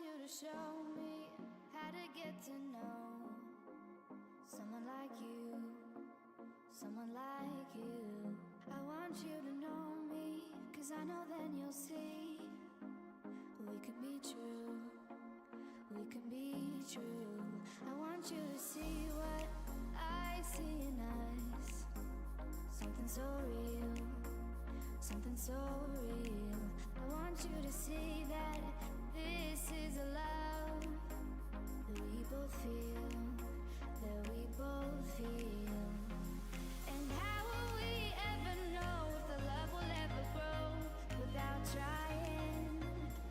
you to show me how to get to know someone like you, someone like you. I want you to know me, 'cause I know then you'll see we could be true, we can be true. I want you to see what I see in us, something so real, something so real. I want you to see that this is a love that we both feel, that we both feel. And how will we ever know if the love will ever grow without trying,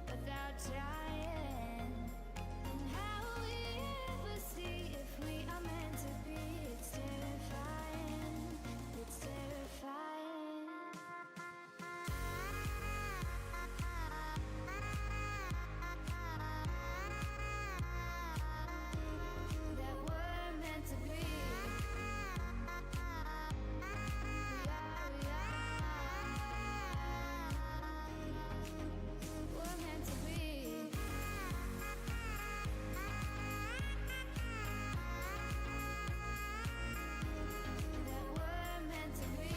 without trying? And how will we ever see if we are meant to be? It's terrifying, it's terrifying. That we're meant to be. We're meant to be. That we're meant to be. We're meant to be.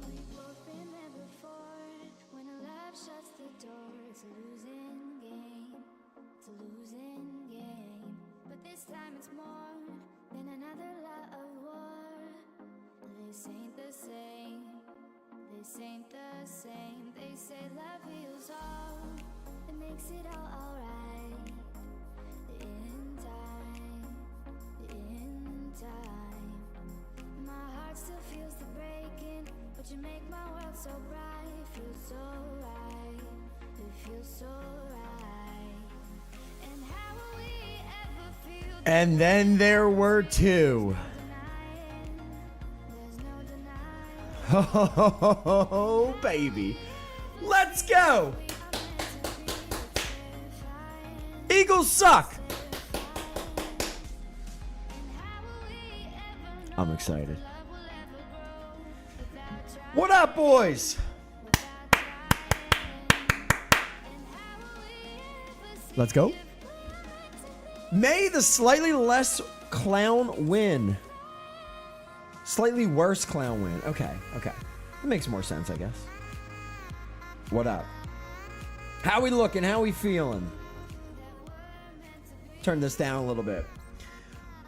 We've both been there before. When a love shuts the door, it's a losing game. It's a losing game. But this time it's more than another lot of war. This ain't the same. This ain't the same. They say love heals all. It makes it all alright. In time, in time. My heart still feels the breaking, but you make my world so bright. It feels so right. It feels so right. And how will we ever feel? And then there were two. There's no denying. Oh, baby. Let's go. Eagles suck. I'm excited. What up, boys? Let's go. May the slightly less clown win. Slightly worse clown win. Okay, okay. That makes more sense, I guess. What up? How we looking? How we feeling? Turn this down a little bit.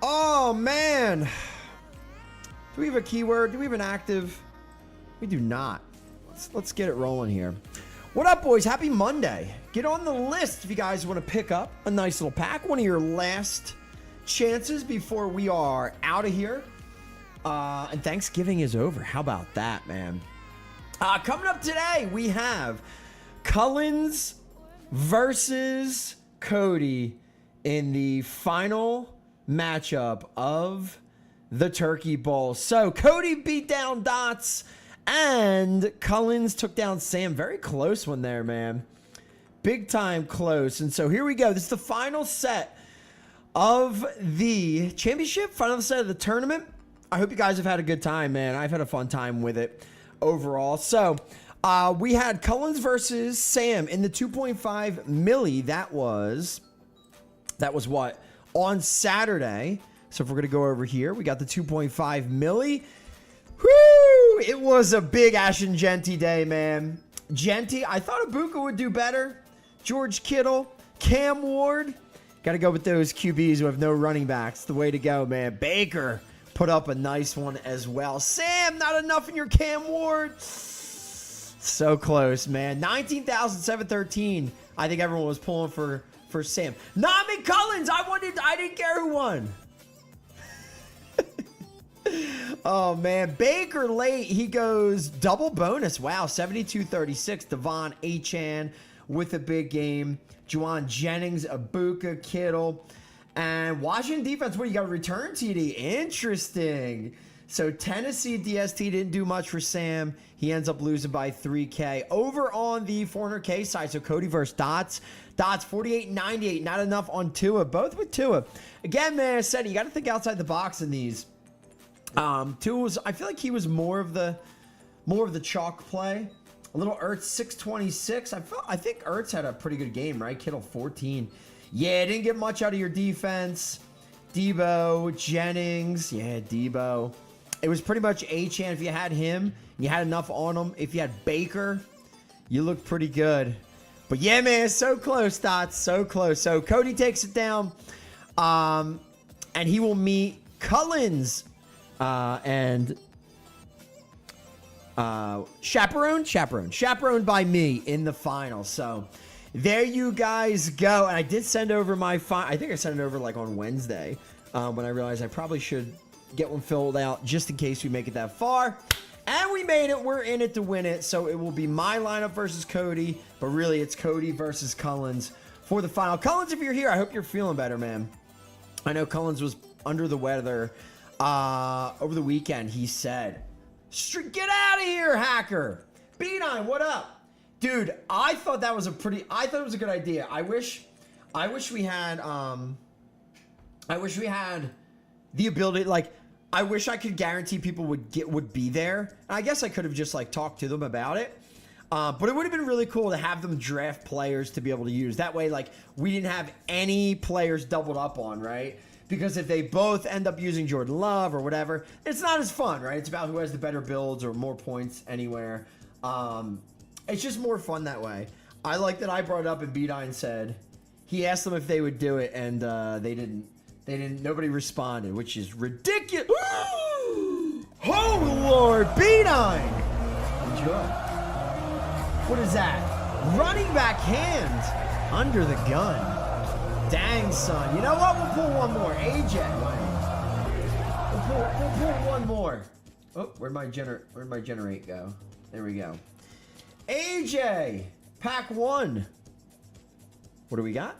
Oh, man. Do we have a keyword? Do we have an active? We do not. Let's get it rolling here. What up, boys? Happy Monday. Get on the list if you guys want to pick up a nice little pack. One of your last chances before we are out of here. And Thanksgiving is over. How about that, man? Coming up today, we have Cullens versus Cody in the final matchup of the Turkey Bowl. So Cody beat down Dots and Cullens took down Sam. Very close one there, man. Big time close. And so here we go. This is the final set of the championship, final set of the tournament. I hope you guys have had a good time, man. I've had a fun time with it overall. So we had Cullens versus Sam in the 2.5 milli. That was what? On Saturday. So if we're going to go over here, we got the 2.5 milli. Whoo! It was a big Ash and Genty day, man. Genty, I thought Ibuka would do better. George Kittle, Cam Ward. Got to go with those QBs who have no running backs. The way to go, man. Baker put up a nice one as well. Sam, not enough in your Cam Ward. So close, man. 19,713. I think everyone was pulling for Sam. Not me, Cullens. I didn't care who won. Oh, man. Baker late. He goes double bonus. Wow. 72-36. Devon Achane with a big game. Juwan Jennings, Ibuka, Kittle. And Washington defense, what, you got a return TD? Interesting. So Tennessee DST didn't do much for Sam. He ends up losing by 3K. Over on the 400K side, so Cody versus Dots. Dots 48-98. Not enough on Tua. Both with Tua. Again, man, I said you got to think outside the box in these. Two was, I feel like he was more of the chalk play. A little Ertz 626. I think Ertz had a pretty good game, right? Kittle 14. Yeah, didn't get much out of your defense. Debo, Jennings. Yeah, Debo. It was pretty much A-Chan. If you had him, you had enough on him. If you had Baker, you looked pretty good. But yeah, man, so close, Dots. So close. So Cody takes it down. And he will meet Cullens and chaperoned by me in the final. So there you guys go. And I did send over my I think I sent it over like on Wednesday when I realized I probably should get one filled out just in case we make it that far. And we made it. We're in it to win it. So it will be my lineup versus Cody, but really it's Cody versus Cullens for the final. Cullens, if you're here, I hope you're feeling better, man. I know Cullens was under the weather over the weekend. He said, "Get out of here, hacker." B9, what up? Dude, I thought it was a good idea. I wish we had the ability, like, I wish I could guarantee people would be there. I guess I could have just like talked to them about it. But it would have been really cool to have them draft players to be able to use. That way, like, we didn't have any players doubled up on, right? Because if they both end up using Jordan Love or whatever, it's not as fun, right? It's about who has the better builds or more points anywhere. It's just more fun that way. I like that I brought it up and B9 said he asked them if they would do it, and they didn't. Nobody responded, which is ridiculous. Oh, Lord. B9. Enjoy. What is that? Running back hand under the gun. Dang, son. You know what? We'll pull one more. AJ. We'll pull one more. Oh, where'd my generate go? There we go. AJ. Pack 1. What do we got?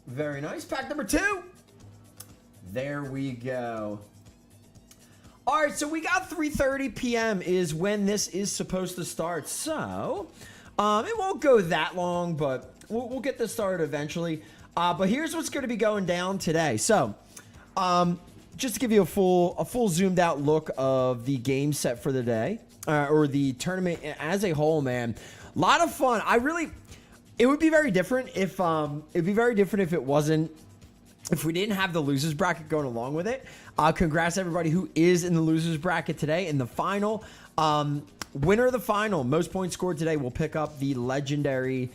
Very nice. Pack number 2. There we go. All right, so we got 3:30 p.m. is when this is supposed to start. So it won't go that long, but we'll get this started eventually. But here's what's going to be going down today. So just to give you a full zoomed out look of the game set for the day, or the tournament as a whole, man. A lot of fun. It would be very different if it wasn't. If we didn't have the losers bracket going along with it. Congrats to everybody who is in the losers bracket today. In the final, winner of the final, most points scored today, will pick up the legendary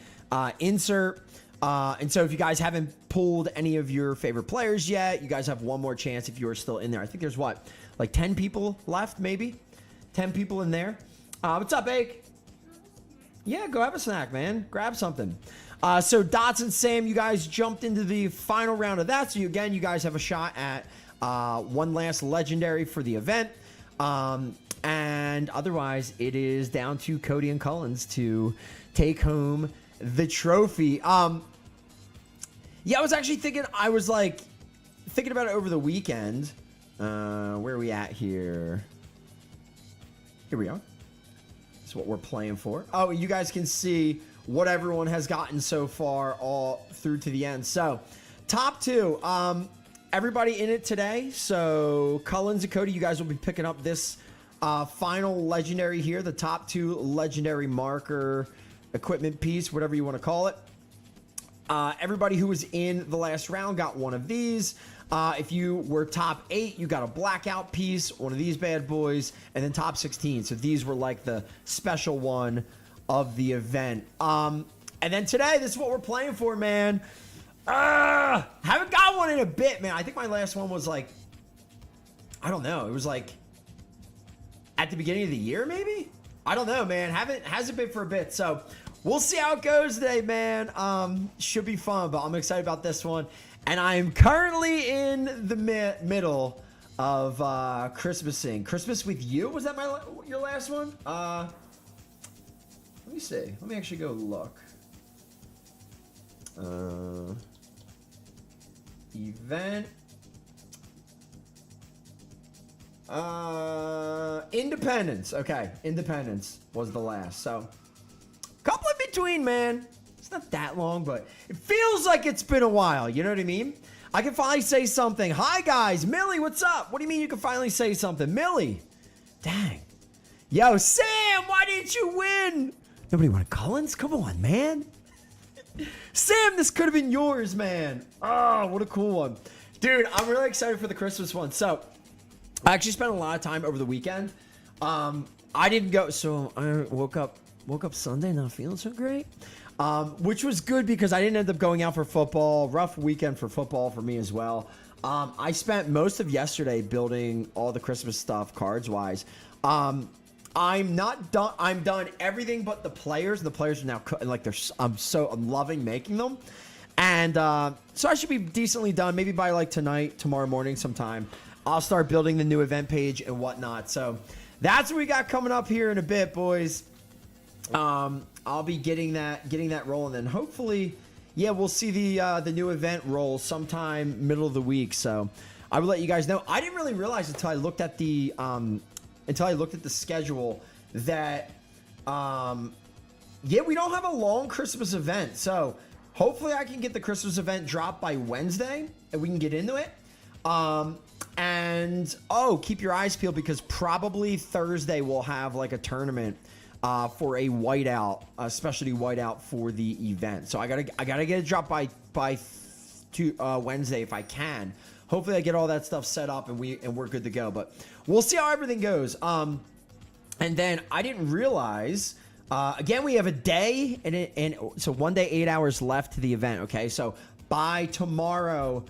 insert. And so if you guys haven't pulled any of your favorite players yet, you guys have one more chance if you're still in there. I think there's what, like 10 people left, maybe? 10 people in there. What's up, Ake? Yeah, go have a snack, man. Grab something. So Dots and Sam, you guys jumped into the final round of that. So you guys have a shot at one last legendary for the event. And otherwise, it is down to Cody and Cullens to take home the trophy. Yeah, I was actually thinking about it over the weekend. Where are we at here? Here we are. That's what we're playing for. Oh, you guys can see what everyone has gotten so far all through to the end. So top 2, everybody in it today. So Cullens and Cody, you guys will be picking up this final legendary here, the top 2 legendary marker equipment piece, whatever you want to call it. Everybody who was in the last round got one of these. If you were top 8, you got a blackout piece, one of these bad boys, and then top 16. So these were like the special one of the event. And then today, this is what we're playing for, man. Haven't got one in a bit, man. I think my last one was like, I don't know. It was like at the beginning of the year, maybe? I don't know, man. Hasn't been for a bit. So we'll see how it goes today, man. Should be fun, but I'm excited about this one. And I am currently in the middle of Christmasing. Christmas with you? Was that your last one? Let me see. Let me actually go look. Event. Independence. Okay. Independence was the last. So, couple in between, man. It's not that long, but it feels like it's been a while. You know what I mean? I can finally say something. Hi, guys. Millie, what's up? What do you mean you can finally say something? Millie. Dang. Yo, Sam, why didn't you win? Nobody wanted Collins? Come on, man. Sam, this could have been yours, man. Oh, what a cool one. Dude, I'm really excited for the Christmas one. So, I actually spent a lot of time over the weekend. I didn't go, so I woke up Sunday not feeling so great. Which was good because I didn't end up going out for football. Rough weekend for football for me as well. I spent most of yesterday building all the Christmas stuff cards-wise. I'm not done. I'm done everything but the players. The players are now like I'm loving making them, and so I should be decently done. Maybe by like tonight, tomorrow morning, sometime. I'll start building the new event page and whatnot. So that's what we got coming up here in a bit, boys. I'll be getting that rolling, and hopefully, yeah, we'll see the new event roll sometime middle of the week. So I will let you guys know. I didn't really realize until I looked at the schedule that yeah, we don't have a long Christmas event. So hopefully I can get the Christmas event dropped by Wednesday and we can get into it. And keep your eyes peeled because probably Thursday we'll have like a tournament for a whiteout, a specialty whiteout for the event. So I gotta get it dropped by Wednesday if I can. Hopefully I get all that stuff set up and we're good to go. But we'll see how everything goes. And then I didn't realize. Again, we have a day and so 1 day, 8 hours left to the event. Okay, so by tomorrow,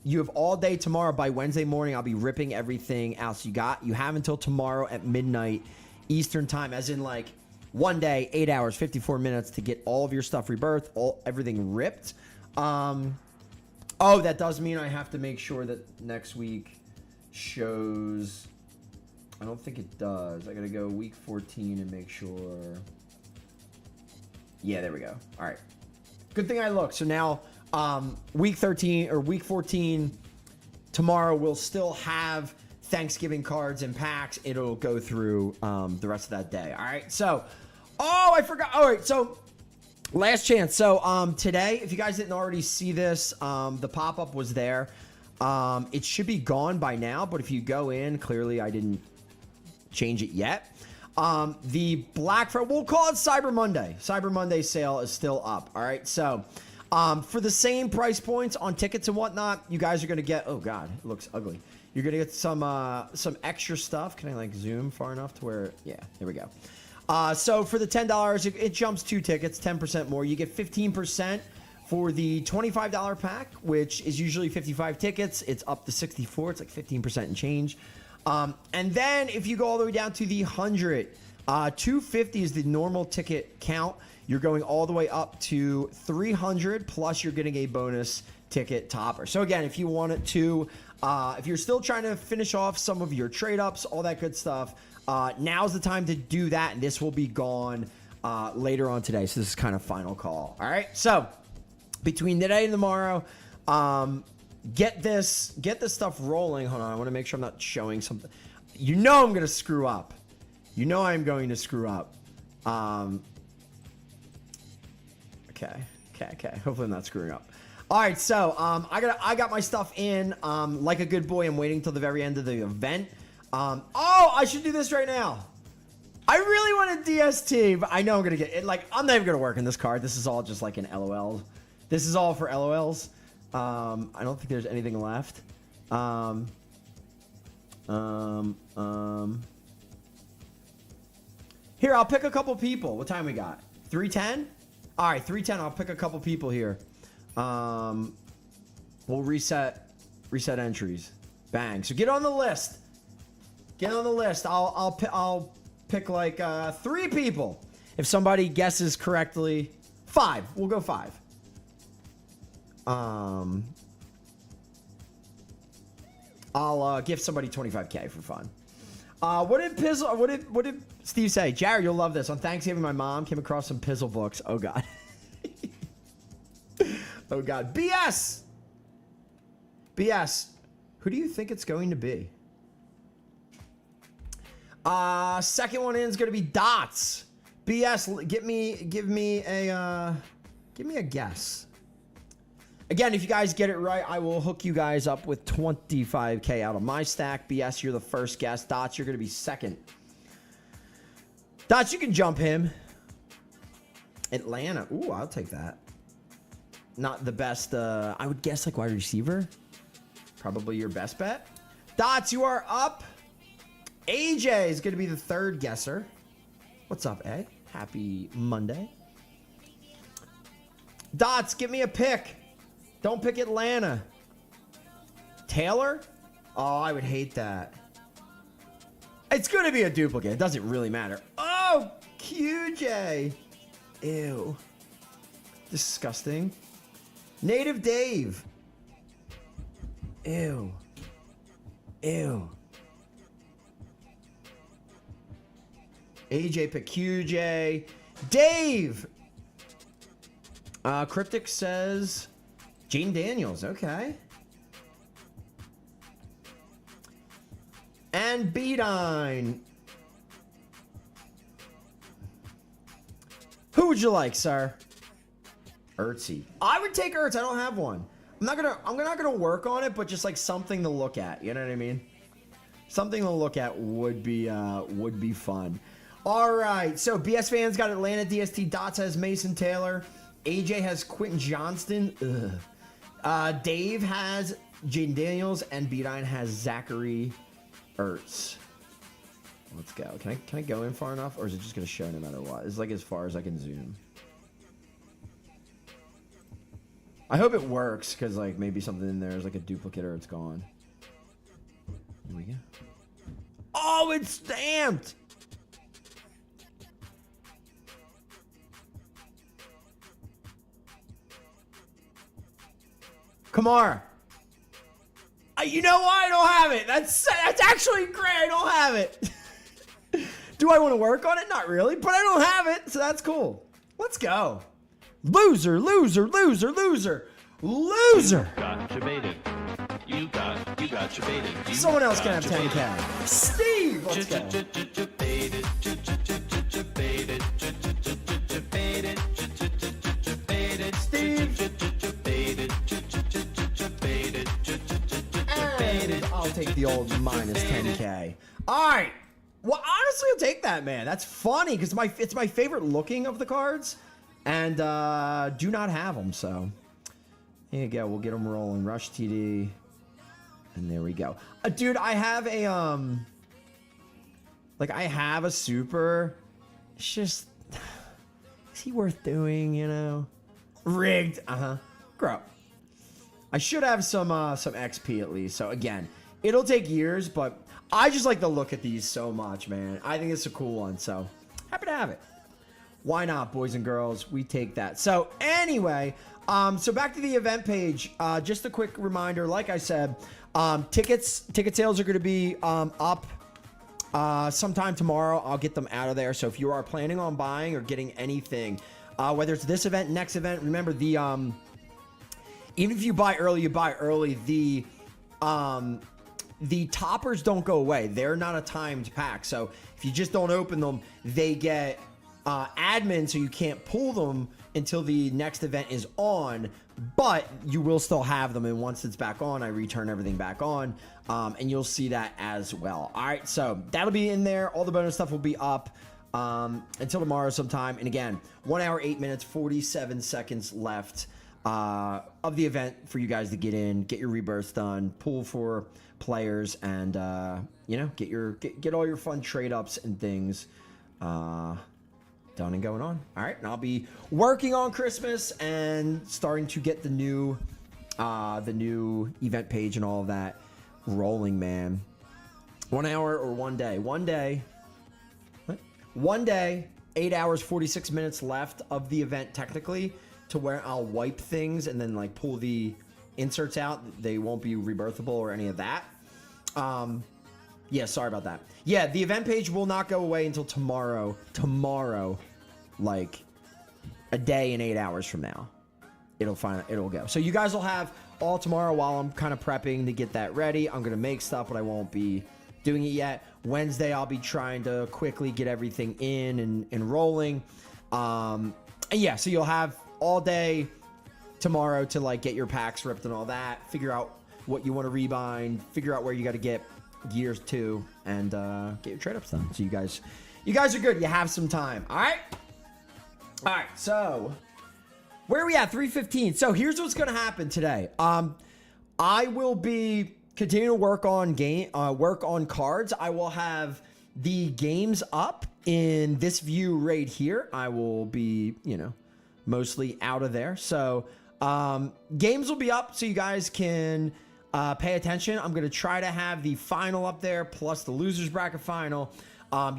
you have all day tomorrow. By Wednesday morning, I'll be ripping everything out. So you have until tomorrow at midnight Eastern time, as in like 1 day, 8 hours, 54 minutes to get all of your stuff rebirthed, everything ripped. That does mean I have to make sure that next week shows. I don't think it does. I gotta go week 14 and make sure. Yeah, there we go. All right. Good thing I looked. So now, week 13 or week 14 tomorrow we'll still have Thanksgiving cards and packs. It'll go through the rest of that day. All right. So, I forgot. All right. So, last chance. So, today, if you guys didn't already see this, the pop-up was there. It should be gone by now, but if you go in, clearly I didn't change it yet. The Black Friday, we'll call it Cyber Monday. Cyber Monday sale is still up. All right. So, for the same price points on tickets and whatnot, you guys are going to get, oh God, it looks ugly. You're going to get some extra stuff. Can I like zoom far enough to where, yeah, there we go. So for the $10, it jumps 2 tickets, 10% more. You get 15% for the $25 pack, which is usually 55 tickets. It's up to 64. It's like 15% and change. And then if you go all the way down to the 100, 250 is the normal ticket count. You're going all the way up to 300, plus you're getting a bonus ticket topper. So again, if you wanted to, if you're still trying to finish off some of your trade ups, all that good stuff, now's the time to do that. And this will be gone later on today. So this is kind of final call. All right. So between today and tomorrow, get this stuff rolling. Hold on. I want to make sure I'm not showing something. You know, I'm going to screw up. You know, I'm going to screw up. Okay. Hopefully I'm not screwing up. All right, so I got my stuff in. Like a good boy, I'm waiting till the very end of the event. I should do this right now. I really want a DST, but I know I'm gonna get it. Like, I'm not even gonna work in this card. This is all just like an LOL. This is all for LOLs. I don't think there's anything left. Here, I'll pick a couple people. What time we got? 3:10? All right, 3:10. I'll pick a couple people here. We'll reset entries. Bang. So get on the list. Get on the list. I'll pick like 3 people. If somebody guesses correctly, 5. We'll go 5. I'll give somebody 25K for fun. What did Steve say? Jared, you'll love this. On Thanksgiving, my mom came across some Pizzle books. Oh God. Oh God. BS. Who do you think it's going to be? Second one in is going to be Dots. BS. Give me a guess. Again, if you guys get it right, I will hook you guys up with 25K out of my stack. BS, you're the first guest. Dots, you're going to be second. Dots, you can jump him. Atlanta. Ooh, I'll take that. Not the best, I would guess like wide receiver. Probably your best bet. Dots, you are up. AJ is going to be the third guesser. What's up, A? Happy Monday. Dots, give me a pick. Don't pick Atlanta. Taylor? Oh, I would hate that. It's going to be a duplicate. It doesn't really matter. Oh, QJ. Ew. Disgusting. Native Dave. Ew. Ew. AJ pick QJ. Dave. Cryptic says Gene Daniels. Okay. And B9. Who would you like, sir? Ertzy. I would take Ertz. I don't have one. I'm not gonna work on it, but just like something to look at. You know what I mean? Something to look at would be fun. All right. So BS fans got Atlanta. DST Dots has Mason Taylor. AJ has Quentin Johnston. Dave has Jaden Daniels, and B9 has Zachary Ertz. Let's go. Can I go in far enough, or is it just gonna show no matter what? It's like as far as I can zoom. I hope it works, because like maybe something in there is like a duplicate or it's gone. Here we go. Oh, it's stamped! Kamara. You know why I don't have it? That's actually great. I don't have it. Do I want to work on it? Not really, but I don't have it, so that's cool. Let's go. Loser, loser, loser, loser, loser. Got you baited. You got you baited. Someone else can have 10K. Steve, let's go. And I'll take the old minus 10K. All right. Well, honestly, I'll take that, man. That's funny because it's my favorite looking of the cards, and do not have them. So here you go. We'll get them rolling. Rush TD, and there we go. Dude, I have a I have a super. It's just, is he worth doing? You know, rigged. Grow. I should have some XP at least. So again, it'll take years, but I just like the look at these so much, man. I think it's a cool one, so happy to have it. Why not, boys and girls? We take that. So anyway, so back to the event page. Just a quick reminder, like I said, ticket sales are going to be up sometime tomorrow. I'll get them out of there. So if you are planning on buying or getting anything, whether it's this event, next event, remember the even if you buy early, the toppers don't go away. They're not a timed pack. So if you just don't open them, they get admin, so you can't pull them until the next event is on. But you will still have them. And once it's back on, I return everything back on. And you'll see that as well. All right, so that'll be in there. All the bonus stuff will be up until tomorrow sometime. And again, 1 hour, 8 minutes, 47 seconds left of the event for you guys to get in, get your rebirths done, pull for players, and you know, get all your fun trade ups and things done and going on. All right, and I'll be working on Christmas and starting to get the new event page and all of that rolling, man. 1 hour or 1 day? 1 day. What? 1 day, 8 hours, 46 minutes left of the event technically, to where I'll wipe things and then like pull the inserts out. They won't be rebirthable or any of that. Yeah, sorry about that. Yeah, the event page will not go away until tomorrow. Tomorrow, like a day and 8 hours from now, it'll go. So you guys will have all tomorrow while I'm kind of prepping to get that ready. I'm gonna make stuff, but I won't be doing it yet. Wednesday, I'll be trying to quickly get everything in and rolling. And yeah, so you'll have all day tomorrow to like get your packs ripped and all that. Figure out what you want to rebind. Figure out where you got to get gears to, and get your trade ups done. So you guys are good. You have some time. All right. All right. So where are we at? 3:15. So here's what's gonna happen today. I will be continuing to work on cards. I will have the games up in this view right here. I will be, mostly out of there. So games will be up so you guys can pay attention. I'm going to try to have the final up there plus the losers bracket final.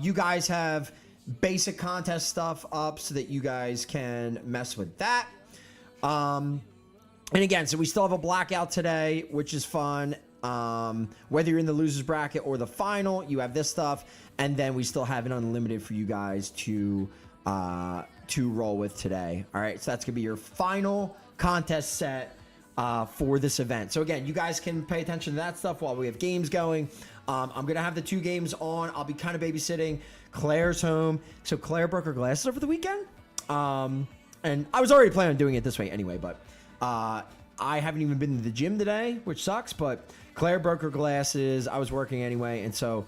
You guys have basic contest stuff up so that you guys can mess with that. And again, so we still have a blackout today, which is fun. Whether you're in the losers bracket or the final, you have this stuff. And then we still have an unlimited for you guys to roll with today. All right, so that's going to be your final contest set for this event. So again, you guys can pay attention to that stuff while we have games going. I'm going to have the 2 games on. I'll be kind of babysitting. Claire's home. So Claire broke her glasses over the weekend. And I was already planning on doing it this way anyway, but I haven't even been to the gym today, which sucks. But Claire broke her glasses. I was working anyway. And so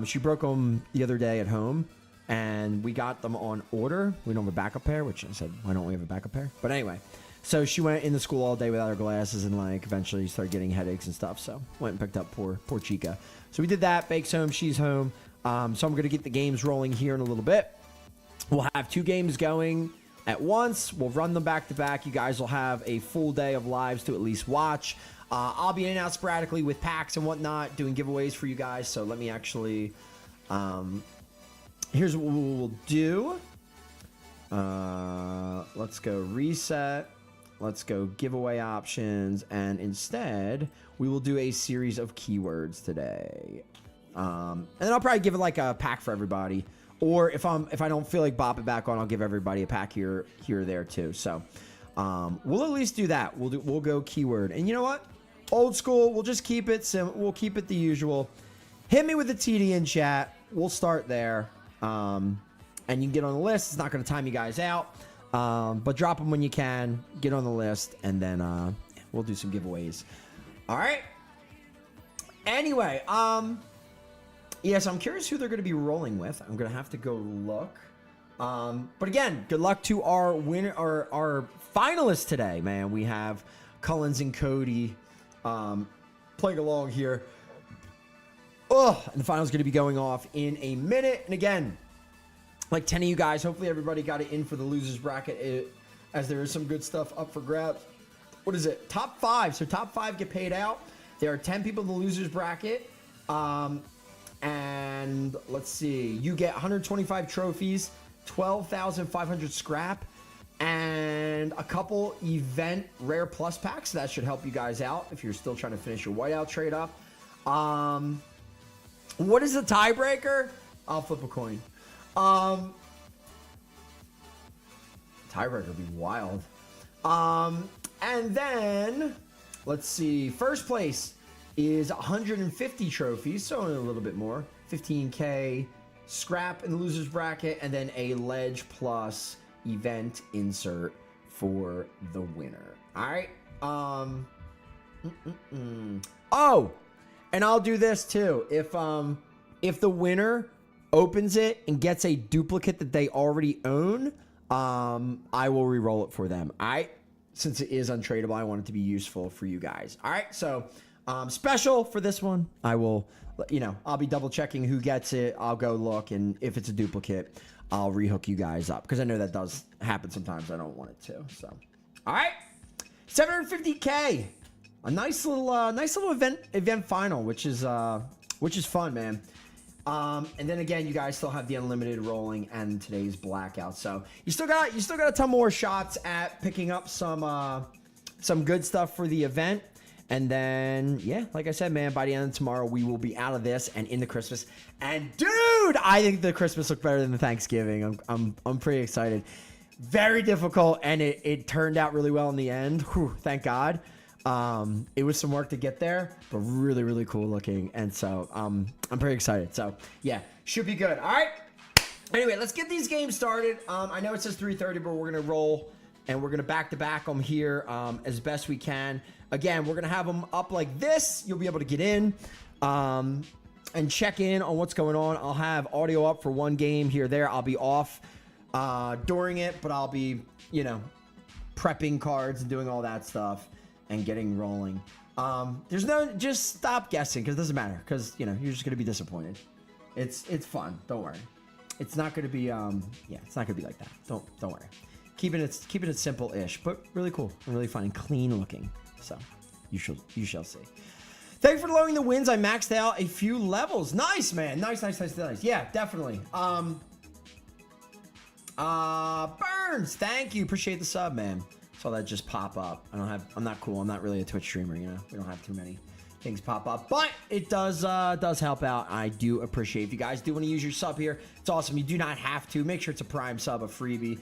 she broke them the other day at home. And we got them on order. We don't have a backup pair, which I said, why don't we have a backup pair? But anyway, so she went into school all day without her glasses and like eventually started getting headaches and stuff. So went and picked up poor Chica. So we did that. Bake's home. She's home. So I'm going to get the games rolling here in a little bit. We'll have 2 games going at once. We'll run them back to back. You guys will have a full day of lives to at least watch. I'll be in and out sporadically with packs and whatnot, doing giveaways for you guys. So let me actually... here's what we'll do. Let's go reset. Let's go giveaway options. And instead, we will do a series of keywords today. And then I'll probably give it like a pack for everybody. Or if I don't feel like bopping back on, I'll give everybody a pack here or there too. So we'll at least do that. We'll go keyword. And you know what? Old school. We'll just keep it we'll keep it the usual. Hit me with the TD in chat. We'll start there. And you can get on the list. It's not going to time you guys out. But drop them when you can. Get on the list. And then we'll do some giveaways. All right. Anyway, yes, I'm curious who they're going to be rolling with. I'm going to have to go look. But again, good luck to our winner or our finalists today, man. We have Cullens and Cody playing along here. And the final's going to be going off in a minute. And again, like 10 of you guys, hopefully everybody got it in for the losers bracket, as there is some good stuff up for grabs. What is it? Top 5. So top 5 get paid out. There are 10 people in the losers bracket. And let's see. You get 125 trophies, 12,500 scrap, and a couple event rare plus packs. That should help you guys out if you're still trying to finish your whiteout trade up. What is the tiebreaker? I'll flip a coin. Tiebreaker would be wild. And then let's see. First place is 150 trophies, so only a little bit more. 15K scrap in the losers bracket, and then a ledge plus event insert for the winner. All right. Oh, and I'll do this too. If the winner opens it and gets a duplicate that they already own, I will re-roll it for them. All right. Since it is untradeable, I want it to be useful for you guys. All right. So special for this one, I will, I'll be double checking who gets it. I'll go look, and if it's a duplicate, I'll rehook you guys up, because I know that does happen sometimes. I don't want it to. So, all right, 750K, a nice little event final, which is fun, man. And then again, you guys still have the unlimited rolling and today's blackout. So you still got a ton more shots at picking up some good stuff for the event. And then, yeah, like I said, man, by the end of tomorrow, we will be out of this and into Christmas. And dude, I think the Christmas looked better than the Thanksgiving. I'm pretty excited. Very difficult, and it turned out really well in the end. Whew, thank God. It was some work to get there, but really, really cool looking. And so I'm pretty excited. So yeah, should be good. All right. Anyway, let's get these games started. I know it says 3:30, but we're gonna roll and we're going to back-to-back them here as best we can. Again, we're going to have them up like this. You'll be able to get in and check in on what's going on. I'll have audio up for one game here or there. I'll be off during it, but I'll be, you know, prepping cards and doing all that stuff and getting rolling. There's no, just stop guessing because it doesn't matter because, you know, you're just going to be disappointed. It's fun. Don't worry. It's not going to be, yeah, it's not going to be like that. Don't worry. Keeping it simple-ish, but really cool and really fun and clean looking. So you shall see. Thank you for lowering the wins. I maxed out a few levels. Nice, man. Nice. Yeah, definitely. Burns, thank you. Appreciate the sub, man. Saw that just pop up. I'm not cool. I'm not really a Twitch streamer, you know. We don't have too many things pop up, but it does help out. I do appreciate if you guys do want to use your sub here. It's awesome. You do not have to. Make sure it's a Prime sub, a freebie.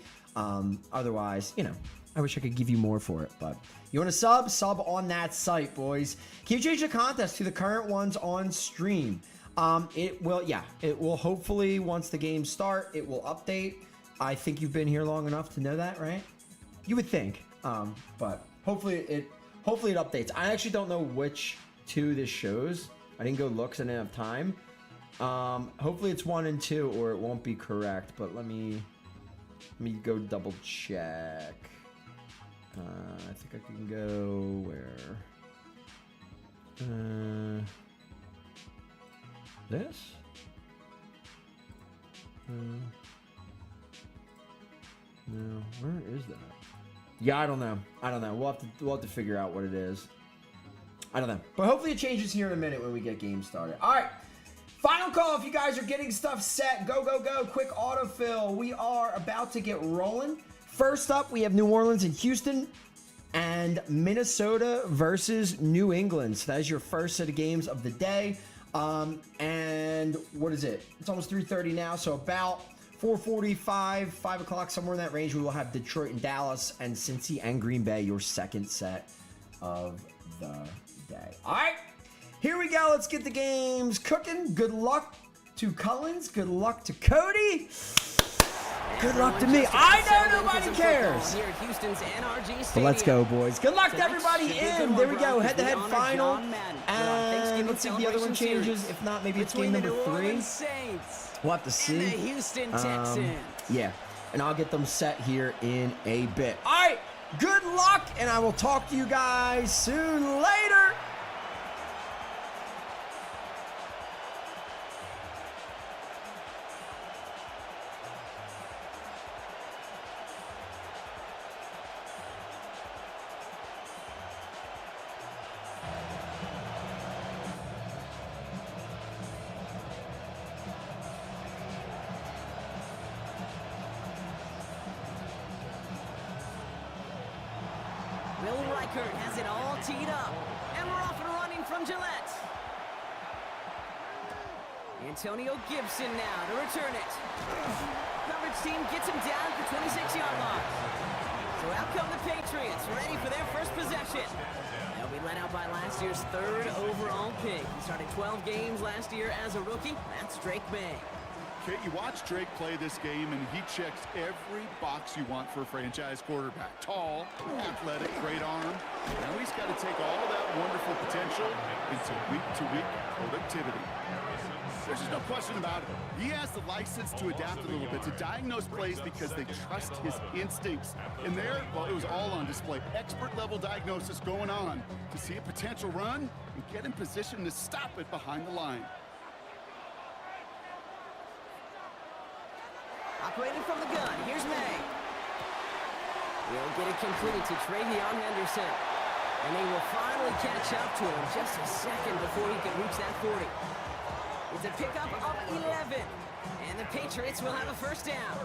Otherwise, you know, I wish I could give you more for it, but you want to sub on that site, boys. Can you change the contest to the current ones on stream? It will hopefully, once the games start, it will update. I think you've been here long enough to know that, right? You would think, but hopefully it updates. I actually don't know which two this shows. I didn't go look because I didn't have time. Hopefully it's 1 and 2 or it won't be correct, but let me go double check. I think I can go where? This? No, where is that? Yeah, I don't know. We'll have to figure out what it is. I don't know. But hopefully it changes here in a minute when we get games started. All right. Final call. If you guys are getting stuff set, go. Quick autofill. We are about to get rolling. First up, we have New Orleans and Houston and Minnesota versus New England. So that is your first set of games of the day. And what is it? It's almost 3:30 now. So about 4:45, 5 o'clock, somewhere in that range, we will have Detroit and Dallas and Cincy and Green Bay, your second set of the day. All right, here we go. Let's get the games cooking. Good luck to Cullens. Good luck to Cody. Good luck to me. I know nobody cares. But let's go, boys. Good luck to everybody in. There we go. Head-to-head final. And let's see if the other one changes. If not, maybe it's game number 3. We'll have to see. Yeah, and I'll get them set here in a bit. All right, good luck, and I will talk to you guys soon later. Has it all teed up, and we're off and running from Gillette. Antonio Gibson now to return it. Coverage team gets him down at the 26-yard line. So out come the Patriots, ready for their first possession. They'll be led out by last year's 3rd overall pick. He started 12 games last year as a rookie. That's Drake May. Okay, you watch Drake play this game, and he checks every box you want for a franchise quarterback. Tall, athletic, great arm. Now he's got to take all of that wonderful potential into week-to-week productivity. There's just no question about it. He has the license to adapt a little bit, to diagnose plays because they trust his instincts. And there, well, it was all on display. Expert-level diagnosis going on to see a potential run and get in position to stop it behind the line. Operating from the gun, here's May. We'll get it complete to Travion Henderson. And they will finally catch up to him just a second before he can reach that 40. It's a pickup of 11. And the Patriots will have a first down.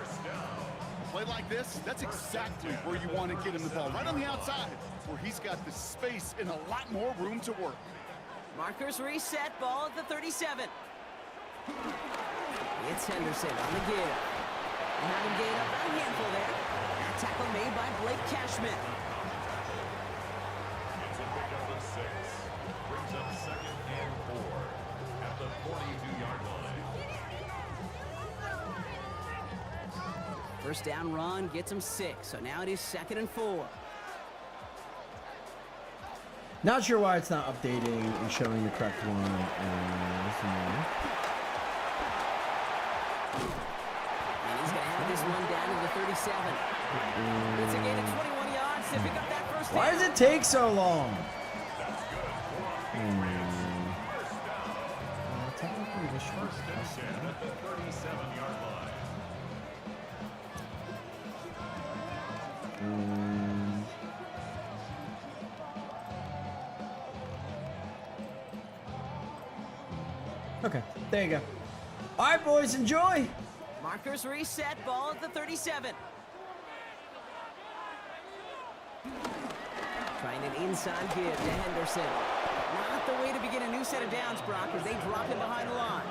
Play like this, that's exactly where you want to get him the ball. Right on the outside, where he's got the space and a lot more room to work. Markers reset, ball at the 37. It's Henderson on the give. And having gained up a handful there. That tackle made by Blake Cashman. It's a pickup of 6. Brings up 2nd and 4 at the 42-yard line. First down run gets him 6, so now it is 2nd and 4. Not sure why it's not updating and showing the correct one. And he's going to have this one down to the 37. It's a gain of 21 yards to pick up that first down. Why does it take so long? Technically, this should be At the 37-yard line. Okay, there you go. All right, boys, enjoy. Markers reset, ball at the 37. Trying an inside give to Henderson. Not the way to begin a new set of downs, Brock, as they drop him behind the line.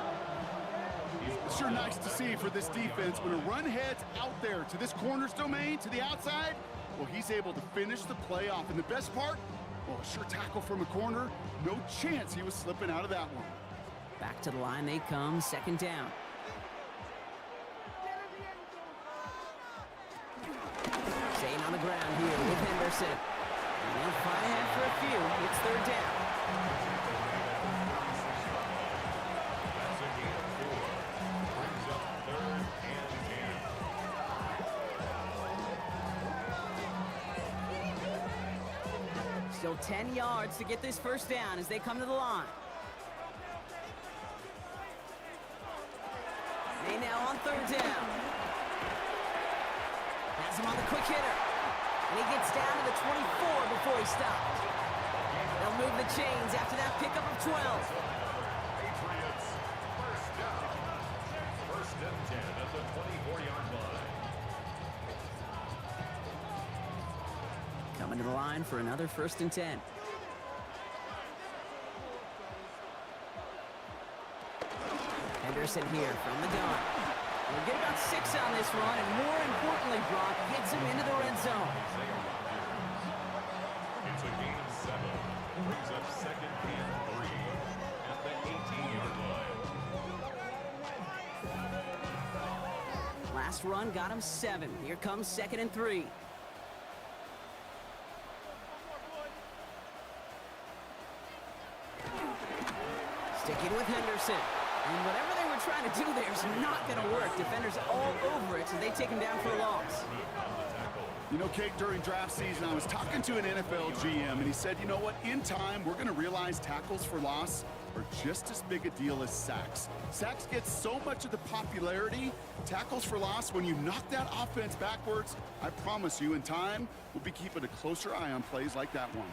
It's sure nice to see for this defense when a run heads out there to this corner's domain, to the outside. Well, he's able to finish the play off. And the best part, well, a sure tackle from a corner. No chance he was slipping out of that one. Back to the line they come, 2nd down. Staying on the ground here with Henderson. And they'll fly ahead for a few. It's 3rd down. That's a gain of 4. Brings up 3rd and 10. Still 10 yards to get this first down as they come to the line. They now on 3rd down. Has him on the quick hitter. And he gets down to the 24 before he stops. They'll move the chains after that pickup of 12. Patriots, first down. First and 10 at the 24-yard line. Coming to the line for another 1st and 10. Henderson here from the gun. He'll get about 6 on this run, and more importantly, Brock gets him into the red zone. It's a gain of 7. Brings up 2nd and 3 at the 18-yard line. Last run got him 7. Here comes 2nd and 3. Sticking with Henderson. And whatever they were trying to do there is not going to work. Defenders all over it, so they take him down for a loss. You know, Kate, during draft season, I was talking to an NFL GM, and he said, you know what, in time, we're going to realize tackles for loss are just as big a deal as sacks. Sacks get so much of the popularity. Tackles for loss, when you knock that offense backwards, I promise you, in time, we'll be keeping a closer eye on plays like that one.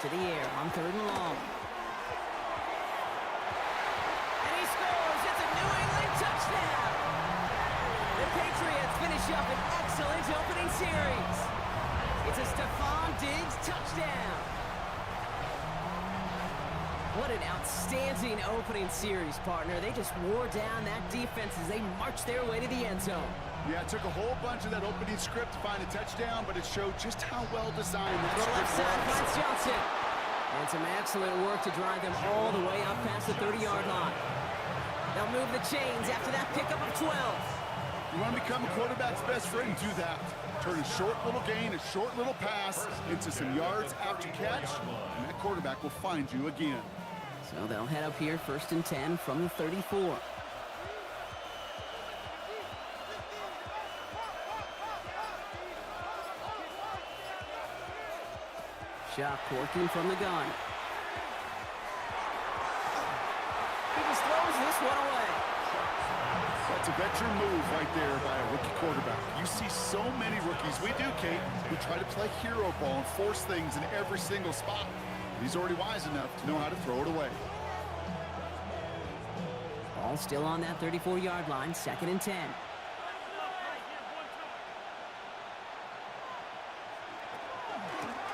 To the air on 3rd and long. And he scores! It's a New England touchdown! The Patriots finish up an excellent opening series. It's a Stephon Diggs touchdown. What an outstanding opening series, partner. They just wore down that defense as they marched their way to the end zone. Yeah, it took a whole bunch of that opening script to find a touchdown, but it showed just how well designed that To the left script side was. finds Johnson. And some excellent work to drive them all the way up past the 30-yard line. They'll move the chains after that pickup of 12. You want to become a quarterback's best friend? Do that. Turn a short little gain, a short little pass into some yards after catch, and that quarterback will find you again. So they'll head up here 1st and 10 from the 34. Shot working from the gun. He just throws this one away. That's a veteran move right there by a rookie quarterback. You see so many rookies, we do, Kate, who try to play hero ball and force things in every single spot. He's already wise enough to know how to throw it away. Ball still on that 34-yard line, 2nd and 10.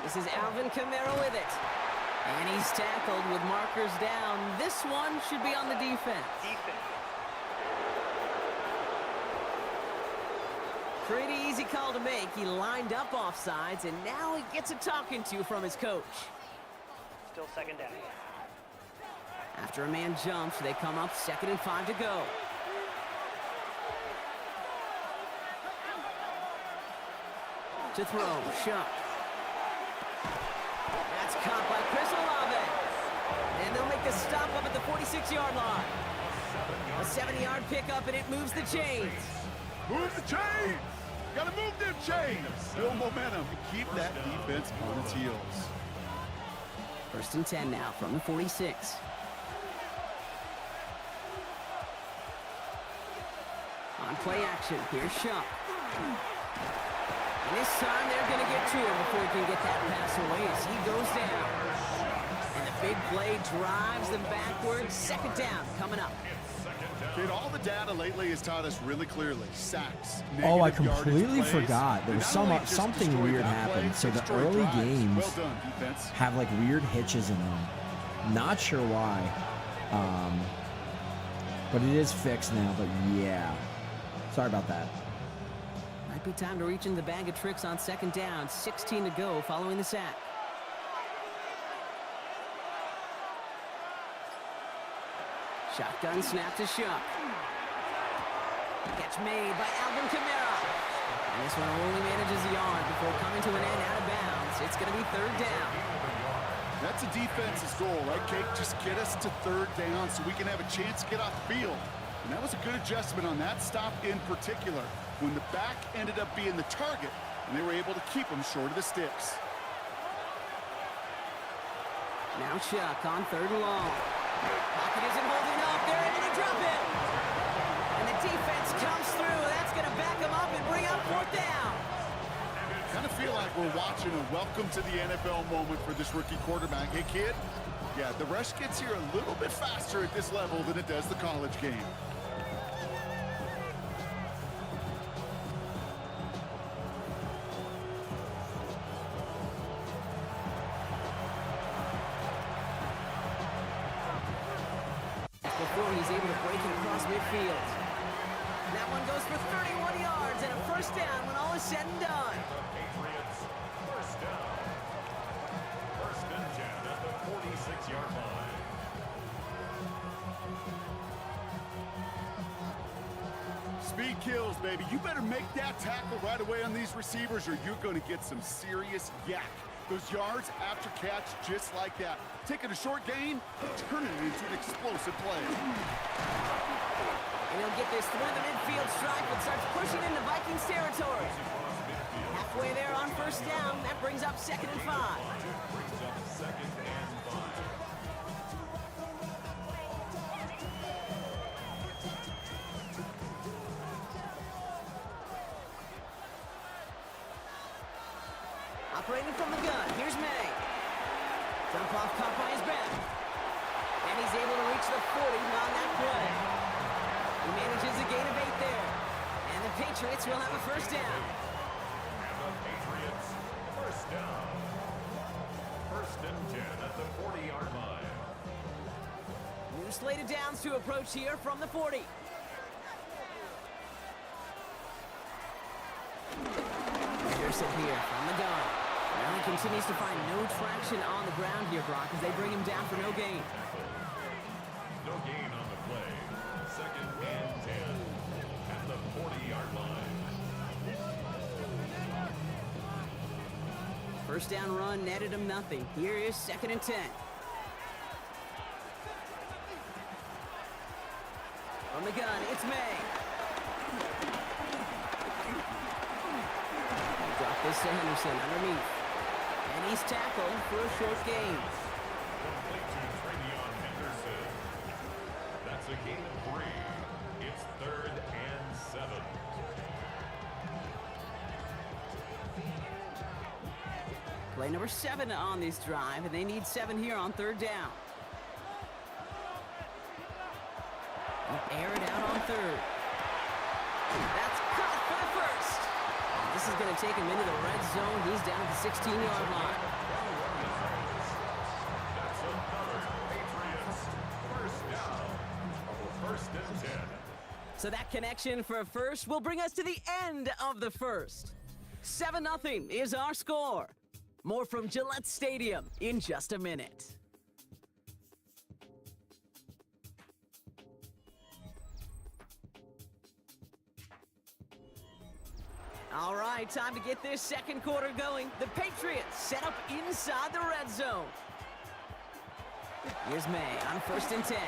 This is Alvin Kamara with it. And he's tackled with markers down. This one should be on the defense. Pretty easy call to make. He lined up offsides, and now he gets a talking to from his coach. Still 2nd down. After a man jumps, they come up 2nd and 5 to go. To throw, Shuck. That's caught by Chris Olave. And they'll make the stop up at the 46-yard line. A 70-yard pickup, and it moves the chains. Move the chains! Gotta move them chains! Build momentum. Keep that defense on its heels. 1st and 10 now from the 46. On play action, here's Shuck. And this time they're going to get to him before he can get that pass away as he goes down. And the big play drives them backwards. 2nd down coming up. Kid, all the data lately has taught us really clearly. Sacks, Oh, I negative yardage completely plays. forgot. There was They not only just something destroyed weird that play, happened. So they the destroyed early drives. games Well done, defense. have like weird hitches in them. Not sure why. But it is fixed now. But yeah. Sorry about that. Might be time to reach in the bag of tricks on 2nd down. 16 to go following the sack. Shotgun snap to Shuck. Catch made by Alvin Kamara. And this one only manages a yard before coming to an end out of bounds. It's going to be 3rd down. That's a defense's goal, right, Cake? Just get us to 3rd down so we can have a chance to get off the field. And that was a good adjustment on that stop in particular, when the back ended up being the target, and they were able to keep him short of the sticks. Now Shuck on 3rd and long. Pocket isn't holding up. They're able to drop it. And the defense comes through. That's going to back them up and bring up 4th down. Kind of feel like we're watching a welcome to the NFL moment for this rookie quarterback. Hey, kid, yeah, the rush gets here a little bit faster at this level than it does the college game. Before he's able to break it across midfield. That one goes for 31 yards and a 1st down when all is said and done. Patriots, 1st down. 1st and 10 at the 46-yard line. Speed kills, baby. You better make that tackle right away on these receivers or you're going to get some serious yak. Those yards after catch just like that. Taking a short gain, turning it into an explosive play. And he'll get this through the midfield stripe and starts pushing into Vikings territory. Halfway there on 1st down. That brings up 2nd and 5. Operating from the gun, here's May. Dump off caught by his back. And he's able to reach the 40 on that play. He manages a gain of 8 there. And the Patriots will have a 1st down. And the Patriots, 1st down. 1st and 10 at the 40-yard line. New slate of downs to approach here from the 40. Anderson here from the gun. Now he continues to find no traction on the ground here, Brock, as they bring him down for no gain. No gain on the play. 2nd and 10 at the 40-yard line. 1st down run netted him nothing. Here is 2nd and 10. From the gun, it's May. Drop this to Henderson underneath. And he's tackled for a short gain. Complete to Travion Henderson. That's a gain of 3. It's 3rd and 7. Play number 7 on this drive, and they need 7 here on 3rd down. And air it out on 3rd. That's caught for the 1st. This is going to take him into the red zone. He's down at the 16-yard line. That's another Patriots 1st down. 1st and 10. So that connection for a 1st will bring us to the end of the 1st. 7-0 is our score. More from Gillette Stadium in just a minute. All right, time to get this second quarter going. The Patriots set up inside the red zone. Here's May on 1st and 10.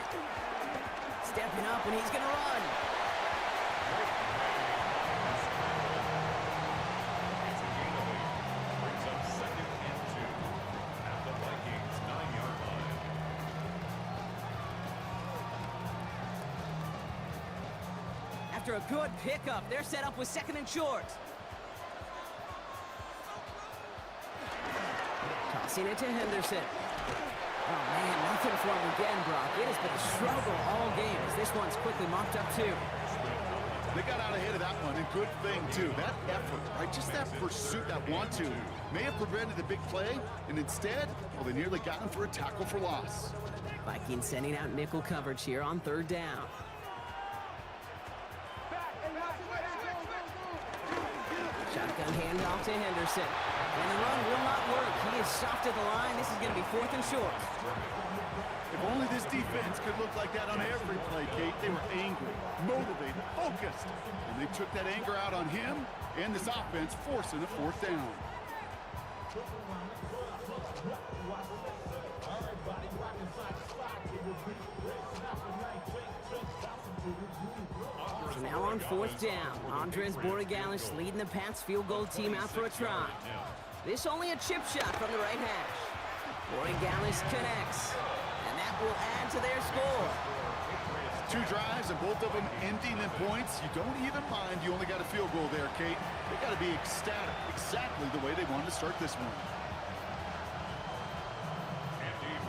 Stepping up, and he's going to run. Brings up 2nd and 2 at the Vikings' 9-yard line. After a good pickup, they're set up with 2nd and short. Tossing it to Henderson. Oh, man, nothing for him again, Brock. It has been a struggle all game as this one's quickly mopped up, too. They got out ahead of that one, and good thing, too. That effort, right? Just that pursuit, that want-to, may have prevented the big play, and instead, well, they nearly got him for a tackle for loss. Vikings sending out nickel coverage here on 3rd down. Shotgun handoff to Henderson. And the run will not work. He is soft at the line. This is going to be 4th and short. If only this defense could look like that on every play, Kate. They were angry, motivated, focused. And they took that anger out on him and this offense, forcing a 4th down. So now on 4th down, Andres Borregales leading the Pats field goal team out for a try. This only a chip shot from the right hash. Borregales connects, and that will add to their score. 2 drives and both of them ending in points. You don't even mind you only got a field goal there, Kate. They got to be ecstatic, exactly the way they wanted to start this one.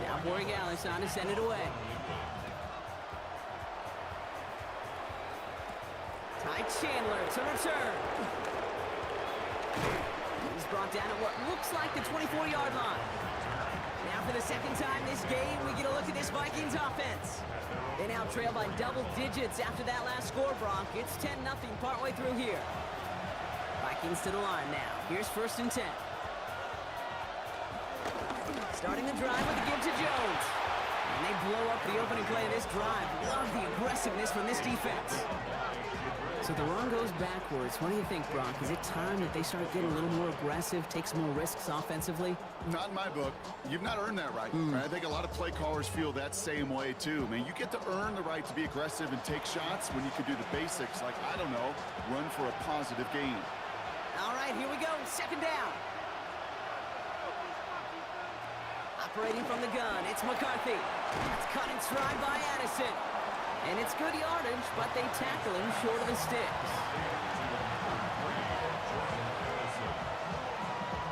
Now Borregales on to send it away. Ty Chandler to return. He's brought down at what looks like the 24-yard line. Now for the second time this game, we get a look at this Vikings offense. They now trail by double digits after that last score, Brock. It's 10-0 partway through here. Vikings to the line now. Here's 1st and 10. Starting the drive with a give to Jones. And they blow up the opening play of this drive. Love the aggressiveness from this defense. So the run goes backwards. What do you think, Brock? Is it time that they start getting a little more aggressive, take some more risks offensively? Not in my book. You've not earned that right. I think a lot of play callers feel that same way, too. I mean, you get to earn the right to be aggressive and take shots when you can do the basics, like, I don't know, run for a positive gain. All right, here we go. 2nd down. Operating from the gun, it's McCarthy. It's cut in stride by Addison. And it's good yardage, but they tackle him short of the sticks.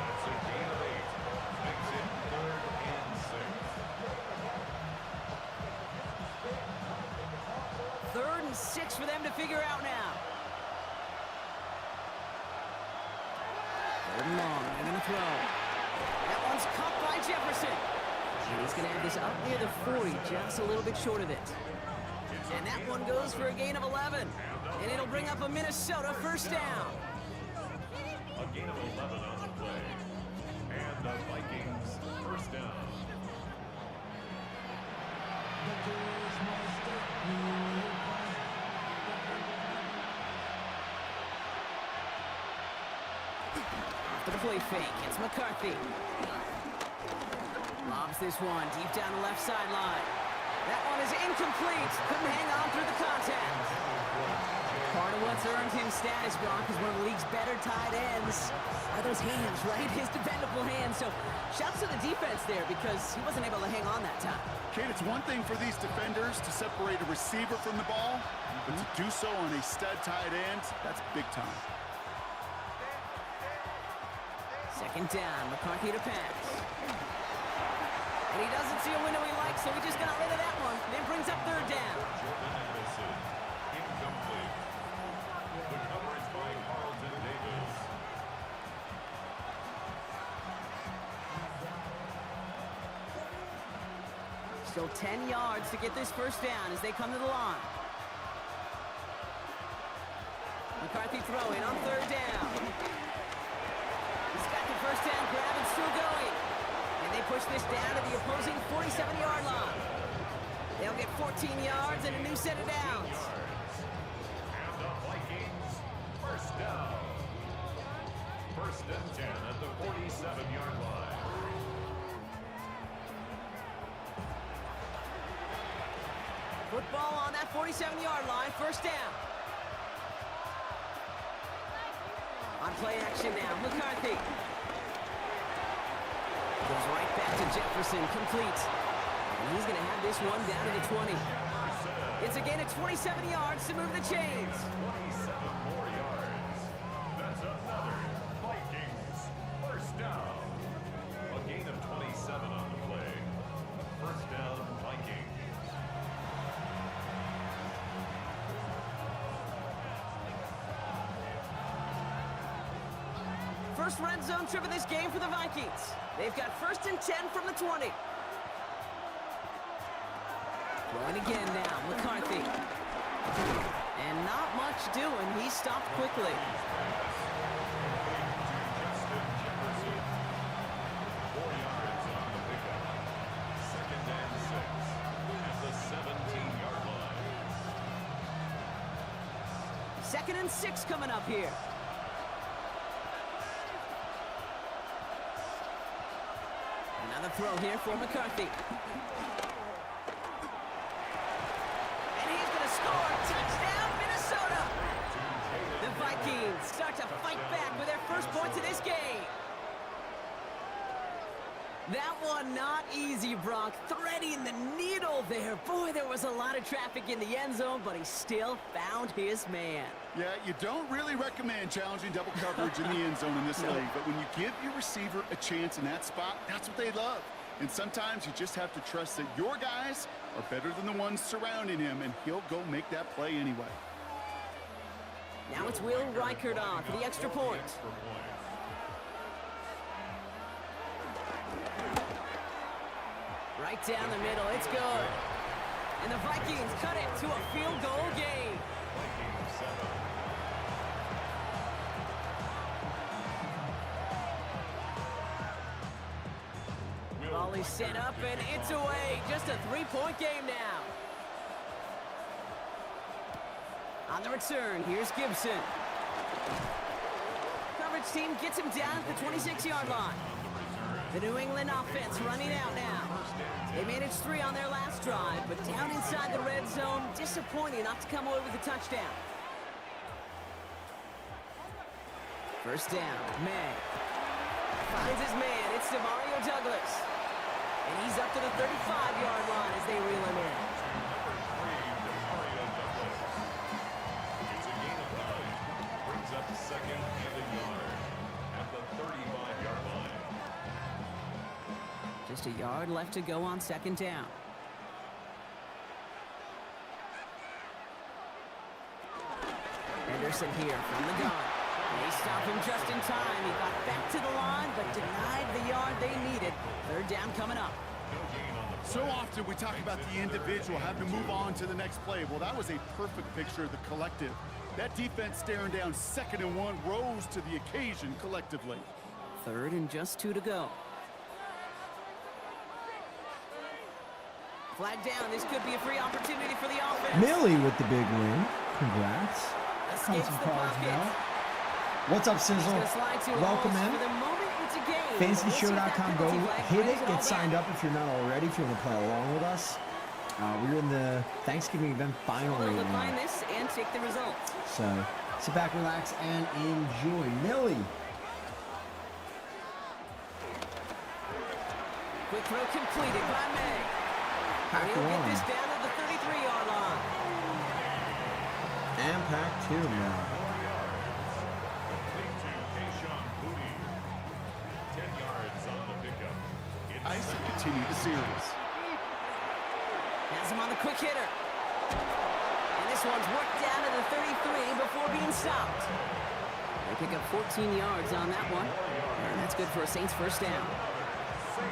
That's a gain of 8. Makes it 3rd and 6. 3rd and 6 for them to figure out now. 3rd and long, they're going to throw. That one's caught by Jefferson. And he's going to have this up near the 40, just a little bit short of it. And that one goes for a gain of 11. And it'll bring up a Minnesota 1st down. A gain of 11 on the play. And the Vikings 1st down. After the play fake, it's McCarthy. Lobs this one deep down the left sideline. That one is incomplete. Couldn't hang on through the contact. Part of what's earned him status, Brock, is one of the league's better tight ends. Are those hands, right? His dependable hands. So shouts to the defense there because he wasn't able to hang on that time. Kate, it's one thing for these defenders to separate a receiver from the ball, but to do so on a stud tight end, that's big time. 2nd down, McCarthy to pass. And he doesn't see a window he likes, so he just got rid of that one. Then brings up 3rd down. Incomplete. The coverage by Carlton Davis. Still 10 yards to get this 1st down as they come to the line. McCarthy throwing on 3rd down. He's got the 1st down grab and still going. And they push this down to the opposing 47-yard line. They'll get 14 yards and a new set of downs. And the Vikings 1st down. First and 10 at the 47-yard line. Football on that 47-yard line, first down. On play action now, McCarthy. Goes right back to Jefferson, complete. And he's going to have this one down to the 20. It's a gain of 27 yards to move the chains. 27 more yards. That's another Vikings first down. A gain of 27 on the play. First down, Vikings. First red zone trip of this game for the Vikings. They've got first and 10 from the 20. Going again now, McCarthy. And not much doing. He stopped quickly. Second and 6 coming up here. Another throw here for McCarthy. And he's going to score. Touchdown, Minnesota! The Vikings start to fight back with their first points of this game. That one not easy, Brock. Threading the needle there. Boy, there was a lot of traffic in the end zone, but he still found his man. Yeah, you don't really recommend challenging double coverage in the end zone in this league, but when you give your receiver a chance in that spot, that's what they love. And sometimes you just have to trust that your guys are better than the ones surrounding him, and he'll go make that play anyway. Now it's Will Reichert on for the extra point. Right down the middle, it's good. And the Vikings cut it to a field goal game. Volley set up and it's away. Just a 3-point game now. On the return, here's Gibson. Coverage team gets him down at the 26-yard line. The New England offense running out now. They managed 3 on their last drive, but down inside the red zone, disappointing not to come away with a touchdown. First down, May. Finds his man, it's Demario Douglas. And he's up to the 35-yard line as they reel him in. It's a gain of 9. Brings up second and a yard at the 35-yard line. Just a yard left to go on second down. Henderson here from the gun. They stop him just in time. He got back to the line, but denied the yard they needed. Third down coming up. So often we talk about the individual having to move on to the next play. Well, that was a perfect picture of the collective. That defense staring down 2nd and 1 rose to the occasion collectively. Third and just 2 to go. Flag down. This could be a free opportunity for the offense. Millie with the big win. Congrats. Escapes the pocket. What's up, Sizzle? Welcome in. FantasyShow.com. Go hit it. Get signed up if you're not already. If you want to play along with us. We're in the Thanksgiving event final right now. This and take the results. So sit back, relax, and enjoy. Millie. Quick throw completed by May. Pack He'll get one. this down to the 33-yard line. And pack 2 now. Ice continue the series. Has him on the quick hitter. And this one's worked down to the 33 before being stopped. They pick up 14 yards on that one. And that's good for a Saints first down.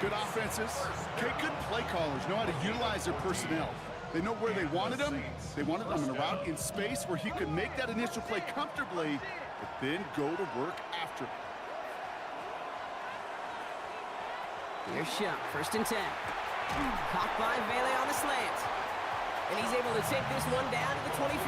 Good offenses. Okay, good play callers know how to utilize their personnel. They know where they wanted them. They wanted them in a route in space where he could make that initial play comfortably, but then go to work after. Here's shot, first and 10. Caught by Vele on the slant. And he's able to take this one down to the 25.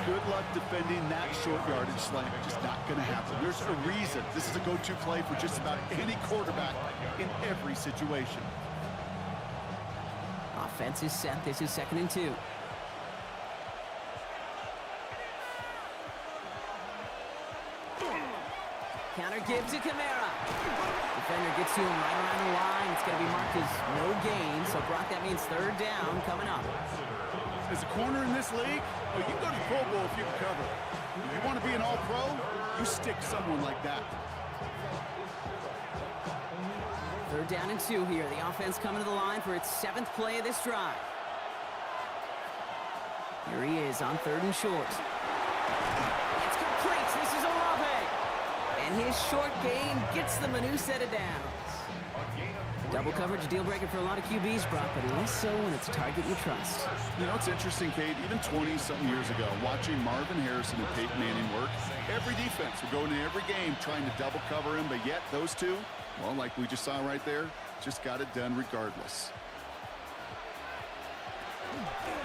Good luck defending that short yardage slant. Just not going to happen. There's a reason this is a go-to play for just about any quarterback in every situation. Offense is set. This is 2nd and 2. Counter gives to Kamara. Defender gets to him right around the line. It's going to be marked as no gain. So, Brock, that means 3rd down coming up. As a corner in this league, oh, you can go to the Pro Bowl if you can cover. If you want to be an all-pro, you stick someone like that. 3rd down and 2 here. The offense coming to the line for its 7th play of this drive. Here he is on 3rd and short. It's complete. This is Olave. And his short gain gets them a new set of downs. Double coverage deal breaker for a lot of QBs, Brock, but less so when it's a target you trust. You know, it's interesting, Kate, even 20-something years ago, watching Marvin Harrison and Peyton Manning work, every defense would go into every game trying to double cover him, but yet those two, well, like we just saw right there, just got it done regardless.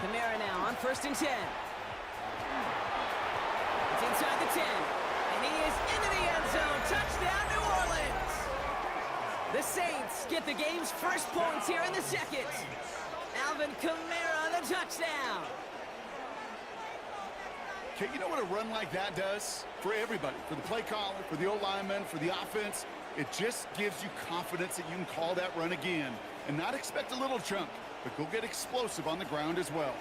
Kamara now on 1st and 10. It's inside the 10. And he is into the end zone. Touchdown, New Orleans. The Saints get the game's first points here in the 2nd. Alvin Kamara, the touchdown. Okay, you know what a run like that does? For everybody, for the play caller, for the O-lineman, for the offense, it just gives you confidence that you can call that run again and not expect a little chunk, but go get explosive on the ground as well.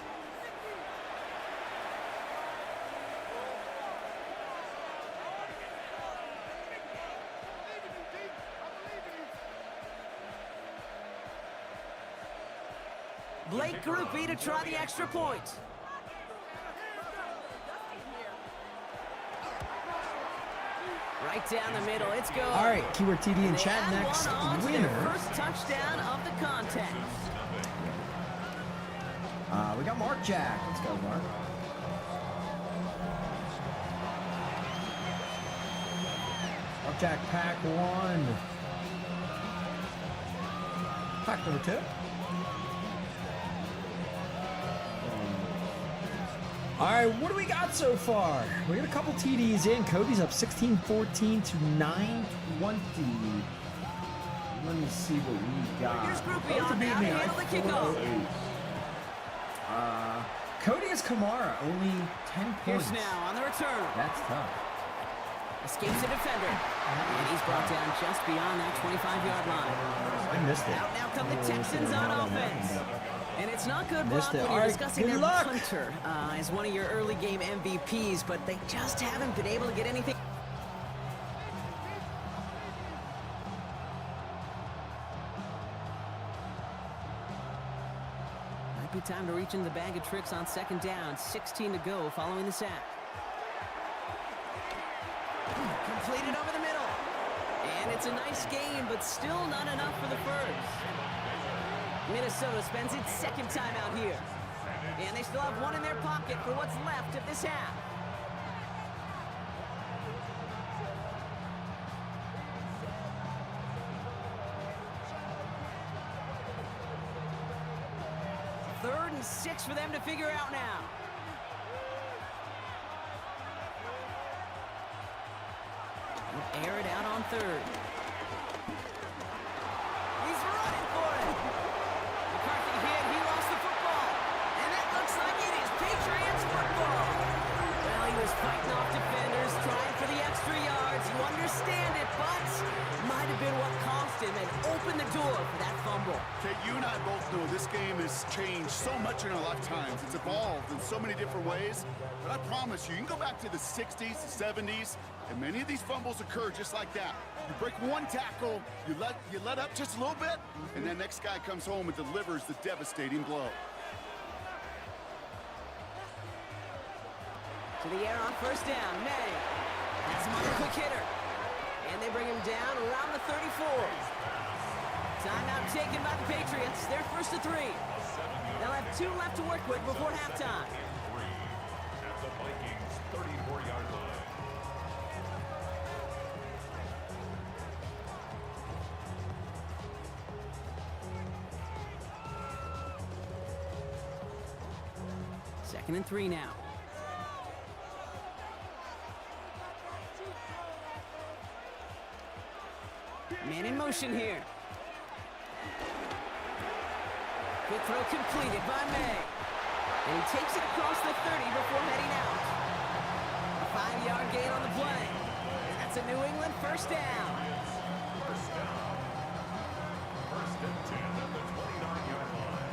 Blake Groupie to try the extra point. Right down the middle, it's go. All right, keyword TD in They chat add next. one on to their Winner. first touchdown of the contest. We got Mark Jack. Let's go, Mark. Mark Jack, pack 1. Pack number 2. All right, what do we got so far? We got a couple TDs in. Cody's up 16-14 to 9-20. Let me see what we got. Here's Groupie Both on beat now me. to handle the kickoff. Cody is Kamara, only 10 points. Here's now on the return. That's tough. Escapes the defender. And he's brought down just beyond that 25-yard line. I missed it. Out now come the Texans on offense. And it's not good, Missed Brock, it. when All you're right, discussing good their luck. punter as one of your early game MVPs, but they just haven't been able to get anything. Might be time to reach in the bag of tricks on 2nd down. 16 to go following the sack. Completed over the middle. And it's a nice game, but still not enough for the first. Minnesota spends its 2nd time out here. And they still have one in their pocket for what's left of this half. Third and 6 for them to figure out now. Air it out on 3rd. He's running for it. McCarthy hit. He lost the football. And that looks like it is Patriots football. Well, he was fighting off defenders, trying for the extra yards. You understand it, but might have been what cost him and opened the door for that fumble. Okay, you and I both know this game has changed so much in our lifetimes. It's evolved in so many different ways. But I promise you, you can go back to the 60s, the 70s, and many of these fumbles occur just like that. You break one tackle, you let up just a little bit, and then next guy comes home and delivers the devastating blow. To the air on 1st down. May has him on a quick hitter. And they bring him down around the 34. Timeout taken by the Patriots. They're 1st to 3. They'll have 2 left to work with before halftime. At the Vikings' 34-yard line. Second and 3 now. Man in motion here. Good throw completed by May. And he takes it across the 30 before heading out. A 5-yard gain on the play. And that's a New England first down. First down. First and 10 at the 29-yard line.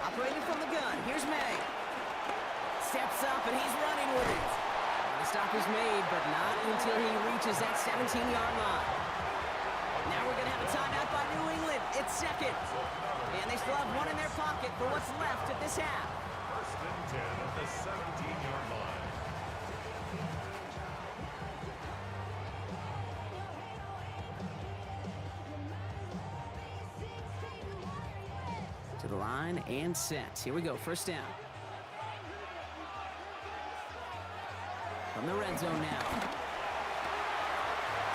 Operating from the gun, here's May. Steps up and he's running with it. The stop is made, but not until he reaches that 17-yard line. Now we're going to have a timeout by New England. It's second. And they still have one in their pocket for what's left of this half. First and 10 at the 17-yard line. To the line and set. Here we go, first down. From the red zone now.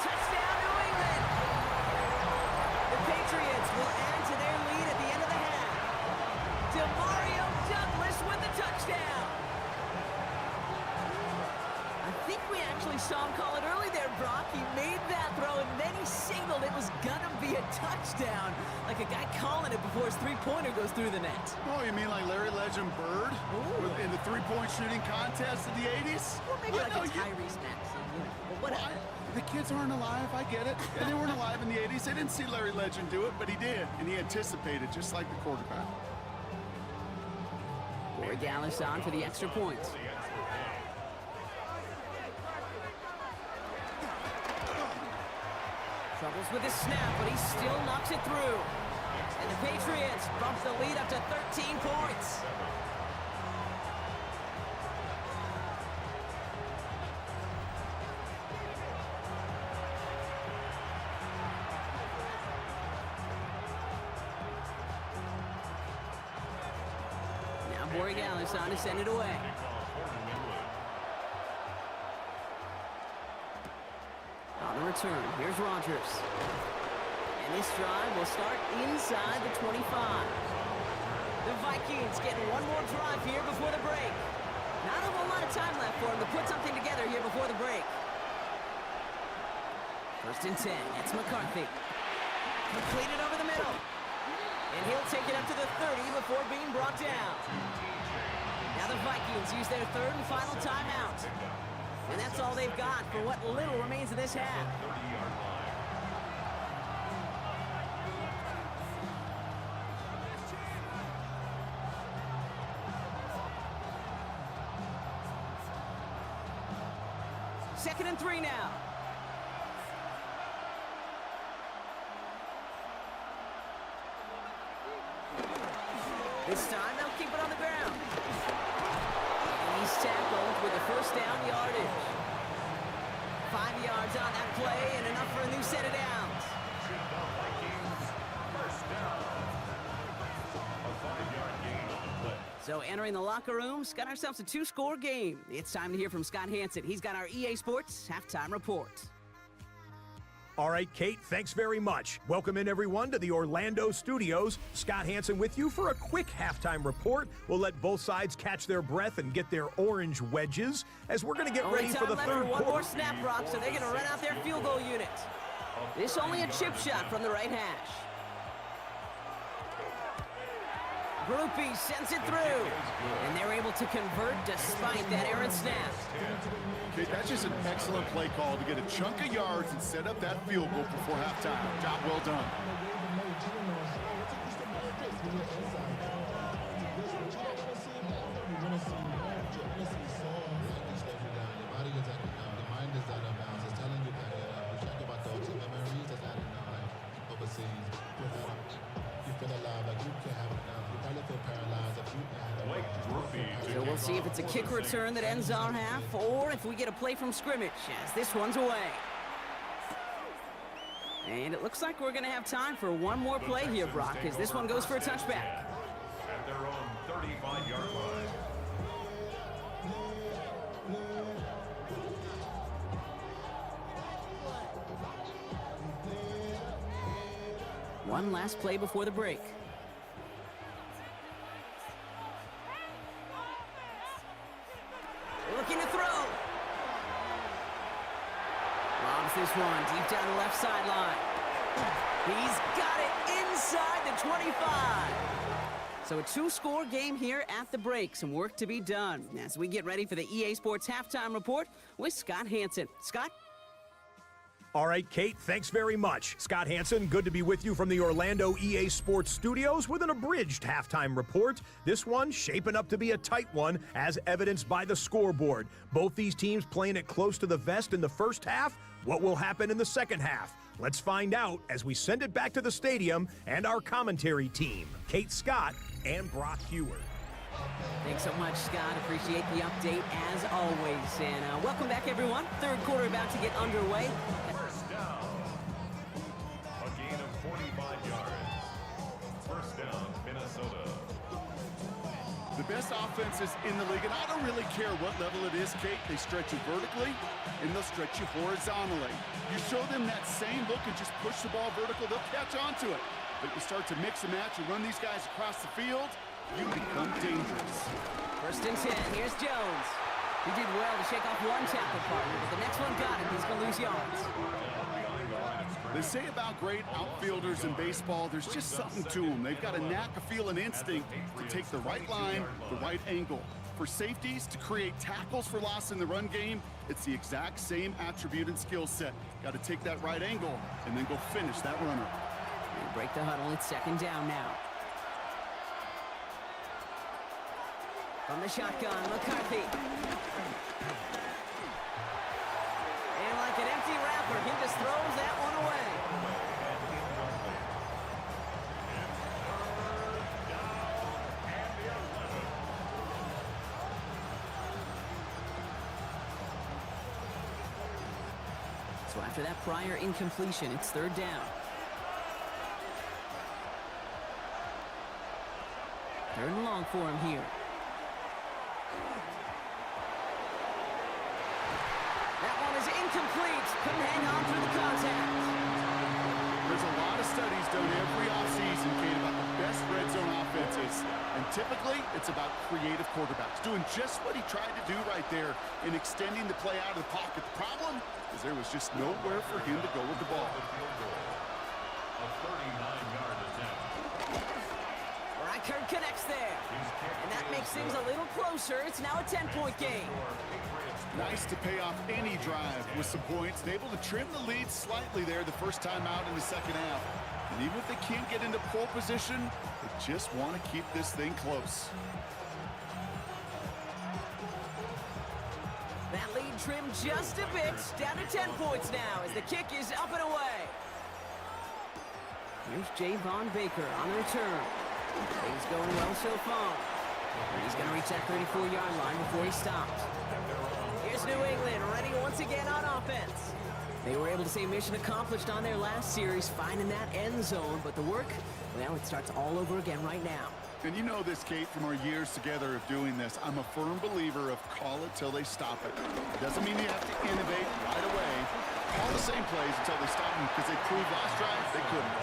Touchdown, New England! The Patriots will add to their lead at the end of the half. Demario Douglas with the touchdown. I think we actually saw him call it early there, Brock. He made that throw, and then he signaled it was gonna be a touchdown. Like a guy calling it before his three-pointer goes through the net. Oh, you mean like Larry Legend Bird in the three-point shooting contest in the 80s? Or maybe like No, a Tyrese Maxey, you know, but whatever. The kids aren't alive, I get it. And they weren't alive in the 80s. They didn't see Larry Legend do it, but he did. And he anticipated, just like the quarterback. Corey Dallas on for the extra point. Troubles with his snap, but he still knocks it through. And the Patriots bump the lead up to 13 points. Now Borregales on to send it away. On the return, here's Rodgers. And this drive will start inside the 25. The Vikings getting one more drive here before the break. Not a whole lot of time left for them to put something together here before the break. First and 10, it's McCarthy. Completed over the middle. And he'll take it up to the 30 before being brought down. Now the Vikings use their third and final timeout. And that's all they've got for what little remains of this half. 30-yard line. Second and 3 now. This time they'll keep it on the ground. And he's tackled with a first down yardage. 5 yards on that play and enough for a new set of downs. The Vikings, first down. A 5-yard gain on the play. So entering the locker rooms, got ourselves a 2-score game. It's time to hear from Scott Hansen. He's got our EA Sports halftime report. All right, Kate, thanks very much. Welcome in, everyone, to the Orlando studios. Scott Hansen with you for a quick halftime report. We'll let both sides catch their breath and get their orange wedges as we're going to get Only ready time for the left third for one quarter. more snap, Brock, so they're going to run out their field goal unit. This only a chip shot from the right hash. Groupie sends it through, and they're able to convert despite that errant snap. Okay, that's just an excellent play call to get a chunk of yards and set up that field goal before halftime. Job well done. So we'll see if it's a kick return that ends our half, or if we get a play from scrimmage, as this one's away. And it looks like we're going to have time for one more play here, Brock, as this one goes for a touchback. At their own 35-yard line. One last play before the break. wins this one deep down the left sideline. He's got it inside the 25. So a two-score game here at the break. Some work to be done as we get ready for the EA Sports Halftime Report with Scott Hanson. Scott? All right, Kate, thanks very much. Scott Hanson, good to be with you from the Orlando EA Sports Studios with an abridged halftime report. This one shaping up to be a tight one, as evidenced by the scoreboard. Both these teams playing it close to the vest in the first half. What will happen in the second half? Let's find out as we send it back to the stadium and our commentary team, Kate Scott and Brock Hewer. Thanks so much, Scott. Appreciate the update as always. And welcome back, everyone. Third quarter about to get underway. First down. A gain of 45 yards. First down, Minnesota. The best offenses in the league, and I don't really care what level it is, Kate. They stretch you vertically, and they'll stretch you horizontally. You show them that same look and just push the ball vertical, they'll catch on to it. But you start to mix and match and run these guys across the field, you become dangerous. First and 10. Here's Jones. He did well to shake off one tackle partner, but the next one got him. He's going to lose yards. They say about great outfielders in baseball, there's just something to them. They've got a knack, a feel, an instinct to take the right line, the right angle. For safeties, to create tackles for loss in the run game, it's the exact same attribute and skill set. Got to take that right angle and then go finish that runner. And break the huddle. It's second down now. From the shotgun, McCarthy. And like an empty wrapper, he just throws that one away. So after that prior incompletion, it's third down. Third and long for him here. That one is incomplete. Couldn't hang on through the contact. There's a lot of studies done every offseason, Kate, about the best red zone offenses. And typically, it's about creative quarterbacks, doing just what he tried to do right there in extending the play out of the pocket. The problem is there was just nowhere for him to go with the ball. A 39-yard attempt. Reichert connects there. And that makes things a little closer. It's now a 10-point game. Nice to pay off any drive with some points. Able to trim the lead slightly there the first time out in the second half. And even if they can't get into pole position, they just want to keep this thing close. That lead trimmed just a bit. Down to 10 points now as the kick is up and away. Here's Javon Baker on the return. Things going well so far. He's going to reach that 34-yard line before he stops. Here's New England ready once again on offense. They were able to say mission accomplished on their last series, finding that end zone, but the work, well, it starts all over again right now. And you know this, Kate, from our years together of doing this. I'm a firm believer of call it till they stop it. Doesn't mean you have to innovate right away. Call the same plays until they stop them, because they proved last drive they couldn't.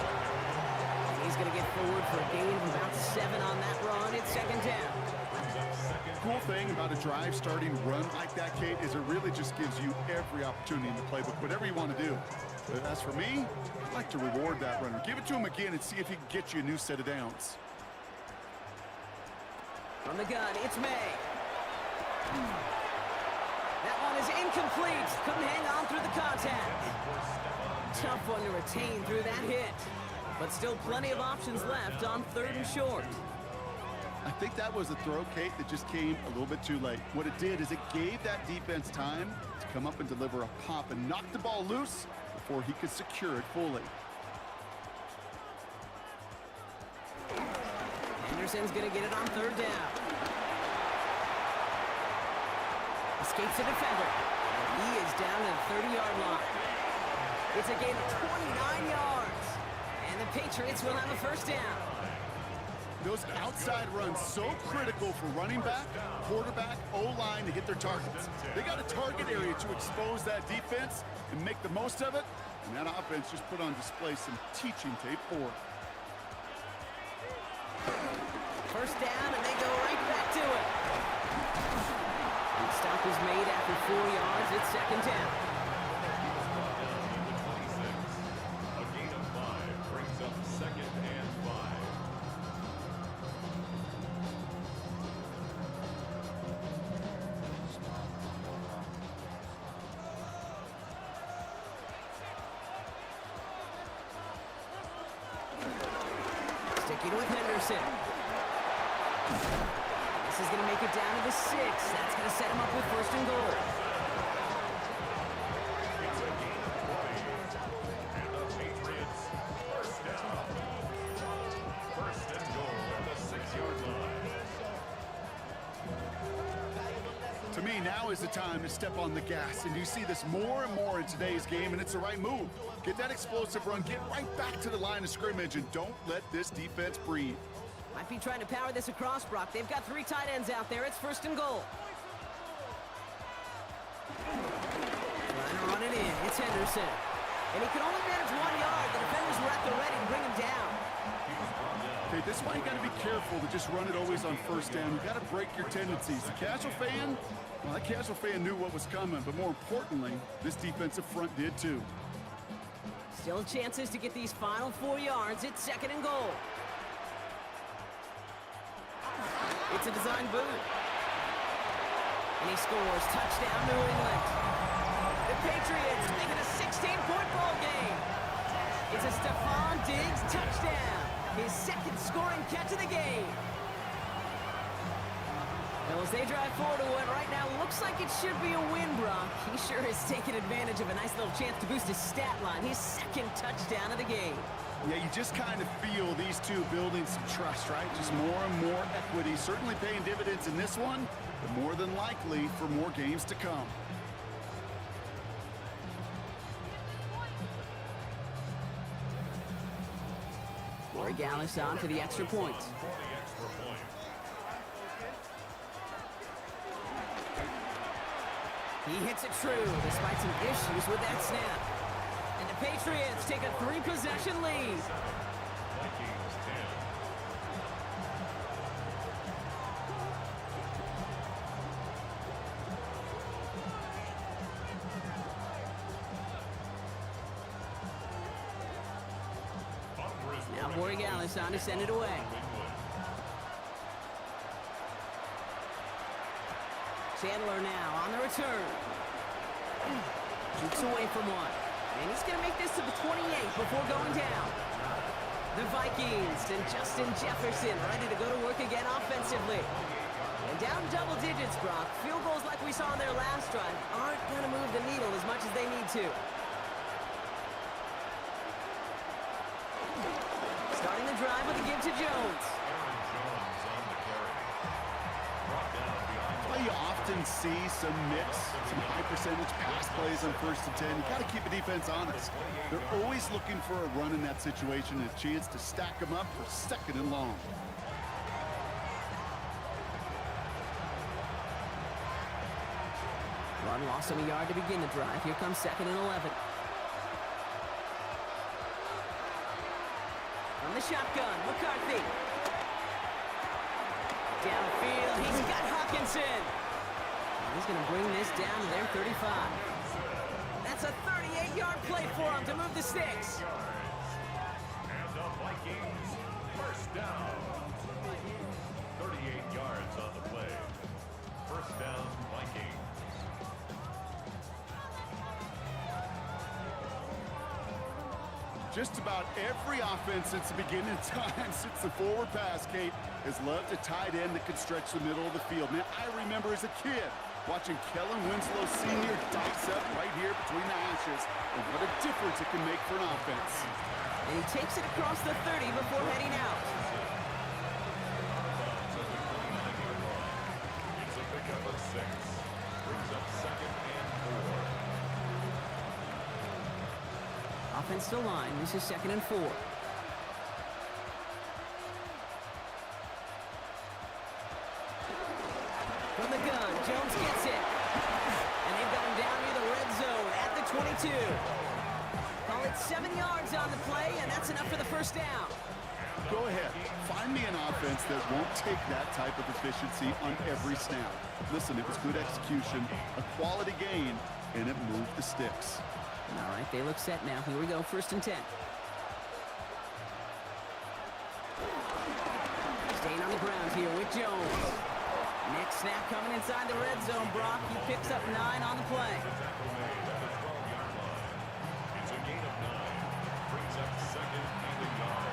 He's going to get forward for a gain of about 7 on that run. It's second down. Cool thing about a drive starting run like that, Kate, is it really just gives you every opportunity in the playbook, whatever you want to do. But as for me, I'd like to reward that runner. Give it to him again and see if he can get you a new set of downs. From the gun, it's May. That one is incomplete. Couldn't hang on through the contact. Tough one to retain through that hit. But still plenty of options left on third and short. I think that was a throw, Kate, that just came a little bit too late. What it did is it gave that defense time to come up and deliver a pop and knock the ball loose before he could secure it fully. Anderson's going to get it on third down. Escapes the defender. And he is down to the 30-yard line. It's a gain of 29 yards. And the Patriots will have a first down. Those outside runs so critical for running back, quarterback, O-line to hit their targets. They got a target area to expose that defense and make the most of it. And that offense just put on display some teaching tape for it. First down, and they go right back to it. The stop is made after 4 yards. It's second down. Sticking with Henderson. This is going to make it down to the 6. That's going to set him up with first and goal. It's a gain of 20. And the Patriots, first down. First and goal at the 6-yard line. To me, now is the time to step on the gas, and you see this more and more in today's game, and it's the right move. Get that explosive run, get right back to the line of scrimmage, and don't let this defense breathe. Might be trying to power this across, Brock. They've got 3 tight ends out there. It's first and goal. Trying to run it in. It's Henderson. And he can only manage 1 yard. The defenders were at the ready to bring him down. Okay, this is why you got to be careful to just run it always on first down. You got to break your tendencies. The casual fan, well, that casual fan knew what was coming, but more importantly, this defensive front did too. Still chances to get these final 4 yards. It's second and goal. It's a design boot. And he scores. Touchdown, New England. The Patriots make it a 16-point ball game. It's a Stephon Diggs touchdown. His second scoring catch of the game. Well, as they drive forward to what right now looks like it should be a win, Brock. He sure has taken advantage of a nice little chance to boost his stat line. His second touchdown of the game. Yeah, you just kind of feel these two building some trust, right? Just more and more equity. Certainly paying dividends in this one, but more than likely for more games to come. Corey Gallis on for the extra point. For the extra point. He hits it true despite some issues with that snap. And the Patriots take a 3-possession lead. Vikings 10. Now Corey Gallis on to send it away. Chandler now on the return. Shoots away from one. And he's going to make this to the 28 before going down. The Vikings and Justin Jefferson ready to go to work again offensively. And down double digits, Brock. Field goals like we saw in their last drive aren't going to move the needle as much as they need to. Starting the drive with a give to Jones. Well, you often see some mix, some high percentage pass plays on 1st and 10. You got to keep the defense honest. They're always looking for a run in that situation and a chance to stack them up for second and long. Run loss of a yard to begin the drive. Here comes second and 11. From the shotgun, McCarthy. Downfield, he's got Hawkinson. And he's going to bring this down to their 35. That's a 38-yard play for him to move the sticks. And the Vikings, first down. 38 yards on the play. First down, Vikings. Just about every offense since the beginning of time, since the forward pass, Kate, has loved a tight end that could stretch the middle of the field. Man, I remember as a kid watching Kellen Winslow Sr. dice up right here between the hashes, and what a difference it can make for an offense. And he takes it across the 30 before heading out. It's a pickup of 6. Brings up second and 4. Offensive line, this is second and 4. From the gun, Jones gets it. And they've got him down near the red zone at the 22. Call it 7 yards on the play, and that's enough for the first down. Go ahead, find me an offense that won't take that type of efficiency on every snap. Listen, it was good execution, a quality gain, and it moved the sticks. All right, they look set now. Here we go, first and 10. Staying on the ground here with Jones. Next snap coming inside the red zone, Brock. He picks up 9 on the play. It's a gain of 9. Brings up second and a yard.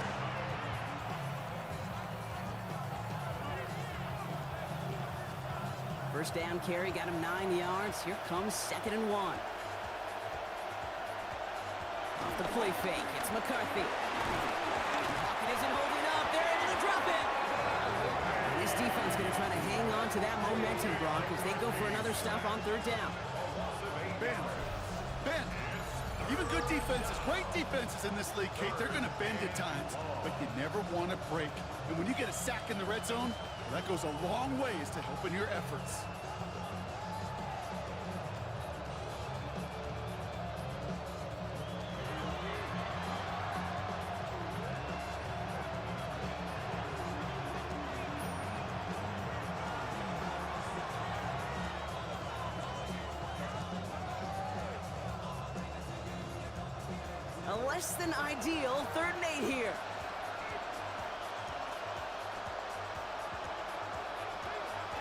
First down carry got him 9 yards. Here comes 2nd and 1. Off the play fake, it's McCarthy. Pocket isn't holding up. They're able to drop it. And this defense going to try to hang on to that momentum, Brock, as they go for another stop on 3rd down. Ben, even good defenses, great defenses in this league, Kate, they're going to bend at times, but you never want to break. And when you get a sack in the red zone, well, that goes a long ways to helping your efforts. A less than ideal 3rd and 8 here.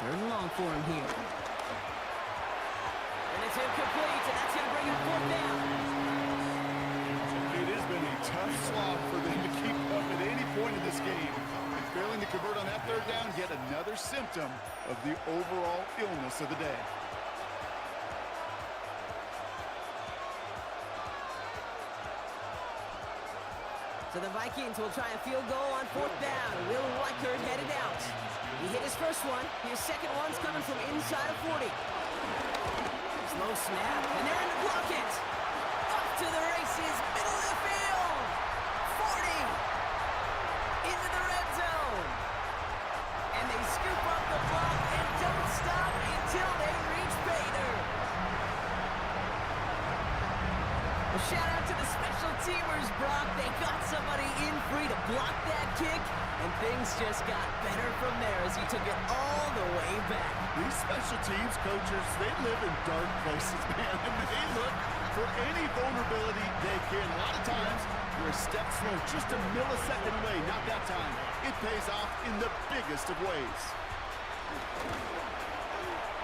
Third and long for him here. And it's incomplete, and that's going to bring him 4th down. It has been a tough slog for them to keep up at any point in this game. And failing to convert on that 3rd down, yet another symptom of the overall illness of the day. So the Vikings will try a field goal on 4th down. Will Weichert headed out. He hit his first one. His second one's coming from inside of 40. Slow snap, and they're in to block it. Up to the races, middle of the field. 40. Into the red zone. And they scoop up the block and don't stop until they reach Bader. A shout out to the special teamers, Brock. They got somebody in free to block that kick, and things just got better from there as he took it all the way back. These special teams coaches, they live in dark places, man, and they look for any vulnerability they can. A lot of times, you're a step slow, just a millisecond away. Not that time. It pays off in the biggest of ways.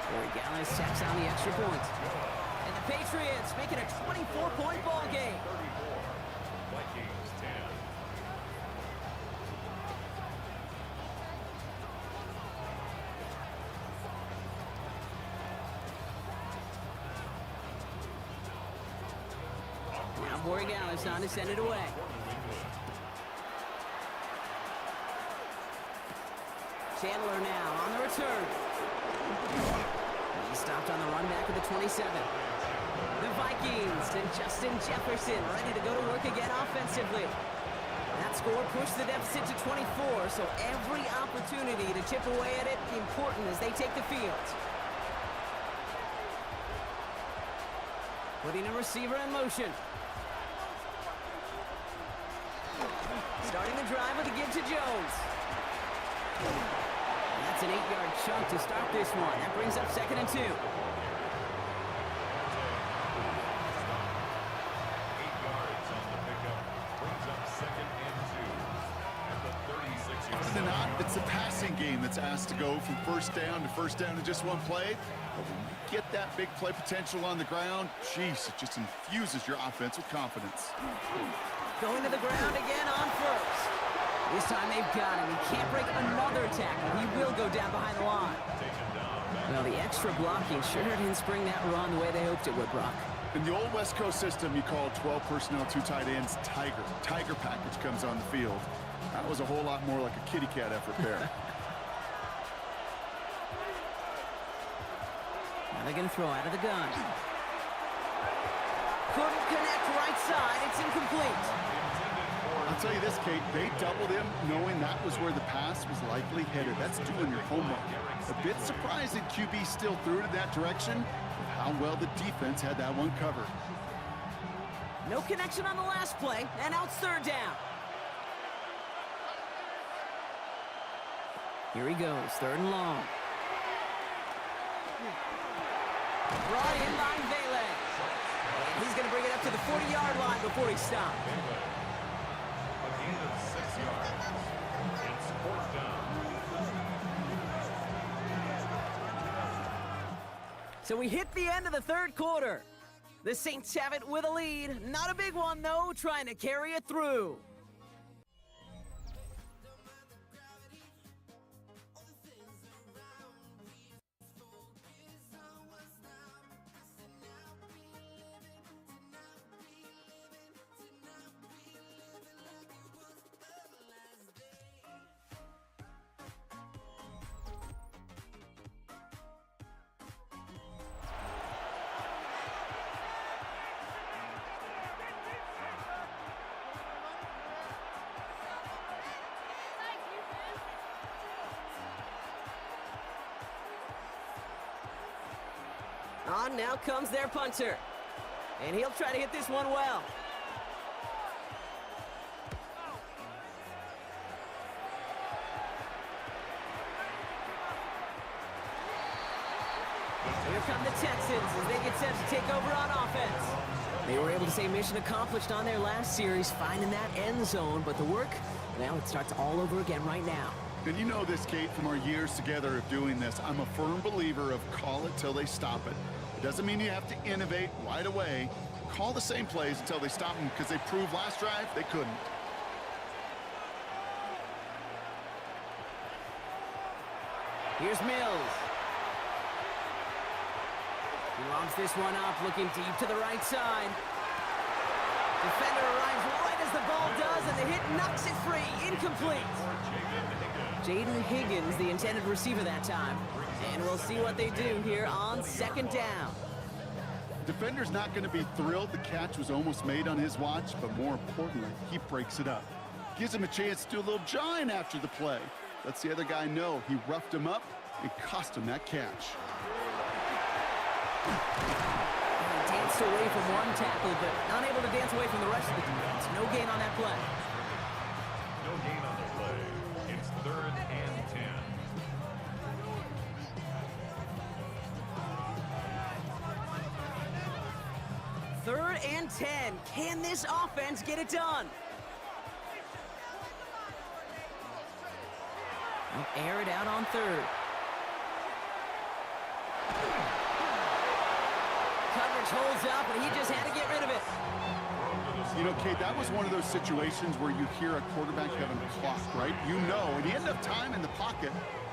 Corey Gallis checks on the extra point. And the Patriots make it a 24-point ball game. Vikings 10. Now Borregales on to send it away. Chandler now on the return. He stopped on the run back of the 27. The Vikings and Justin Jefferson ready to go to work again offensively. That score pushed the deficit to 24, so every opportunity to chip away at it important as they take the field. Putting a receiver in motion. Starting the drive with a give to Jones. That's an 8-yard chunk to start this one. That brings up 2nd and 2. 8 yards on the pickup. Brings up 2nd and 2. At the 36-yard Often than not, it's the passing game that's asked to go from first down in just one play. But when you get that big play potential on the ground, jeez, it just infuses your offense with confidence. Going to the ground again on first. This time they've got him. He can't break another tackle. He will go down behind the line. Well, the extra blocking sure didn't spring that run the way they hoped it would, Brock. In the old West Coast system, you call 12 personnel, 2 tight ends, Tiger. Tiger package comes on the field. That was a whole lot more like a kitty cat effort there. Now they're going to throw out of the gun. Couldn't connect right side. It's incomplete. I'll tell you this, Kate, they doubled him knowing that was where the pass was likely headed. That's doing your homework. A bit surprising QB still threw it in that direction, with how well the defense had that one covered. No connection on the last play, and now it's 3rd down. Here he goes, 3rd and long. Brought in by Vele. And he's going to bring it up to the 40-yard line before he stopped. A gain of 6 yards. It's 4th down. So we hit the end of the 3rd quarter. The Saints have it with a lead. Not a big one, though, trying to carry it through. On now comes their punter. And he'll try to hit this one well. Here come the Texans as they get set to take over on offense. They were able to say mission accomplished on their last series, finding that end zone, but the work, well, it starts all over again right now. And you know this, Kate, from our years together of doing this. I'm a firm believer of call it till they stop it. It doesn't mean you have to innovate right away. Call the same plays until they stop them, because they proved last drive they couldn't. Here's Mills. He lobs this one up, looking deep to the right side. Defender arrives right as the ball does, and the hit knocks it free. Incomplete. Jaden Higgins, the intended receiver that time. And we'll see what they do here on second down. Defender's not going to be thrilled the catch was almost made on his watch, but more importantly, he breaks it up. Gives him a chance to do a little jawing after the play. Lets the other guy know he roughed him up and cost him that catch. He danced away from one tackle, but unable to dance away from the rest of the defense. No gain on that play. No gain on the play. It's 3rd and 10. Third and 10. Can this offense get it done? They'll air it out on third. Coverage holds up, and he just had to get rid of it. You know, Kate, that was one of those situations where you hear a quarterback having a clock, right? You know, and he had enough time in the pocket,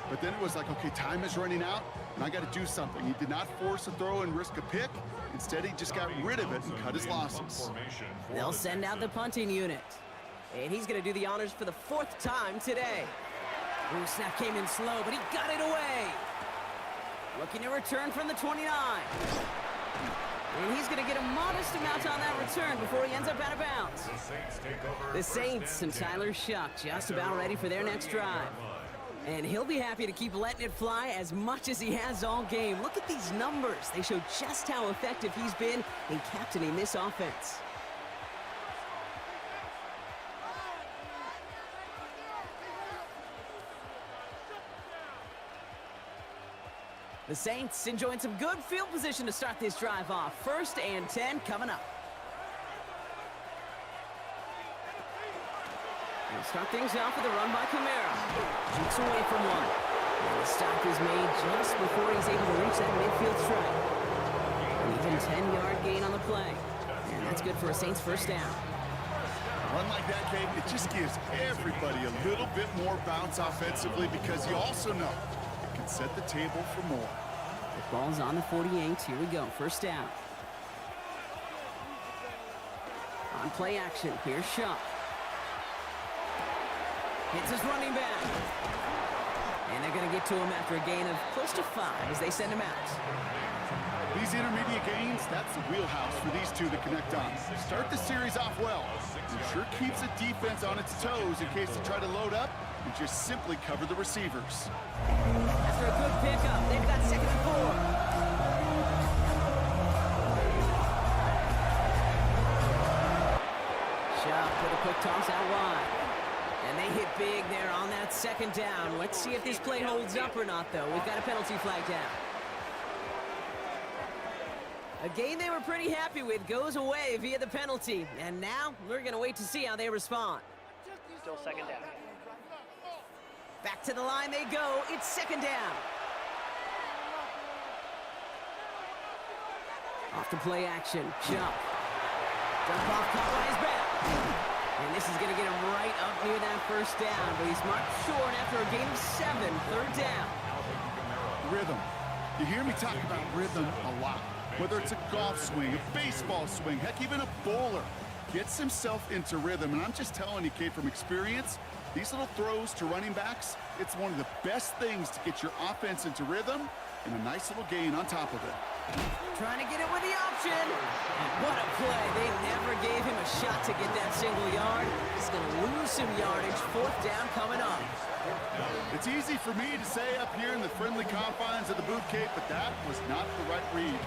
but then it was like, okay, time is running out, and I got to do something. He did not force a throw and risk a pick. Instead, he just got rid of it and cut his losses. They'll send out the punting unit. And he's going to do the honors for the 4th time today. Ooh, snap came in slow, but he got it away. Looking to return from the 29. And he's going to get a modest amount on that return before he ends up out of bounds. The Saints and Tyler Shuck just about ready for their next drive. And he'll be happy to keep letting it fly as much as he has all game. Look at these numbers. They show just how effective he's been in captaining this offense. The Saints enjoying some good field position to start this drive off. 1st and 10 coming up. We'll start things off with a run by Kamara. Jukes away from one. And the stop is made just before he's able to reach that midfield strike. An even 10-yard gain on the play. And that's good for a Saints 1st down. A run like that, Kate, it just gives everybody a little bit more bounce offensively, because you also know it can set the table for more. The ball's on the 48. Here we go. 1st down. On play action. Here's Shuck. Hits his running back. And they're going to get to him after a gain of close to 5 as they send him out. These intermediate gains, that's the wheelhouse for these two to connect on. Start the series off well. It sure keeps the defense on its toes in case they try to load up and just simply cover the receivers. After a good pickup, they've got 2nd and 4. Shuck with a quick toss out wide. And they hit big there on that 2nd down. Let's see if this play holds up or not, though. We've got a penalty flag down. A game they were pretty happy with goes away via the penalty. And now we're going to wait to see how they respond. Still 2nd down. Back to the line they go. It's 2nd down. Off to play action. Jump. Dump off, caught by his back. And this is going to get him right up near that 1st down. But he's marked short after a gain of 7. 3rd down. Rhythm. You hear me talk about rhythm a lot. Whether it's a golf swing, a baseball swing, heck, even a bowler gets himself into rhythm. And I'm just telling you, Kate, from experience, these little throws to running backs, it's one of the best things to get your offense into rhythm, and a nice little gain on top of it. Trying to get it with the option. And what a play. They never gave him a a shot to get that single yard. He's going to lose some yardage. 4th down coming up. It's easy for me to say up here in the friendly confines of the booth, Kate, but that was not the right read.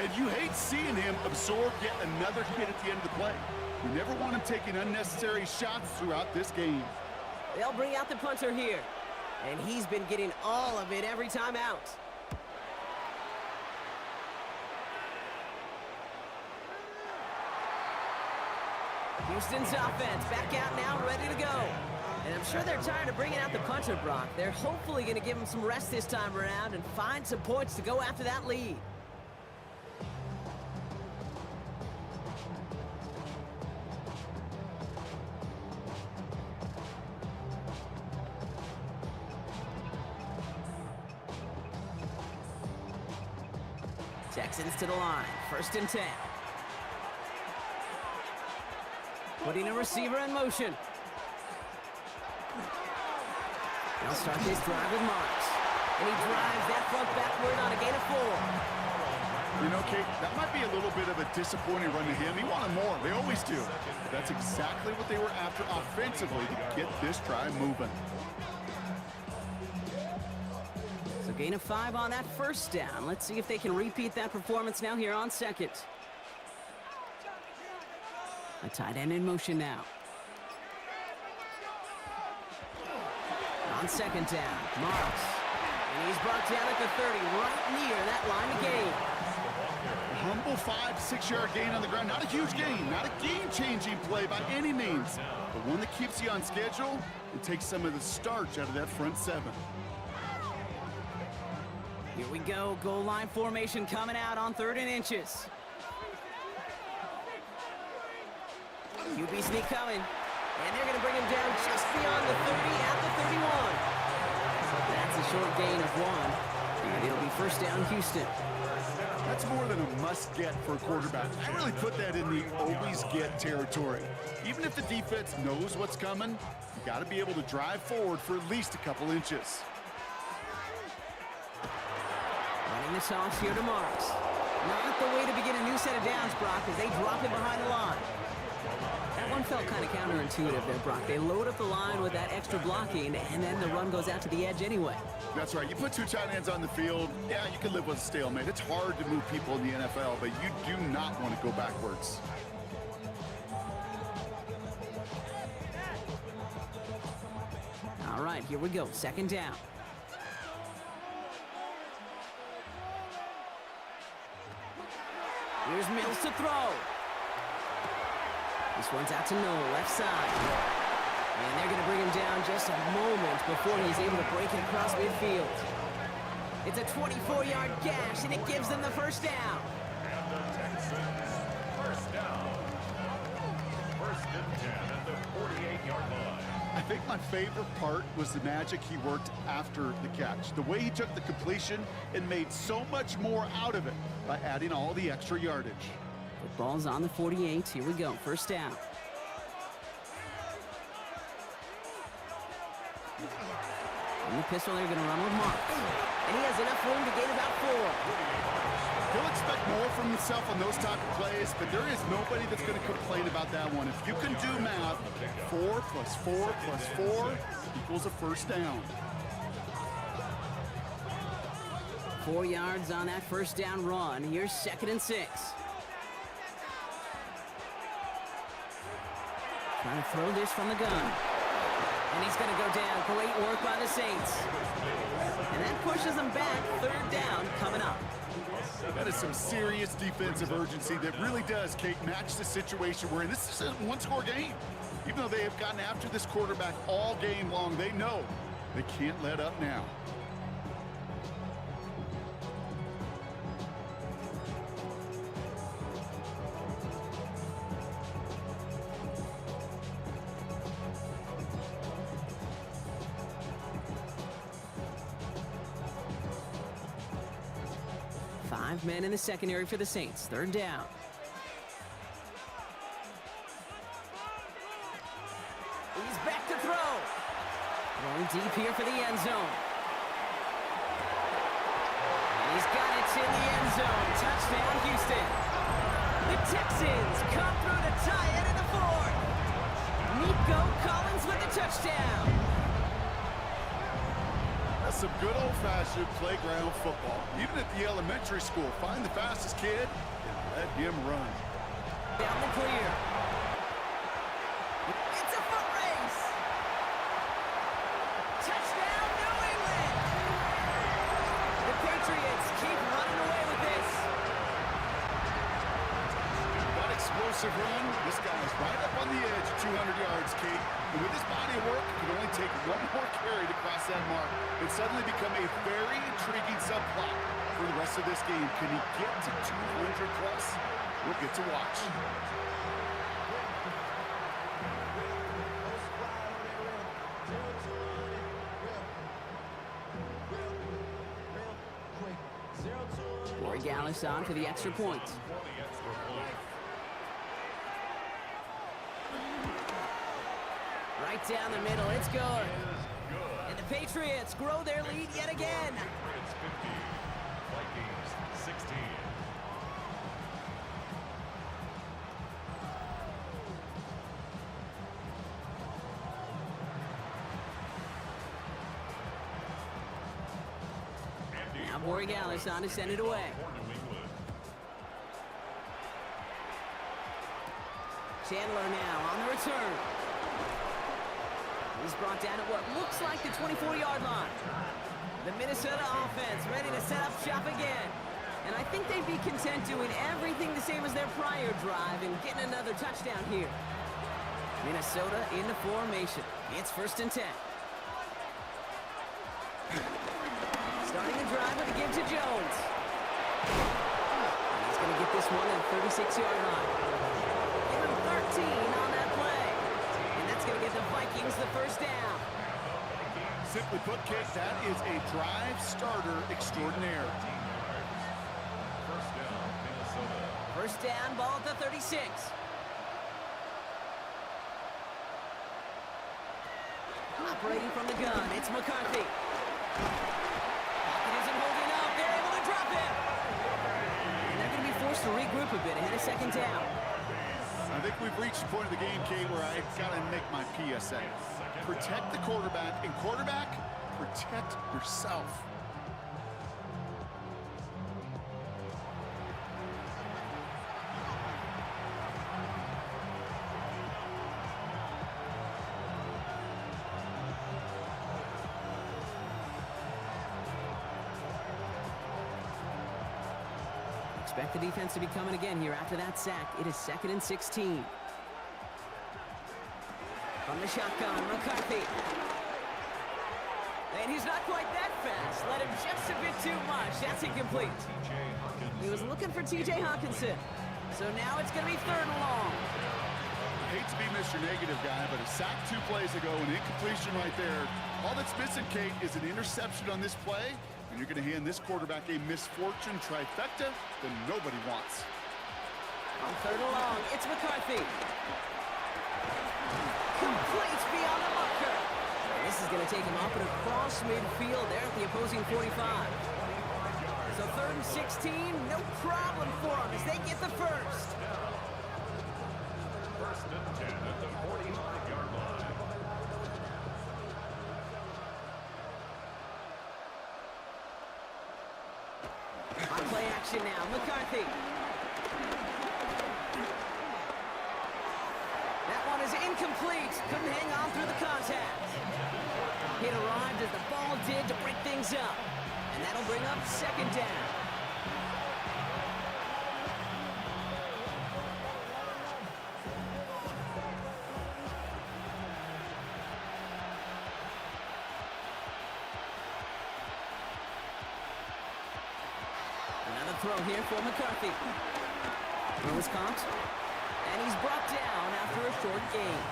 And you hate seeing him absorb yet another hit at the end of the play. You never want him taking unnecessary shots throughout this game. They'll bring out the punter here. And he's been getting all of it every time out. Houston's offense back out now, ready to go. And I'm sure they're tired of bringing out the punter, Brock. They're hopefully going to give him some rest this time around and find some points to go after that lead. Texans to the line, 1st and 10. Putting a receiver in motion. They'll start this drive with Marks. And he drives that front backward on a gain of 4. You know, Kate, that might be a little bit of a disappointing run to him. He wanted more. They always do. But that's exactly what they were after offensively to get this drive moving. So gain of 5 on that 1st down. Let's see if they can repeat that performance now here on 2nd. A tight end in motion now. On 2nd down, Marks. And he's brought down at the 30, right near that line of gain. A humble 5 to 6 yard gain on the ground. Not a huge gain, not a game-changing play by any means, but one that keeps you on schedule and takes some of the starch out of that front 7. Here we go, goal line formation coming out on 3rd and inches. QB sneak coming, and they're going to bring him down just beyond the 30 at the 31. That's a short gain of 1, and it'll be 1st down Houston. That's more than a must-get for a quarterback. I really put that in the always-get territory. Even if the defense knows what's coming, you got to be able to drive forward for at least a couple inches. Running the toss here to Marks. Not the way to begin a new set of downs, Brock, as they drop it behind the line. That one felt kind of counterintuitive there, Brock. They load up the line with that extra blocking, and then the run goes out to the edge anyway. That's right. You put 2 tight ends on the field, yeah, you can live with a stalemate. It's hard to move people in the NFL, but you do not want to go backwards. All right, here we go. 2nd down. Here's Mills to throw. This one's out to Noel, left side. And they're going to bring him down just a moment before he's able to break it across midfield. It's a 24-yard gash, and it gives them the 1st down. And the Texans, 1st down. 1st and 10 at the 48-yard line. I think my favorite part was the magic he worked after the catch. The way he took the completion and made so much more out of it by adding all the extra yardage. The ball's on the 48. Here we go. 1st down. In the pistol, they're going to run with Marks. And he has enough room to gain about 4. He'll expect more from himself on those type of plays, but there is nobody that's going to complain about that one. If you can do math, 4 plus 4 plus 4 equals a 1st down. 4 yards on that 1st down run. Here's 2nd and 6. Trying to throw this from the gun. And he's going to go down. Great work by the Saints. And that pushes them back. 3rd down coming up. That is some serious defensive urgency that really does, Kate, match the situation we're in. This is a one-score game. Even though they have gotten after this quarterback all game long, they know they can't let up now. Five men in the secondary for the Saints. 3rd down. He's back to throw. Throwing deep here for the end zone. And he's got it in the end zone. Touchdown, Houston. The Texans come through to tie it some good old-fashioned playground football. Even at the elementary school, find the fastest kid and let him run. Down the clear. It's a foot race. Touchdown, New England. The Patriots keep running away with this. That explosive run, this guy's right up on the edge of 200 yards, Kate. And with his body of work, it could only take one more carry to cross that mark. It suddenly become a very intriguing subplot for the rest of this game. Can he get to 200 plus? We'll get to watch. Corey Gallis on for the extra point. Right down the middle, it's good. And the Patriots grow their lead yet again. Patriots 50, Vikings 16. Now Corey Gallis on to send it away. For New England. Chandler now on the return. He's brought down at what looks like the 24-yard line. The Minnesota offense ready to set up shop again. And I think they'd be content doing everything the same as their prior drive and getting another touchdown here. Minnesota in the formation. It's 1st and 10. Starting the drive with a give to Jones. And he's going to get this one at the 36-yard line. Give him 13 on that play. And that's going to get the Vikings the first down. Simply put, Kate, that is a drive starter extraordinaire. First down, Minnesota. First down, ball at the 36. Operating from the gun, it's McCarthy. Pocket isn't holding up. They're able to drop him. And they're going to be forced to regroup a bit ahead of 2nd down. I think we've reached the point of the game, Kate, where I got to make my PSA. Protect the quarterback, and quarterback, protect yourself. Expect the defense to be coming again here after that sack. It is 2nd and 16. From the shotgun, McCarthy. And he's not quite that fast. Let him just a bit too much. That's incomplete. He was looking for T.J. Hawkinson. So now it's going to be 3rd and long. I hate to be Mr. Negative guy, but a sack 2 plays ago, an incompletion right there. All that's missing, Kate, is an interception on this play, and you're going to hand this quarterback a misfortune trifecta that nobody wants. On 3rd and long, it's McCarthy. Complete beyond the marker. And this is going to take him up and across midfield there at the opposing 45. So 3rd and 16, no problem for them as they get the first. First and 10 at the 45-yard line. On play action now, McCarthy. That one is incomplete. Couldn't hang on through the contact. It arrived as the ball did to break things up. And that'll bring up 2nd down. Another throw here for McCarthy. Throw is caught. And he's brought down after a short gain.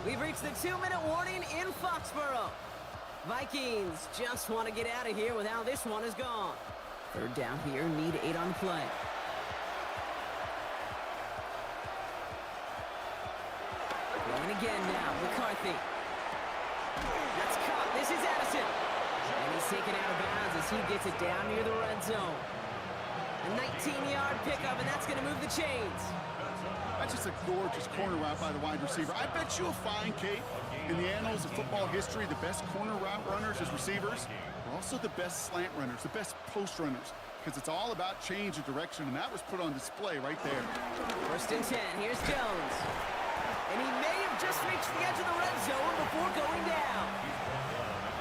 We've reached the 2-minute warning in Foxborough. Vikings just want to get out of here with how this one has gone. 3rd down here, need 8 on play. Going again now, McCarthy. That's caught. This is Addison. And he's taken out of bounds as he gets it down near the red zone. A 19-yard pickup, and that's going to move the chains. That's just a gorgeous corner route by the wide receiver. I bet you'll find, Kate, in the annals of football history, the best corner route runners as receivers are also the best slant runners, the best post runners, because it's all about change of direction, and that was put on display right there. 1st and 10, here's Jones. And he may have just reached the edge of the red zone before going down.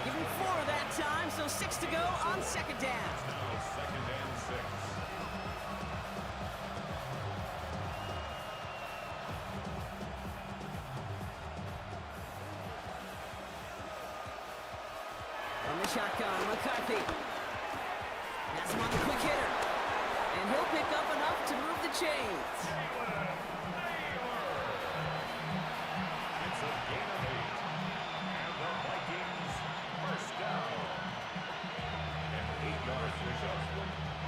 Give him 4 that time, so 6 to go on 2nd down. Second and 6. From the shotgun, McCarthy. That's him on the quick hitter. And he'll pick up enough to move the chains. It's a gain of 8. And the Vikings, first down. And 8 yards push-ups.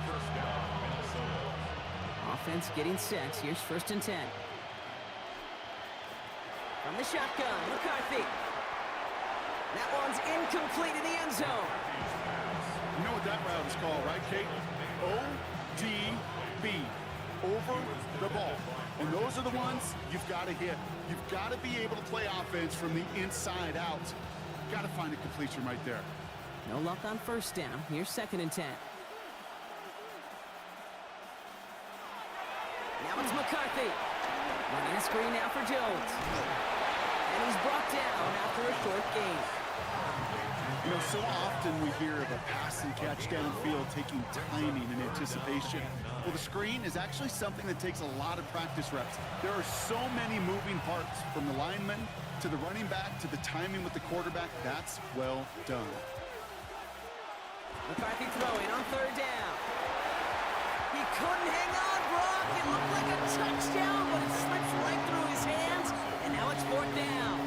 First down, Minnesota. Offense getting set. Here's 1st and 10. From the shotgun, McCarthy. That one's incomplete in the end zone. You know what that route is called, right, Kate? ODB, over the ball. And those are the ones you've got to hit. You've got to be able to play offense from the inside out. Got to find a completion right there. No luck on 1st down. Here's 2nd and 10. Now it's McCarthy. Running a screen now for Jones. And he's brought down after a short gain. You know, so often we hear of a pass and catch downfield taking timing and anticipation. Well, the screen is actually something that takes a lot of practice reps. There are so many moving parts, from the lineman to the running back to the timing with the quarterback. That's well done. McCarthy throwing on 3rd down. He couldn't hang on, Brock. It looked like a touchdown, but it slips right through his hands. And now it's 4th down.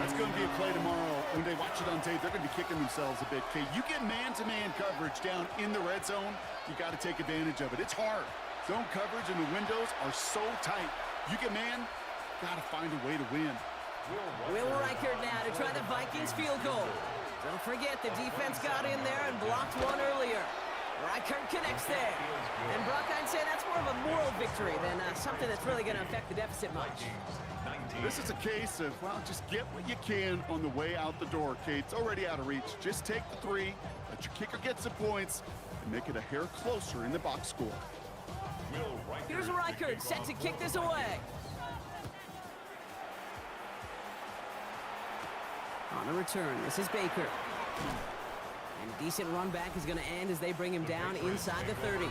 That's going to be a play tomorrow. When they watch it on tape, they're going to be kicking themselves a bit. Okay, you get man-to-man coverage down in the red zone, you got to take advantage of it. It's hard. Zone coverage and the windows are so tight. You get man, got to find a way to win. Will Reichert now to try the Vikings field goal. Don't forget, the defense got in there and blocked one earlier. Reichert connects there. And Brock, I'd say that's more of a moral victory than something that's really going to affect the deficit much. This is a case of, well, just get what you can on the way out the door, Kate. It's already out of reach. Just take the 3, let your kicker get some points, and make it a hair closer in the box score. Here's Reichert set to kick this away. On the return, this is Baker. And a decent run back is going to end as they bring him down inside the 30.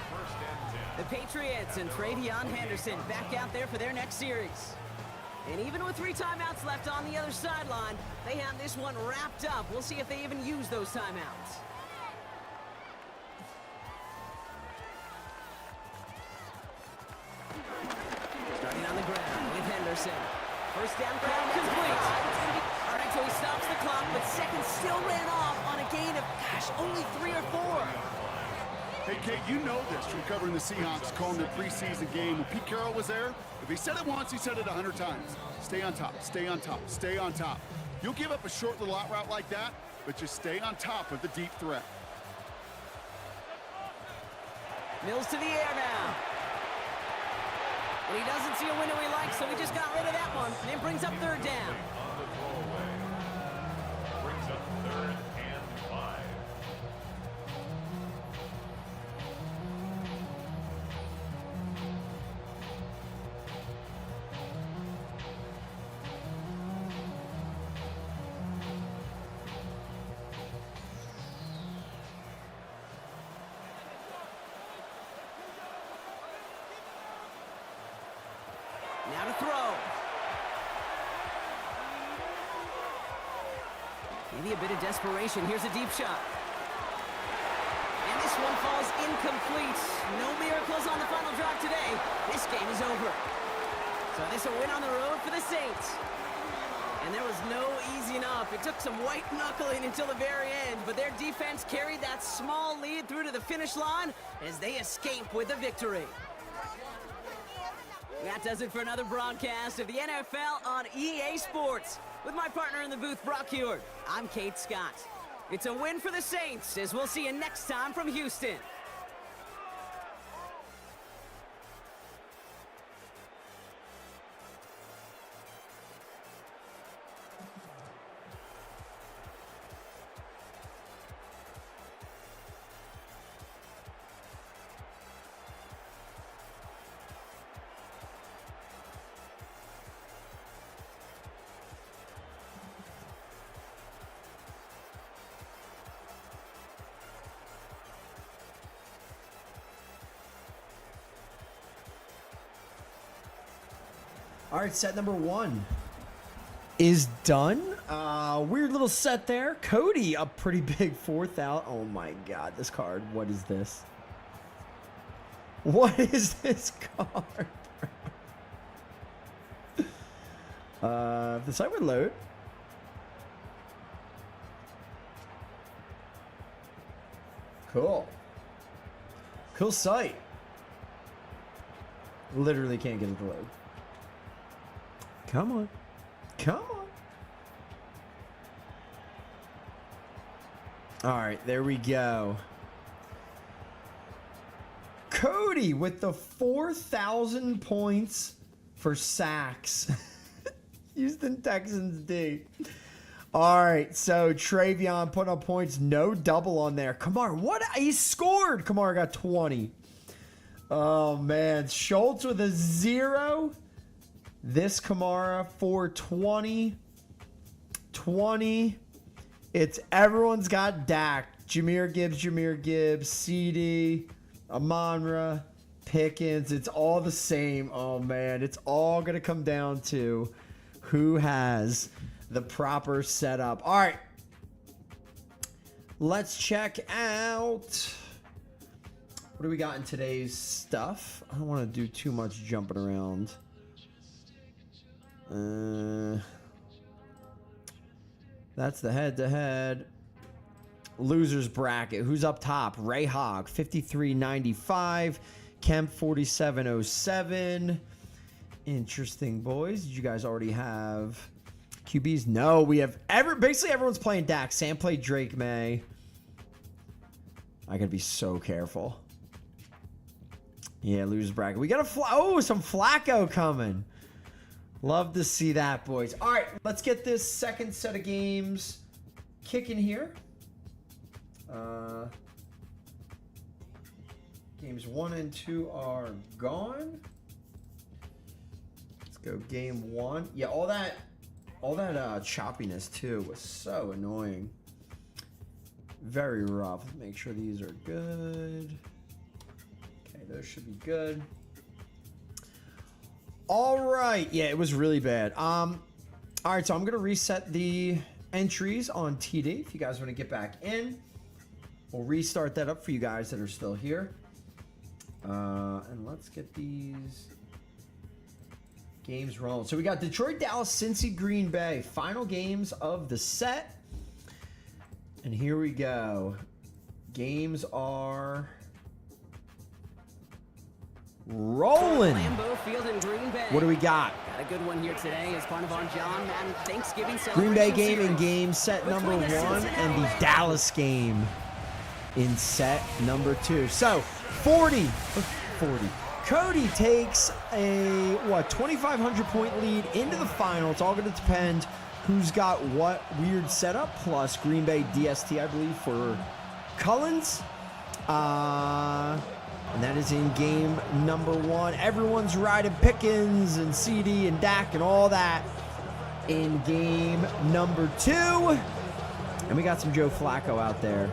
The Patriots and Travion Henderson back out there for their next series. And even with 3 timeouts left on the other sideline, they have this one wrapped up. We'll see if they even use those timeouts. Starting on the ground with Henderson. 1st down crowd complete. All right, so he stops the clock, but seconds still ran off on a gain of, only 3 or 4. Hey, Kate, you know this from covering the Seahawks, calling their preseason game. When Pete Carroll was there, if he said it once, he said it 100 times. Stay on top, stay on top, stay on top. You'll give up a short little out route like that, but just stay on top of the deep threat. Mills to the air now. And he doesn't see a window he likes, so he just got rid of that one. And it brings up 3rd down. On the throwaway. Brings up 3rd and 5. Now to throw. Maybe a bit of desperation. Here's a deep shot. And this one falls incomplete. No miracles on the final drive today. This game is over. So this a win on the road for the Saints. And there was no easing up. It took some white knuckling until the very end, but their defense carried that small lead through to the finish line as they escape with a victory. That does it for another broadcast of the NFL on EA Sports. With my partner in the booth, Brock Heward, I'm Kate Scott. It's a win for the Saints, as we'll see you next time from Houston. All right, set number 1 is done. Weird little set there. Cody up pretty big, 4,000. Oh my God, this card. What is this? What is this card? The site would load. Cool. Cool site. Literally can't get it to load. Come on. Come on. All right, there we go. Cody with the 4,000 points for sacks. Houston Texans D. All right, so Travion putting up points. No double on there. Kamara, what? He scored. Kamara got 20. Oh, man. Schultz with a 0. This Kamara, 420. 20. It's everyone's got Dak. Jahmyr Gibbs, CD, Amon-Ra, Pickens. It's all the same. Oh, man. It's all going to come down to who has the proper setup. All right. Let's check out. What do we got in today's stuff? I don't want to do too much jumping around. That's the head-to-head. Losers bracket. Who's up top? Ray Hogg, 53.95. Kemp, 47.07. Interesting, boys. Did you guys already have QBs? No, we have basically everyone's playing Dak. Sam played Drake May. I gotta be so careful. Yeah, losers bracket. We got some Flacco coming. Love to see that, boys. All right, let's get this second set of games kicking here. Games 1 and 2 are gone. Let's go game 1. Yeah, all that choppiness too was so annoying. Very rough. Let's make sure these are good. Okay, those should be good. All right. Yeah, it was really bad. All right, so I'm going to reset the entries on TD. If you guys want to get back in, we'll restart that up for you guys that are still here. And let's get these games rolling. So we got Detroit, Dallas, Cincy, Green Bay. Final games of the set. And here we go. Games are rolling. Lambeau Field in Green Bay. What do we got? Got a good one here today as part of our John Madden Thanksgiving celebration. Green Bay game series. in game set number 1 and the Dallas game in set number 2. So 40. Cody takes a 2,500 point lead into the final. It's all going to depend who's got what weird setup, plus Green Bay DST, I believe, for Cullens. And that is in game number 1. Everyone's riding Pickens and CD and Dak and all that in game number 2. And we got some Joe Flacco out there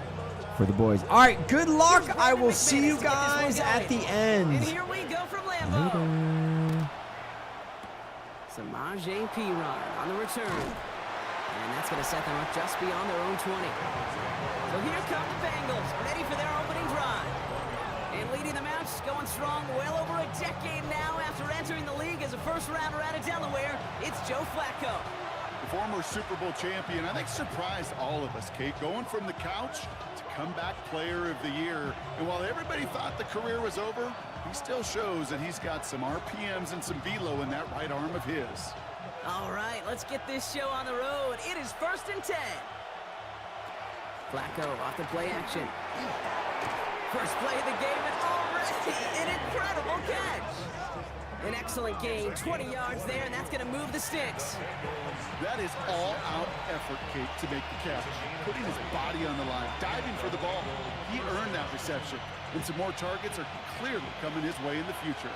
for the boys. All right, good luck. I will see you guys at the end. And here we go from Lambeau. Later. Samaje Perine on the return. And that's going to set them up just beyond their own 20. So here come the Bengals, ready for their opening drive. And leading them out, going strong well over a decade now after entering the league as a first-rounder out of Delaware, it's Joe Flacco. The former Super Bowl champion, I think, surprised all of us, Kate, going from the couch to comeback player of the year. And while everybody thought the career was over, he still shows that he's got some RPMs and some velo in that right arm of his. All right, let's get this show on the road. It is 1st and 10. Flacco off the play action. First play of the game and already an incredible catch. An excellent gain, 20 yards there, and that's going to move the sticks. That is all-out effort, Kate, to make the catch. Putting his body on the line, diving for the ball. He earned that reception, and some more targets are clearly coming his way in the future.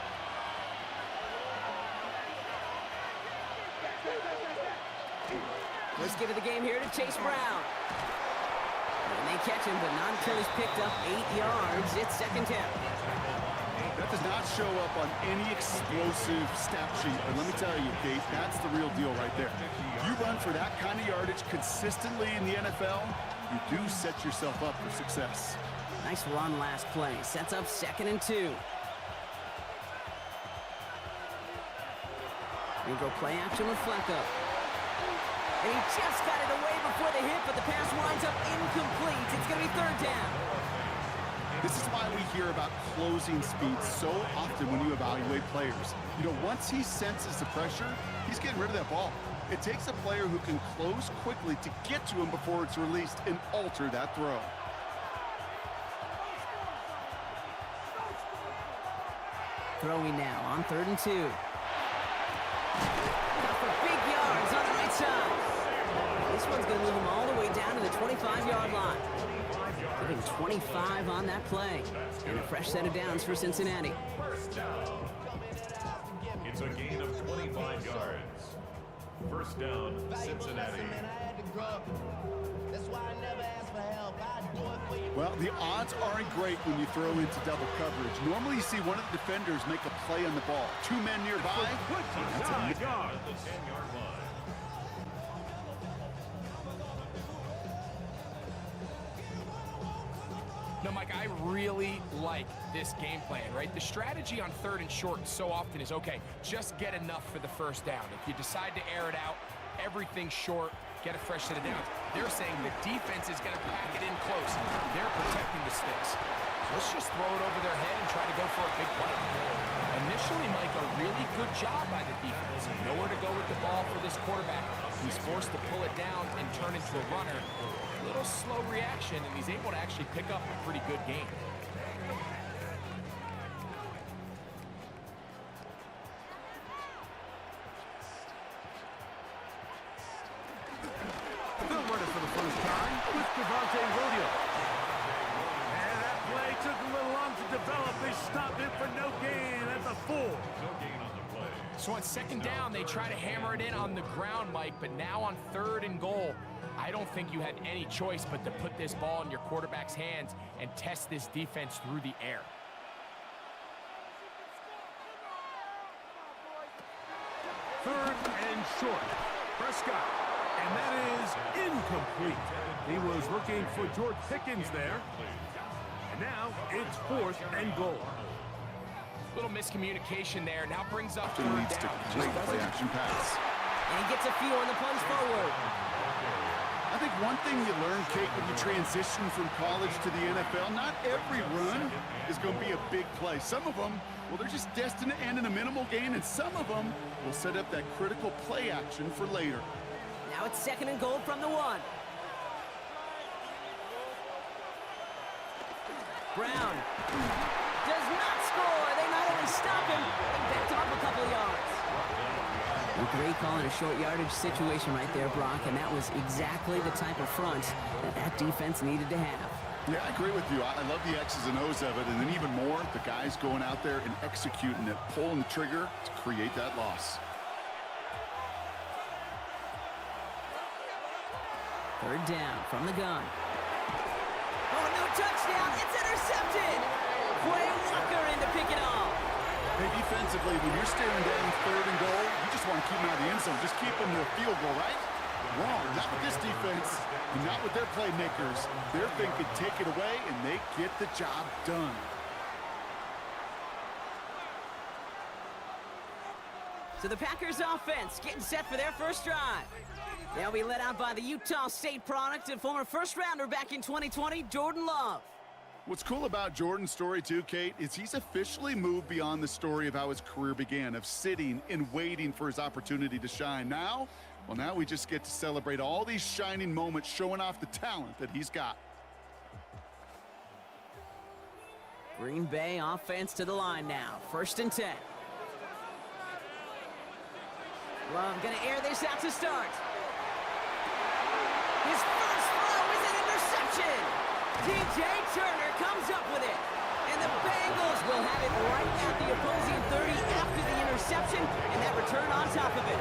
First give of the game here to Chase Brown. And they catch him, but not until he's picked up 8 yards. It's second down. That does not show up on any explosive stat sheet, but let me tell you, Kate, that's the real deal right there. You run for that kind of yardage consistently in the NFL, you do set yourself up for success. Nice run last play. Sets up 2nd and 2. We go play action with Flacco. And he just got it away before the hit, but the pass winds up incomplete. It's going to be 3rd down. This is why we hear about closing speed so often when you evaluate players. You know, once he senses the pressure, he's getting rid of that ball. It takes a player who can close quickly to get to him before it's released and alter that throw. Throwing now on 3rd and 2. Got for big yards on the right side. This one's going to move him all the way down to the 25-yard line. Giving 25 on that play. And a fresh set of downs for Cincinnati. First down. It's a gain of 25 yards. First down, Cincinnati. Well, the odds aren't great when you throw into double coverage. Normally you see one of the defenders make a play on the ball. 2 men nearby. That's a 9 yards. The 10-yard line. No, Mike, I really like this game plan, right? The strategy on 3rd and short so often is, okay, just get enough for the first down. If you decide to air it out, everything short, get a fresh set of downs. They're saying the defense is going to pack it in close. They're protecting the sticks. So let's just throw it over their head and try to go for a big play. Initially, Mike, a really good job by the defense. Nowhere to go with the ball for this quarterback. He's forced to pull it down and turn into a runner. A little slow reaction, and he's able to actually pick up a pretty good game. They'll run it for the first time with Devontae Rodeo. And that play took a little long to develop. They stopped it for no gain at the 4. No gain on the play. So on 2nd down, they try to hammer it in on the ground, Mike, but now on 3rd and goal, I don't think you had any choice but to put this ball in your quarterback's hands and test this defense through the air. Third and short. Prescott. And that is incomplete. He was looking for George Pickens there. And now it's 4th and goal. Little miscommunication there. Now brings up It 3rd leads to down. great play action pass. And he gets a few on the punch forward. I think one thing you learn, Kate, when you transition from college to the NFL, not every run is going to be a big play. Some of them, well, they're just destined to end in a minimal gain, and some of them will set up that critical play action for later. Now it's 2nd and goal from the 1. Brown does not score. They not only stop him, they backed him up a couple of yards. A great call in a short yardage situation right there, Brock, and that was exactly the type of front that defense needed to have. Yeah, I agree with you. I love the X's and O's of it, and then even more, the guys going out there and executing it, pulling the trigger to create that loss. 3rd down from the gun. Oh, no touchdown. It's intercepted. Quay Walker in to pick it off. Hey, defensively, when you're staring down 3rd and goal, you just want to keep them out of the end zone. Just keep them to a field goal, right? Wrong. Not with this defense, and not with their playmakers. They're thinking take it away, and they get the job done. So the Packers offense getting set for their first drive. They'll be led out by the Utah State product and former first-rounder back in 2020, Jordan Love. What's cool about Jordan's story, too, Kate, is he's officially moved beyond the story of how his career began, of sitting and waiting for his opportunity to shine. Now, well, now we just get to celebrate all these shining moments, showing off the talent that he's got. Green Bay offense to the line now. 1st and 10. Love gonna air this out to start. His first throw is an interception. DJ Turner comes up with it. And the Bengals will have it right at the opposing 30 after the interception, and that return on top of it.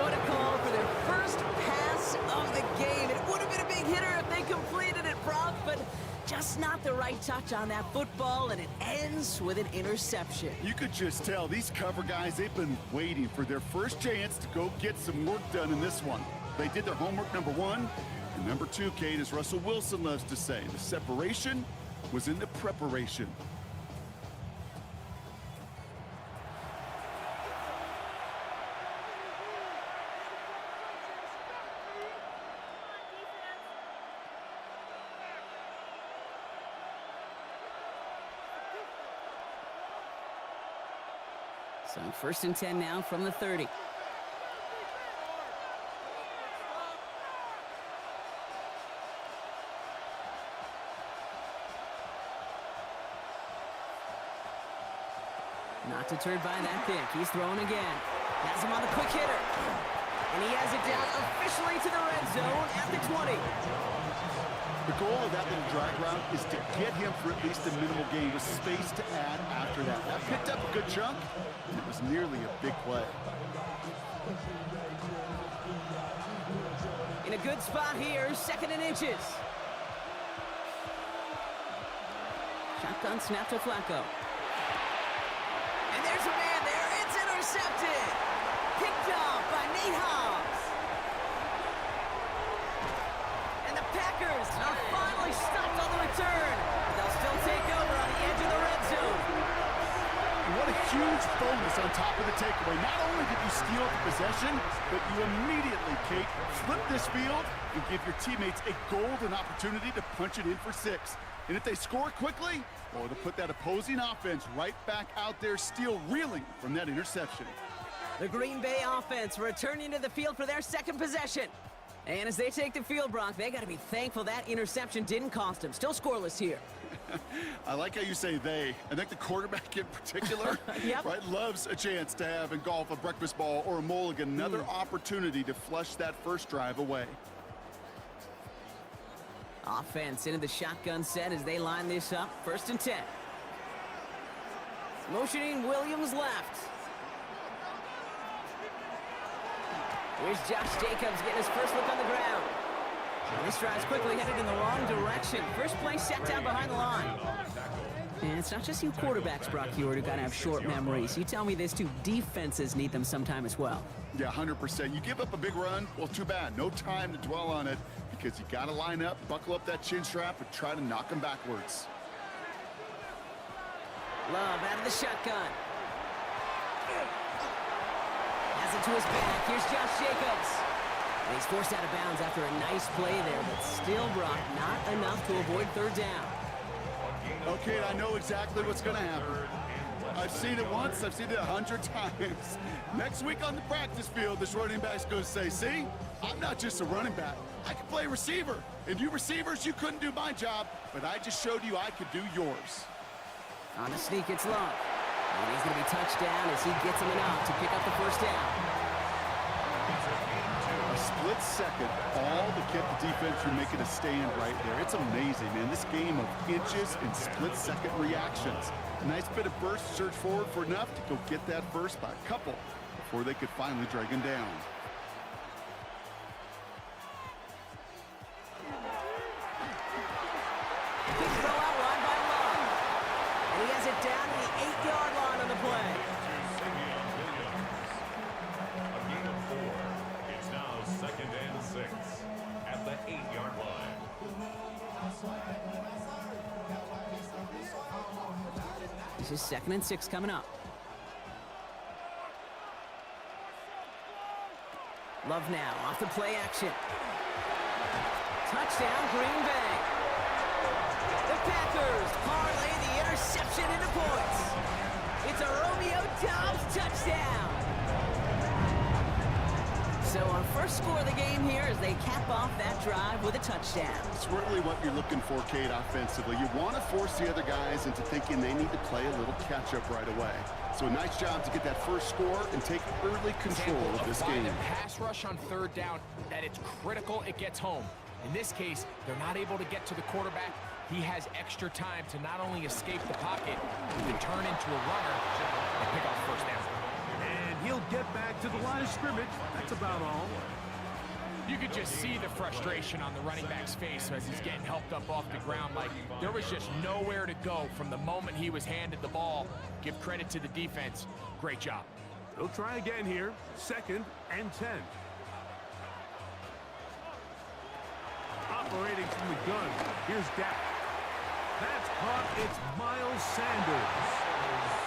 What a call for their first pass of the game. It would have been a big hitter if they completed it, Brock, but just not the right touch on that football, and it ends with an interception. You could just tell these cover guys, they've been waiting for their first chance to go get some work done in this one. They did their homework, number one. And number two, Kate, as Russell Wilson loves to say, the separation was in the preparation. So 1st and 10 now from the 30. Not deterred by that pick. He's throwing again. Has him on the quick hitter. And he has it down officially to the red zone at the 20. The goal of that little drag route is to get him for at least a minimal gain with space to add after that. That picked up a good chunk, and it was nearly a big play. In a good spot here, 2nd and inches. Shotgun snap to Flacco. And there's a man there. It's intercepted. Picked off by Nate Hobbs. And the Packers are finally stopped on the return. They'll still take over on the edge of the red zone. What a huge bonus on top of the takeaway. Not only did you steal the possession, but you immediately, Kate, flip this field and give your teammates a golden opportunity to punch it in for 6. And if they score quickly, well, to put that opposing offense right back out there, still reeling from that interception. The Green Bay offense returning to the field for their 2nd possession. And as they take the field, Brock, they got to be thankful that interception didn't cost them. Still scoreless here. I like how you say they. I think the quarterback in particular Yep. right, loves a chance to have in golf a breakfast ball or a mulligan, another opportunity to flush that first drive away. Offense into the shotgun set as they line this up. 1st and 10. Motioning Williams left. Here's Josh Jacobs getting his first look on the ground. And this drive's quickly headed in the wrong direction. First play set down behind the line. And it's not just you quarterbacks, Brock Hewitt, who got to have short memories. You tell me this too, defenses need them sometime as well. Yeah, 100%. You give up a big run, well, too bad. No time to dwell on it because you got to line up, buckle up that chin strap, and try to knock them backwards. Love out of the shotgun. Has it to his back. Here's Josh Jacobs. And he's forced out of bounds after a nice play there, but still, Brock, not enough to avoid 3rd down. Okay, I know exactly what's going to happen. I've seen it once, I've seen it 100 times. Next week on the practice field, this running back's going to say, see, I'm not just a running back. I can play receiver. And you receivers, you couldn't do my job, but I just showed you I could do yours. On the sneak, it's Love. And he's going to be touched down as he gets him enough to pick up the 1st down. A split second, all to keep the defense from making a stand right there. It's amazing, man. This game of inches and split-second reactions. A nice bit of burst, surge forward for enough to go get that first by a couple before they could finally drag him down. Big throw out line by Love. And he has it down to the 8-yard line on the play. A gain of 4. It's now 2nd and 6 at the 8-yard line. This is 2nd and 6 coming up. Love now off the play action. Touchdown, Green Bay. The Packers parlay the interception into points. It's a Romeo Doubs touchdown. So our first score of the game here as they cap off that drive with a touchdown. It's really what you're looking for, Kate, offensively. You want to force the other guys into thinking they need to play a little catch-up right away. So a nice job to get that first score and take early control of this game. The pass rush on third down, that it's critical it gets home. In this case, they're not able to get to the quarterback. He has extra time to not only escape the pocket, but to turn into a runner and pick up first down. And he'll get back to the line of scrimmage. That's about all. You could just see the frustration on the running back's face as he's getting helped up off the ground. Like, there was just nowhere to go from the moment he was handed the ball. Give credit to the defense. Great job. They'll try again here. 2nd and 10. Operating from the gun. Here's Dak. That's caught. It's Miles Sanders.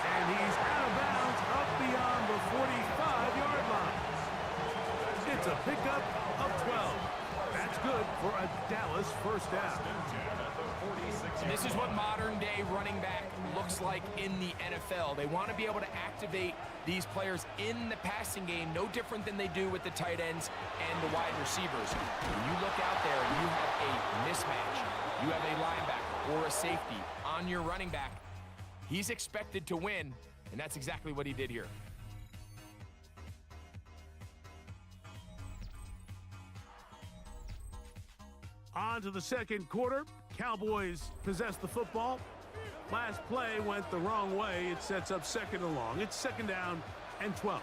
And he's out of bounds up beyond the 45-yard line. It's a pickup of 12. That's good for a Dallas first down. And this is what modern-day running back looks like in the NFL. They want to be able to activate these players in the passing game, no different than they do with the tight ends and the wide receivers. When you look out there and you have a mismatch, you have a linebacker or a safety on your running back, he's expected to win, and that's exactly what he did here. On to the second quarter. Cowboys possess the football. Last play went the wrong way. It sets up 2nd and long. It's 2nd down and 12.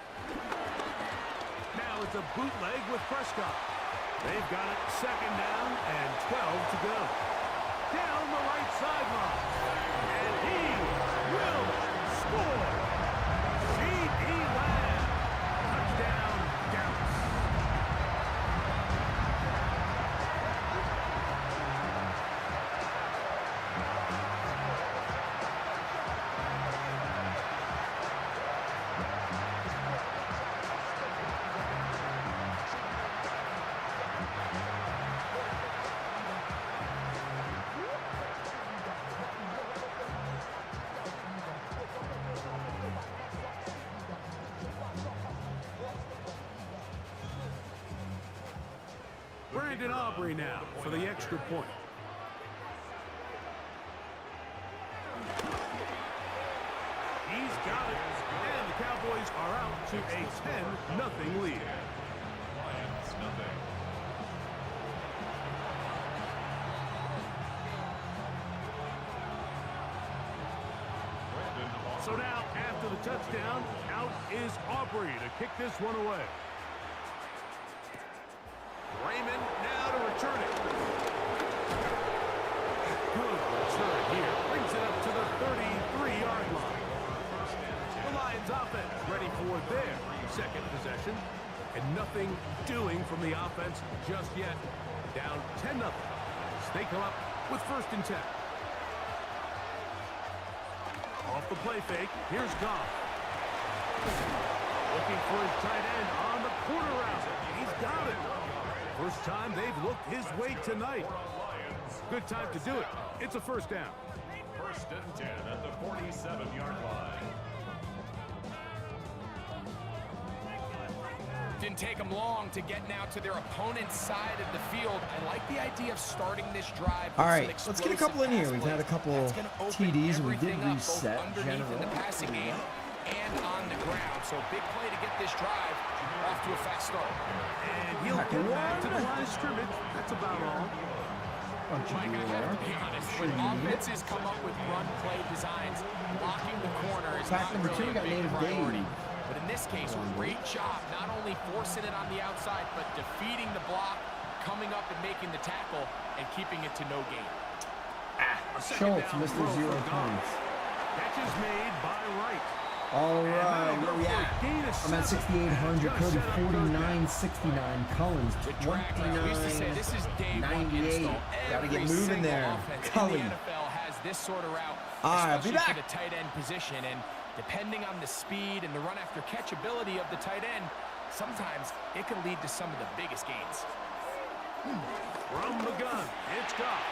Now it's a bootleg with Prescott. They've got it 2nd down and 12 to go. Down the right sideline. And he will score. C.D. Lamb. Touchdown, Dallas. Brandon Aubrey now for the extra point. He's got it, and the Cowboys are out to a 10-0 lead. So now, after the touchdown, out is Aubrey to kick this one away. Raymond now to return it. Good return here. Brings it up to the 33-yard line. The Lions offense ready for their second possession. And nothing doing from the offense just yet. Down 10-0. They come up with 1st and 10. Off the play fake. Here's Goff. Looking for his tight end on the corner route. He's got it. First time they've looked his way tonight. Good time to do it. It's a 1st down. 1st and 10 at the 47-yard line. Didn't take them long to get now to their opponent's side of the field. I like the idea of starting this drive. All right, let's get a couple in here. We've had a couple TDs and we did reset underneath in the passing game and on the ground. So big play to get this drive off to a fast start. And he'll get back to the line of scrimmage. That's about all. Mike, I have to be honest. When offenses come up with run play designs, blocking the corner is not really a big priority. But in this case, great job not only forcing it on the outside, but defeating the block, coming up and making the tackle, and keeping it to no gain. Schultz missed the 0 points. Catch is made by Wright. All right, where we at? I'm at 6,800. Cody 49.69. Collins 29.98. Gotta get moving there. Cully. The NFL has this sort of route, Be especially back. for the tight end position, and depending on the speed and the run after catch ability of the tight end, sometimes it can lead to some of the biggest gains. From the gun, it's Goff.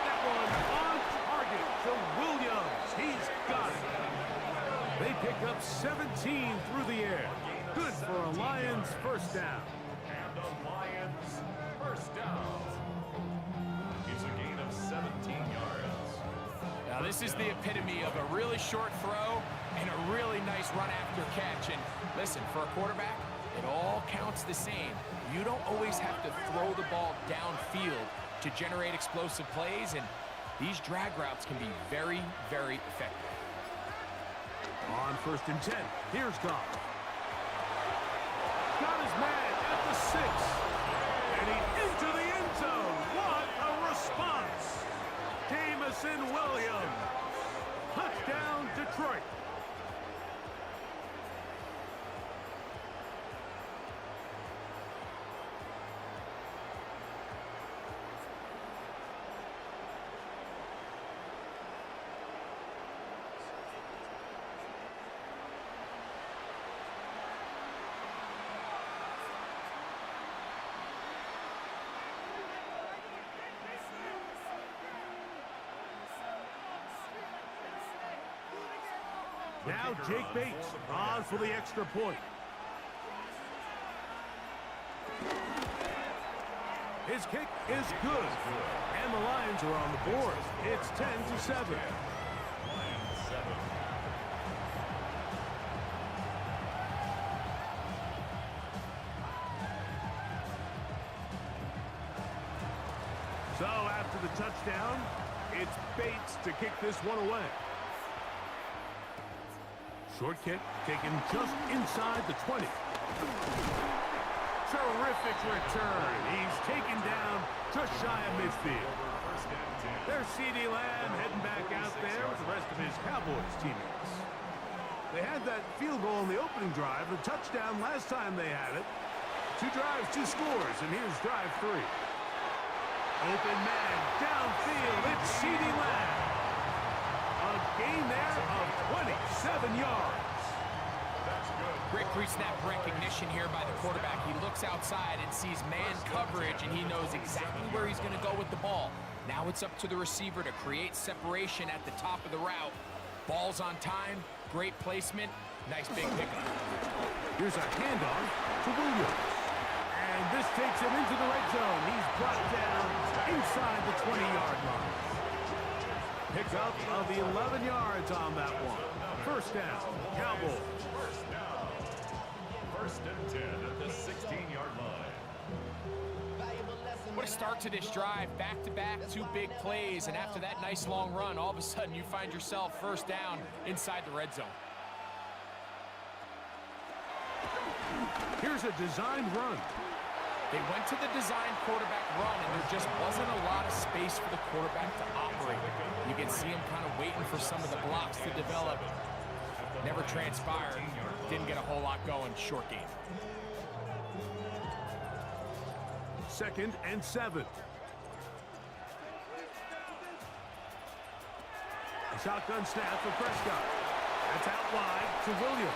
That one on target to Williams. He's got it. They pick up 17 through the air. Good for a Lions 1st down. Lions. First down. It's a gain of 17 yards. Now this is the epitome of a really short throw and a really nice run after catch. And listen, for a quarterback, it all counts the same. You don't always have to throw the ball downfield to generate explosive plays, and these drag routes can be very, very effective. On 1st and 10, here's Goff. Got his man at the 6. And he's into the end zone. What a response. Jamison Williams. Touchdown, Detroit. Now Jake Bates on for the extra point. His kick is good. And the Lions are on the board. It's 10-7. So after the touchdown, it's Bates to kick this one away. Short kick taken just inside the 20. Terrific return. He's taken down just shy of midfield. There's C.D. Lamb heading back out there with the rest of his Cowboys teammates. They had that field goal in the opening drive, the touchdown last time they had it. 2 drives, 2 scores, and here's drive 3. Open man, downfield, it's C.D. Lamb. A gain there of 27 yards. That's good. Great pre-snap recognition here by the quarterback. He looks outside and sees man coverage, and he knows exactly where he's going to go with the ball. Now it's up to the receiver to create separation at the top of the route. Ball's on time, great placement, nice big pickup. Here's a handoff to Williams. And this takes him into the red zone. He's brought down inside the 20-yard line. Pickup of the 11 yards on that one. First down, Cowboys. First down. 1st and 10 at the 16-yard line. What a start to this drive. Back-to-back, 2 big plays, and after that nice long run, all of a sudden you find yourself first down inside the red zone. Here's a designed run. They went to the design quarterback run, and there just wasn't a lot of space for the quarterback to operate. You can see him kind of waiting for some of the blocks to develop. Never transpired. Didn't get a whole lot going. Short game. 2nd and 7. A shotgun snap for Prescott. That's out wide to Williams.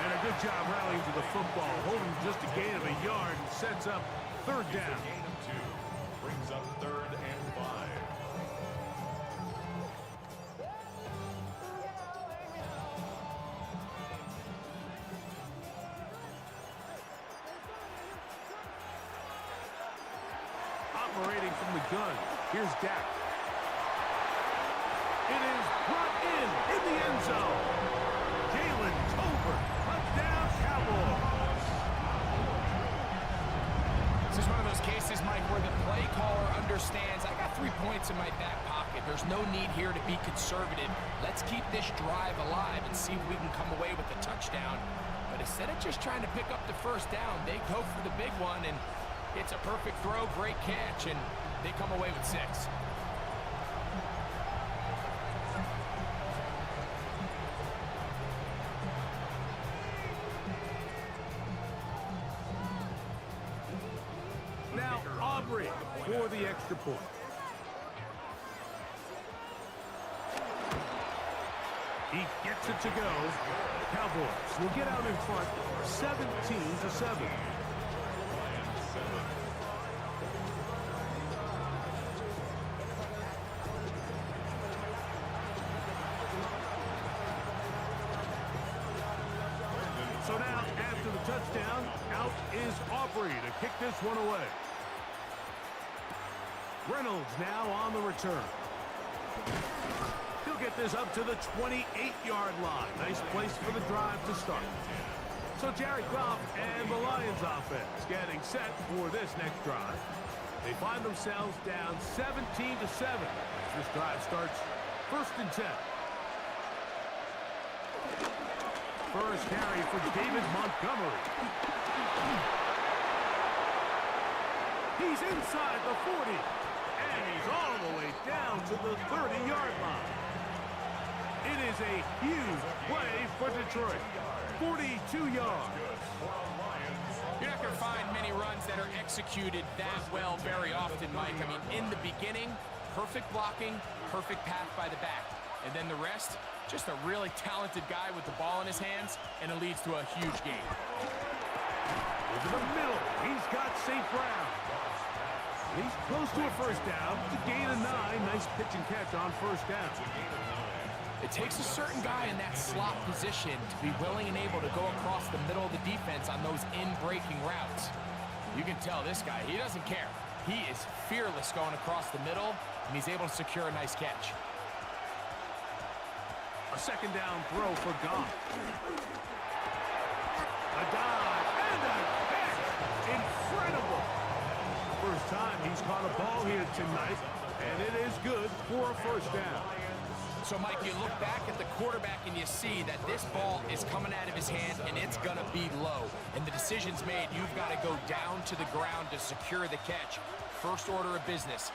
And a good job rallying to the football, holding just a gain of a yard and sets up 3rd down. Gain of 2. Brings up 3rd and 5. Operating from the gun, here's Dak. It is brought in the end zone. Jalen Tolbert, touchdown Cowboys. This is one of those cases, Mike, where the play caller understands I got 3 points in my back pocket. There's no need here to be conservative. Let's keep this drive alive and see if we can come away with a touchdown. But instead of just trying to pick up the first down, they go for the big one, and it's a perfect throw, great catch, and they come away with 6. Now Aubrey for the extra point. He gets it to go. Cowboys will get out in front 17-7. So now, after the touchdown, out is Aubrey to kick this one away. Reynolds now on the return. He'll get this up to the 28-yard line. Nice place for the drive to start. So Jared Goff and the Lions offense getting set for this next drive. They find themselves down 17-7 as this drive starts 1st and 10. First carry for David Montgomery. He's inside the 40, and he's all the way down to the 30-yard line. It is a huge play for Detroit. 42 yards. You're not going to find many runs that are executed that well very often, Mike. I mean, in the beginning, perfect blocking, perfect path by the back. And then the rest, just a really talented guy with the ball in his hands, and it leads to a huge gain. Over the middle, he's got St. Brown. He's close to a first down. The gain of 9. Nice pitch and catch on first down. It takes a certain guy in that slot position to be willing and able to go across the middle of the defense on those in-breaking routes. You can tell this guy, he doesn't care. He is fearless going across the middle, and he's able to secure a nice catch. A second down throw for Goff. A dive and a catch. Incredible. First time he's caught a ball here tonight, and it is good for a first down. So, Mike, you look back at the quarterback and you see that this ball is coming out of his hand and it's going to be low. And the decision's made. You've got to go down to the ground to secure the catch. First order of business.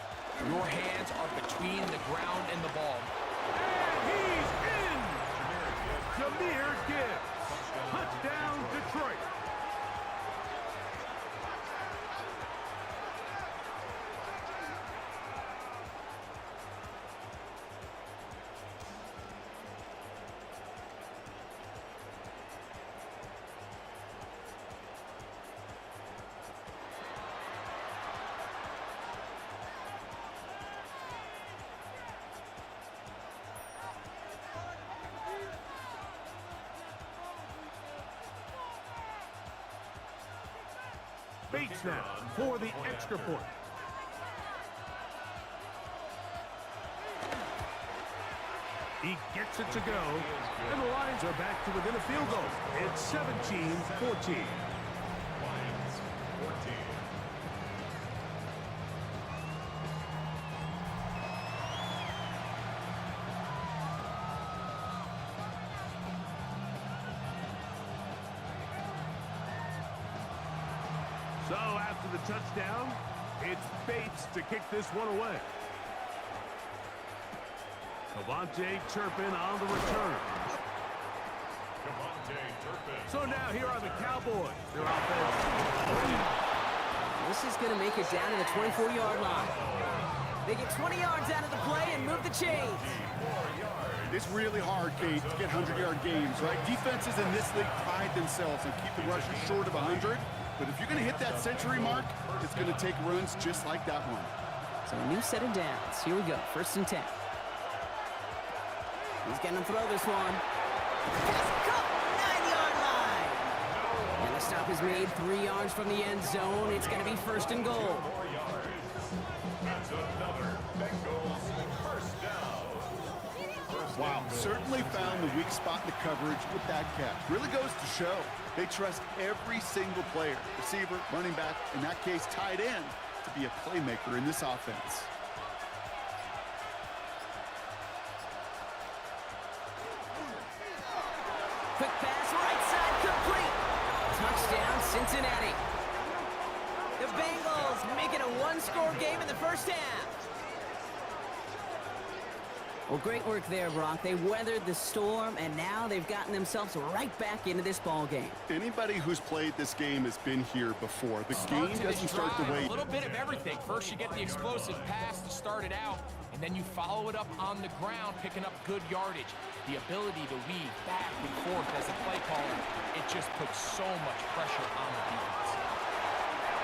Your hands are between the ground and the ball. And he's in! Jahmyr Gibbs. Touchdown, Detroit. Bates now for the extra point. He gets it to go, and the Lions are back to within a field goal. It's 17-14. So after the touchdown, it's Bates to kick this one away. Devontae Turpin on the return. So now here are the Cowboys. Their offense. This is going to make it down to the 24-yard line. They get 20 yards out of the play and move the chains. It's really hard, Kate, to get 100-yard games, right? Defenses in this league pride themselves and keep the rushers short of 100. But if you're going to hit that century mark, it's going to take runs just like that one. So a new set of downs. Here we go. 1st and 10. He's going to throw this one. Pass caught. 9-yard line. And the stop is made 3 yards from the end zone. It's going to be 1st and goal. That's another Bengals first down. Wow, certainly found the weak spot in the coverage with that catch. Really goes to show they trust every single player, receiver, running back, in that case tight end, to be a playmaker in this offense. Quick pass, right side, complete. Touchdown, Cincinnati. The Bengals make it a one-score game in the first half. Well, great work there, Brock. They weathered the storm, and now they've gotten themselves right back into this ball game. Anybody who's played this game has been here before. The game doesn't start the way. A little bit of everything. First, you get the explosive pass to start it out, and then you follow it up on the ground, picking up good yardage. The ability to weave back and forth as a play caller, it just puts so much pressure on the defense.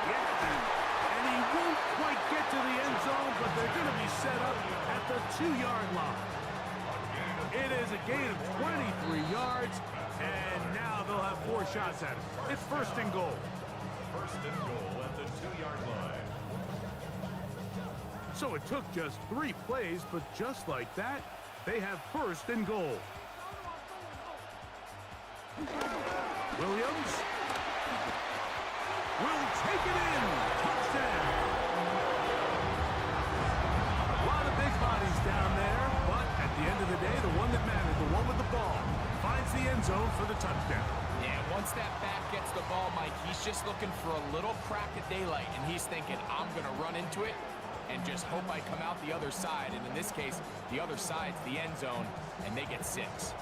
And he won't quite get to the end zone, but they're going to be set up at the 2-yard line. It is a gain of 23 yards, and now they'll have 4 shots at it. It's 1st and goal. first and goal at the 2-yard line. So it took just 3 plays, but just like that, they have first and goal. Williams will take it in. Touchdown. A lot of big bodies down there, but at the end of the day, the one that mattered, the one with the ball, finds the end zone for the touchdown. Yeah, once that back gets the ball, Mike, he's just looking for a little crack of daylight, and he's thinking, I'm going to run into it and just hope I come out the other side. And in this case, the other side's the end zone, and they get 6.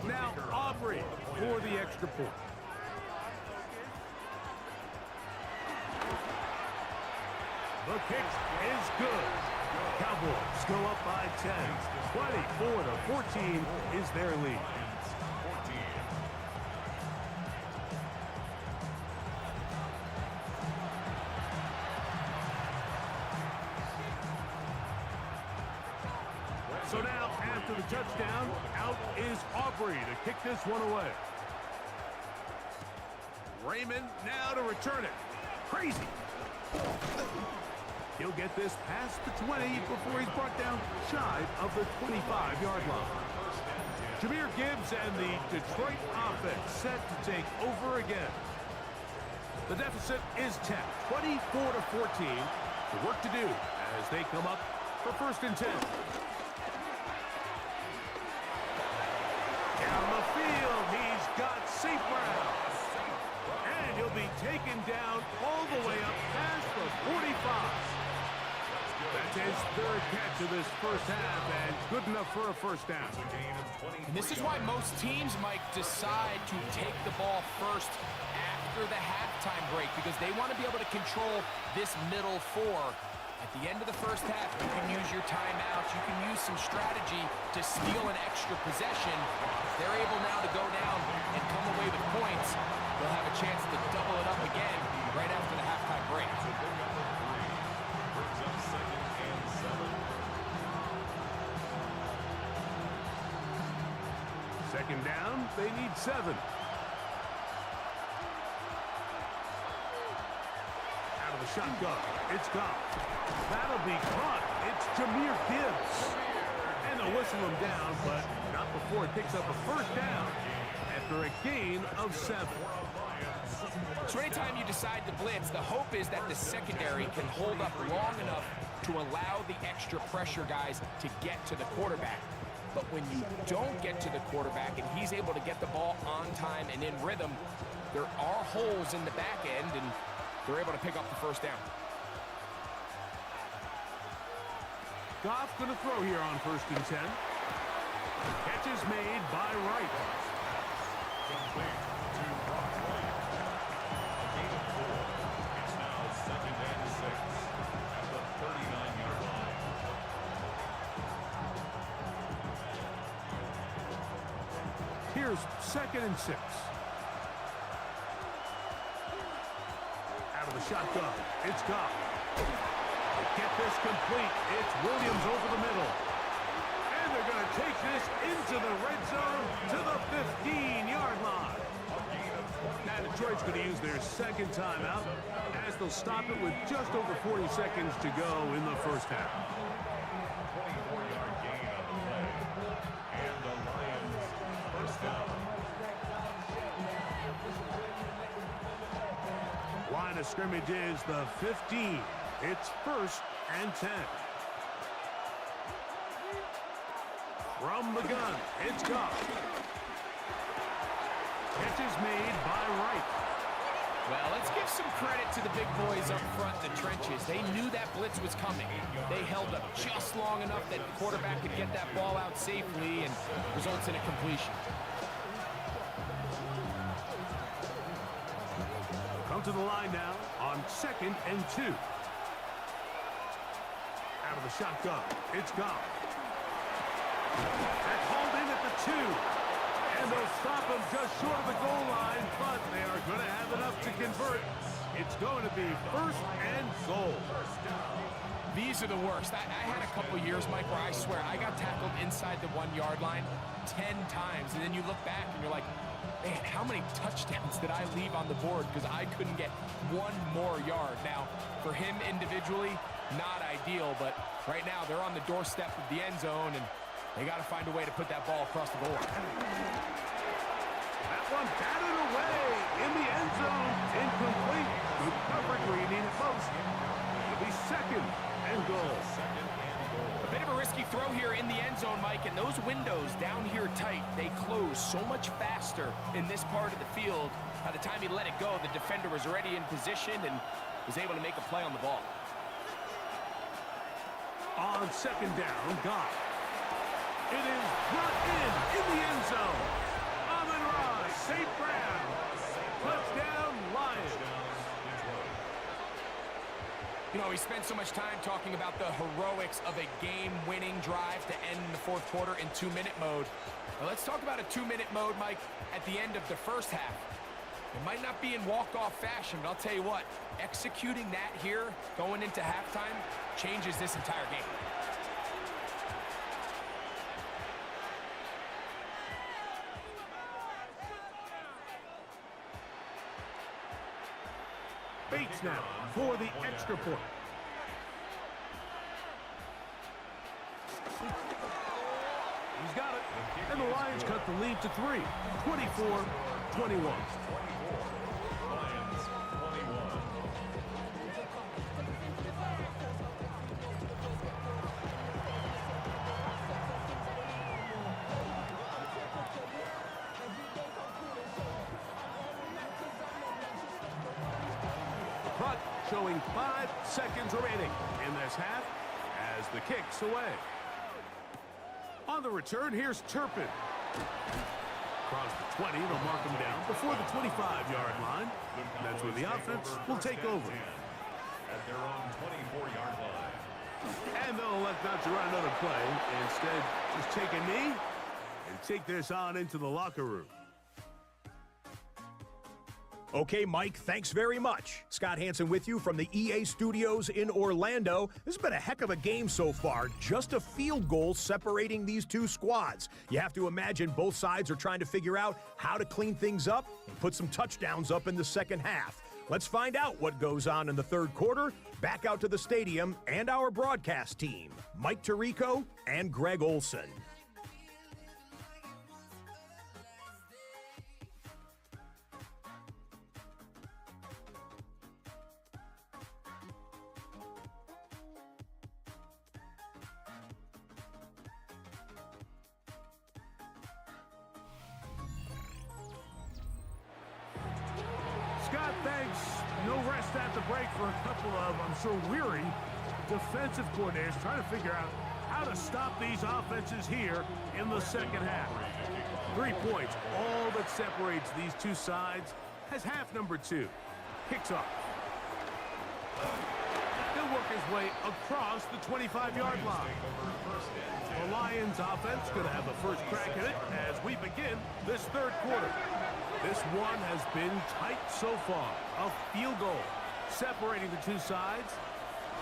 Now Aubrey for the extra point. The kick is good. Cowboys go up by 10. 24-14 is their lead. So now, after the touchdown, out is Aubrey to kick this one away. Raymond now to return it. Crazy. He'll get this past the 20 before he's brought down shy of the 25-yard line. Jahmyr Gibbs and the Detroit offense set to take over again. The deficit is 10, 24-14. The work to do as they come up for first and 10. Down the field, he's got St. Brown. And he'll be taken down all the way up past the 45. That's his 3rd catch of this first half, and good enough for a first down. And this is why most teams, Mike, decide to take the ball first after the halftime break, because they want to be able to control this middle 4. At the end of the first half, you can use your timeouts, you can use some strategy to steal an extra possession. If they're able now to go down and come away with points, they'll have a chance to double it up again right after the halftime break. Second down, they need 7. Out of the shotgun, it's gone. That'll be caught. It's Jahmyr Gibbs. And they'll whistle him down, but not before it picks up a first down after a gain of 7. So anytime you decide to blitz, the hope is that the secondary can hold up long enough to allow the extra pressure guys to get to the quarterback. But when you don't get to the quarterback and he's able to get the ball on time and in rhythm, there are holes in the back end, and they're able to pick up the first down. Goff going to throw here on first and 10. Catch is made by Wright. It's now 2nd and 6 at the 39-yard line. Here's 2nd and 6. Out of the shotgun, it's Goff. To get this complete, it's Williams over the middle. And they're going to take this into the red zone to the 15-yard line. Now Detroit's going to use their 2nd timeout as they'll stop it with just over 40 seconds to go in the first half. 24-yard gain on the play. And the Lions first down. Line of scrimmage is the 15. It's 1st and 10. From the gun, it's Goff. Catch is made by Wright. Well, let's give some credit to the big boys up front in the trenches. They knew that blitz was coming. They held up just long enough that the quarterback could get that ball out safely, and results in a completion. Come to the line now on 2nd and 2. Out of the shotgun, it's Goff. That's hauled in at the 2. And they'll stop him just short of the goal line, but they are going to have enough to convert. It's going to be 1st and goal. These are the worst. I had a couple years, Mike, where I swear I got tackled inside the 1-yard line 10 times, and then you look back and you're like, man, how many touchdowns did I leave on the board because I couldn't get one more yard? Now, for him individually, not ideal, but right now they're on the doorstep of the end zone, and they got to find a way to put that ball across the goal line. That one batted away in the end zone. Incomplete. Good coverage where you need it most. It'll be 2nd and goal. A bit of a risky throw here in the end zone, Mike, and those windows down here tight, they close so much faster in this part of the field. By the time he let it go, the defender was already in position and was able to make a play on the ball. On 2nd down, Goff. It is brought in the end zone. On the run, St. Brown. Touchdown, Lions. You know, we spent so much time talking about the heroics of a game-winning drive to end the 4th quarter in 2-minute mode. Now let's talk about a 2-minute mode, Mike, at the end of the 1st half. It might not be in walk-off fashion, but I'll tell you what, executing that here, going into halftime, changes this entire game. Bates now for the extra point. He's got it. And the Lions cut the lead to 3. 24-21. Lions 21. Clock showing 5 seconds remaining in this half as the kick's away. On the return, here's Turpin. Across the 20, they'll mark him down before the 25-yard line. That's where the offense will take over. At their own 24-yard line. And they'll elect not to run another play. Instead, just take a knee and take this on into the locker room. Okay, Mike, thanks very much. Scott Hansen with you from the EA Studios in Orlando. This has been a heck of a game so far. Just a field goal separating these two squads. You have to imagine both sides are trying to figure out how to clean things up and put some touchdowns up in the 2nd half. Let's find out what goes on in the 3rd quarter. Back out to the stadium and our broadcast team, Mike Tirico and Greg Olson. Scott, thanks. No rest at the break for a couple of, I'm sure, weary defensive coordinators trying to figure out how to stop these offenses here in the 2nd half. 3 points, all that separates these two sides as half number 2 kicks off. He'll work his way across the 25-yard line. The Lions offense going to have the first crack at it as we begin this 3rd quarter. This one has been tight so far. A field goal separating the two sides.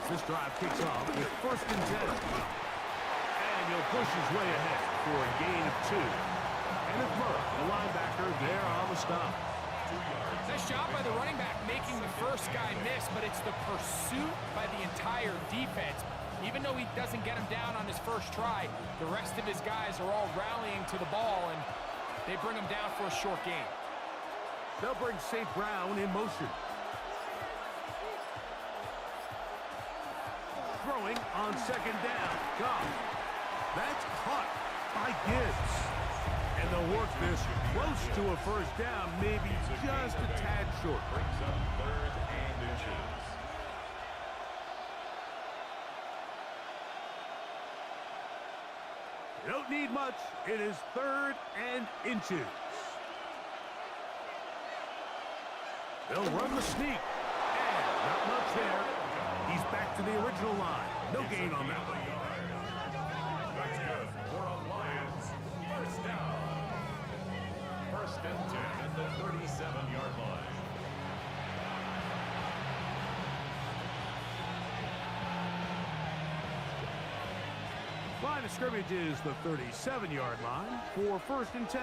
This drive kicks off with 1st and 10. And he'll push his way ahead for a gain of 2. And it's Murray, the linebacker, there on the stop. Nice job by the running back making the first guy miss, but it's the pursuit by the entire defense. Even though he doesn't get him down on his first try, the rest of his guys are all rallying to the ball, and they bring him down for a short gain. They'll bring St. Brown in motion. Throwing on 2nd down. Goff. That's caught by Gibbs. And they'll work this close to a 1st down, maybe just a tad short. Brings up 3rd and inches. You don't need much. It is 3rd and inches. They'll run the sneak. And not much there. He's back to the original line. No gain on that one. That's good. For a Lions 1st down. Line of scrimmage is the 37-yard line for 1st and 10.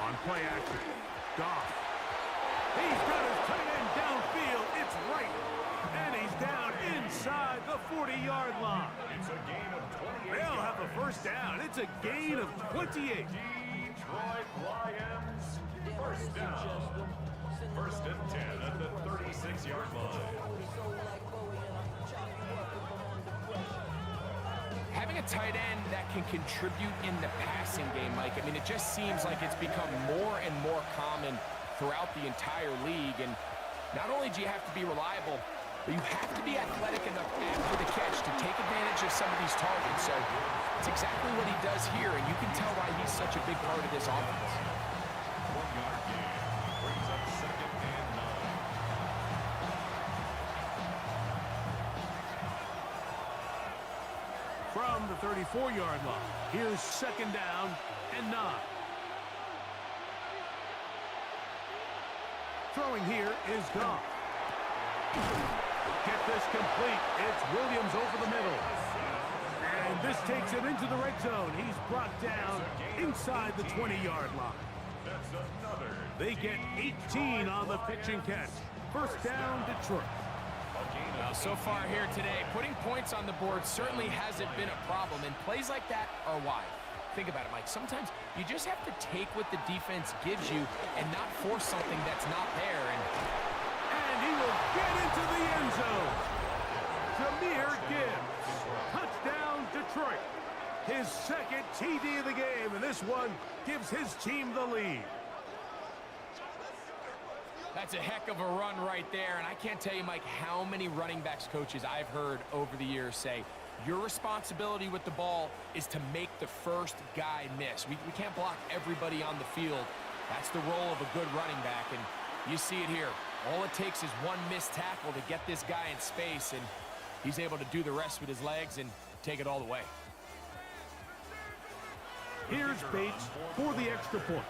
On play action, Goff. He's got his tight end downfield. It's right. And he's down inside the 40-yard line. It's a gain of 28. They'll have a first down. It's a gain of 28. Detroit Lions, first down. 1st and 10 at the 36-yard line. Having a tight end that can contribute in the passing game, Mike, I mean, it just seems like it's become more and more common throughout the entire league. And not only do you have to be reliable, but you have to be athletic enough after the catch to take advantage of some of these targets. So it's exactly what he does here, and you can tell why he's such a big part of this offense. 1-yard gain brings up 2nd and 9. From the 34-yard line, here's 2nd down and 9. Throwing here is Goff. Get this complete. It's Williams over the middle. And this takes him into the red zone. He's brought down inside the 20-yard line. That's another. They get 18 on the pitch and catch. 1st down, Detroit. Well, so far here today, putting points on the board certainly hasn't been a problem, and plays like that are why. Think about it, Mike. Sometimes you just have to take what the defense gives you and not force something that's not there. And he will get into the end zone. Jahmyr Gibbs. Touchdown, Detroit. His 2nd TD of the game, and this one gives his team the lead. That's a heck of a run right there, and I can't tell you, Mike, how many running backs coaches I've heard over the years say, your responsibility with the ball is to make the first guy miss. We can't block everybody on the field. That's the role of a good running back, and you see it here. All it takes is one missed tackle to get this guy in space, and he's able to do the rest with his legs and take it all the way. Here's Bates for the extra point.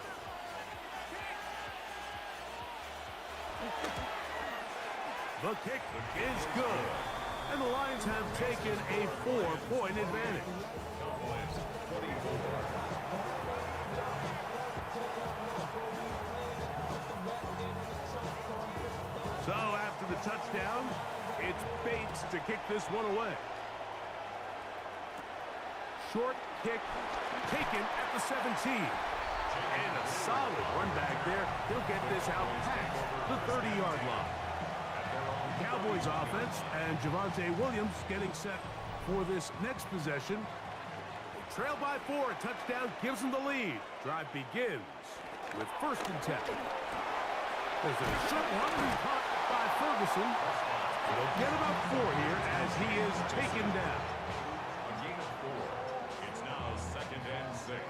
The kick is good. And the Lions have taken a 4-point advantage. So after the touchdown, it's Bates to kick this one away. Short kick taken at the 17. And a solid run back there. He'll get this out past the 30-yard line. Cowboys offense and Javonte Williams getting set for this next possession. They trail by 4. A touchdown gives them the lead. Drive begins with 1st and 10. There's a short one caught by Ferguson. He'll get about 4 here as he is taken down. A gain of 4. It's now 2nd and 6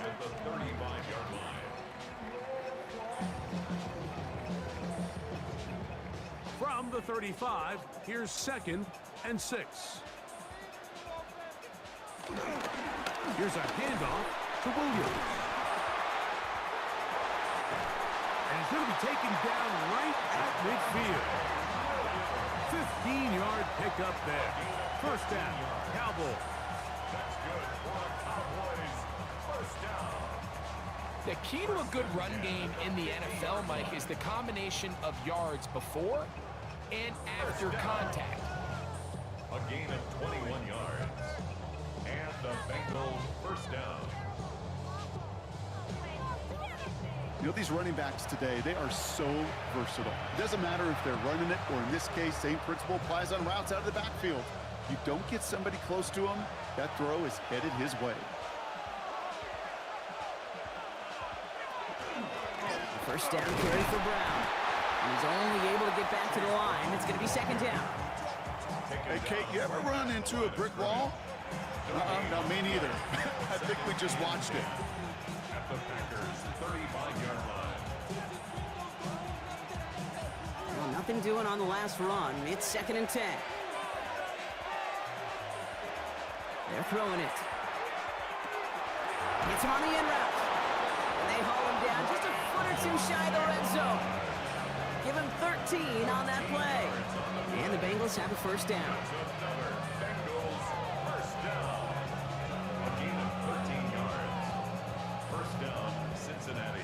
at the 35-yard line. From the 35, here's 2nd and 6. Here's a handoff to Williams. And he's going to be taken down right at midfield. 15-yard pickup there. 1st down, Cowboys. That's good for the Cowboys. 1st down. The key to a good run game in the NFL, Mike, is the combination of yards before and after contact. A gain of 21 yards. And the Bengals 1st down. You know, these running backs today, they are so versatile. It doesn't matter if they're running it, or in this case, same principle applies on routes out of the backfield. You don't get somebody close to him, that throw is headed his way. First down carry for Brown. He's only able to get back to the line. It's going to be 2nd down. Hey, Kate, you ever run into a brick wall? No, me neither. I think we just watched it. At the Packers 35-yard line. Well, nothing doing on the last run. It's 2nd and 10. They're throwing it. Hits him on the in route. And they haul him down just a foot or two shy of the red zone. Give him 13 on that play. And the Bengals Bengals have a first down. Another Bengals first down. A gain of 13 yards. First down, Cincinnati.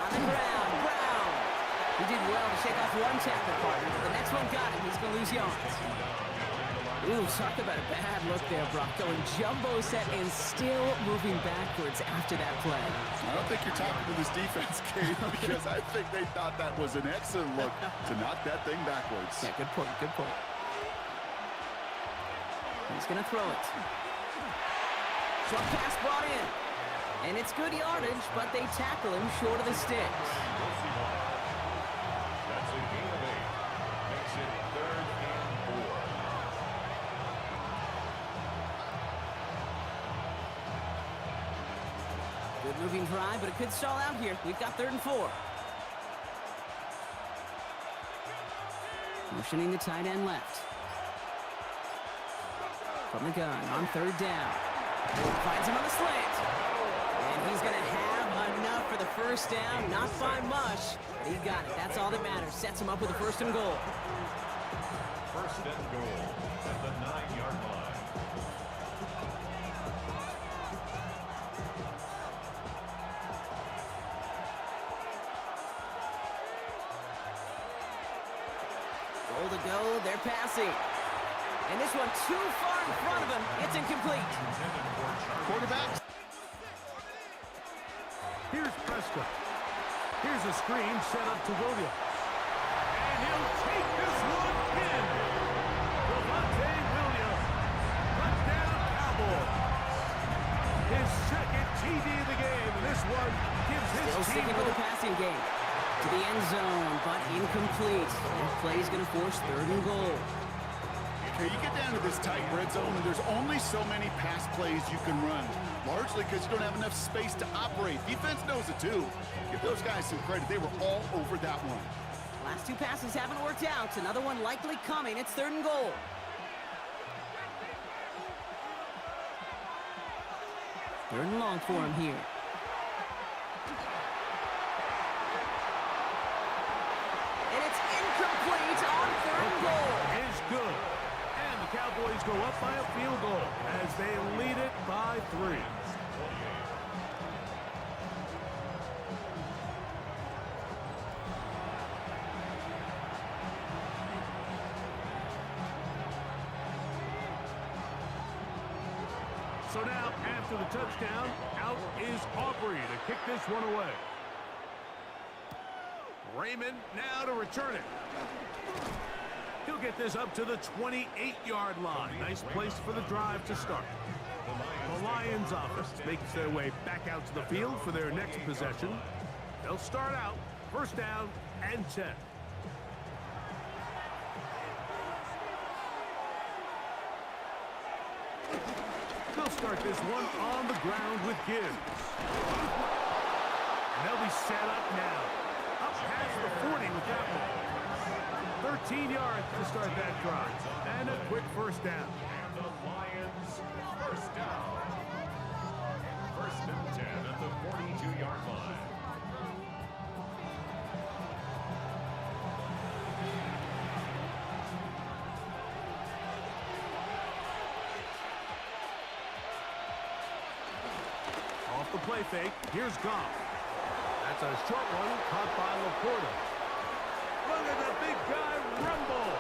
On the ground, Brown. He did well to shake off one tackle partner, but the next one got him. He's going to lose yards. Ooh, talk about a bad look there, Brock. Going jumbo set and still moving backwards after that play. I don't think you're talking to this defense, Kate, because I think they thought that was an excellent look to knock that thing backwards. Yeah, good point, good point. He's going to throw it. Short pass brought in. And it's good yardage, but they tackle him short of the sticks. That's a gain of 8. Makes it 3rd and 4. Good moving drive, but it could stall out here. We've got 3rd and 4. Motioning the tight end left. From the gun on 3rd down. Finds him on the slant. And he's going to have enough for the first down. Not by much, but he got it. That's all that matters. Sets him up with a 1st and goal. First and goal at the 9-yard line. Goal to go. They're passing. And this one too far in front of him. It's incomplete. Quarterback. Here's Prescott. Here's a screen set up to Williams. And he'll take this one in. Williams. Touchdown, Cowboys. His 2nd TD of the game. And this one gives his Still team sticking with the passing game. To the end zone, but incomplete. That play is going to force 3rd and goal. Okay, you get down to this tight red zone, and there's only so many pass plays you can run, largely because you don't have enough space to operate. Defense knows it too. Give those guys some credit. They were all over that one. Last 2 passes haven't worked out. Another one likely coming. It's 3rd and goal. Third and long for him here. And it's incomplete on 3rd and goal. Is good. And the Cowboys go up by a field goal as they lead it by 3. So now, after the touchdown, out is Aubrey to kick this one away. Raymond now to return it. He'll get this up to the 28-yard line. Nice place for the drive to start. The Lions offense makes their way back out to the field for their next possession. They'll start out 1st down and 10. They'll start this one on the ground with Gibbs. And they'll be set up now. Up past the 40 with that one. 13 yards to start that drive. And a quick 1st down. And the Lions first down. 1st and 10 at the 42-yard line. Off the play fake, here's Goff. That's a short one caught by Laporta. Look at the big guy rumble.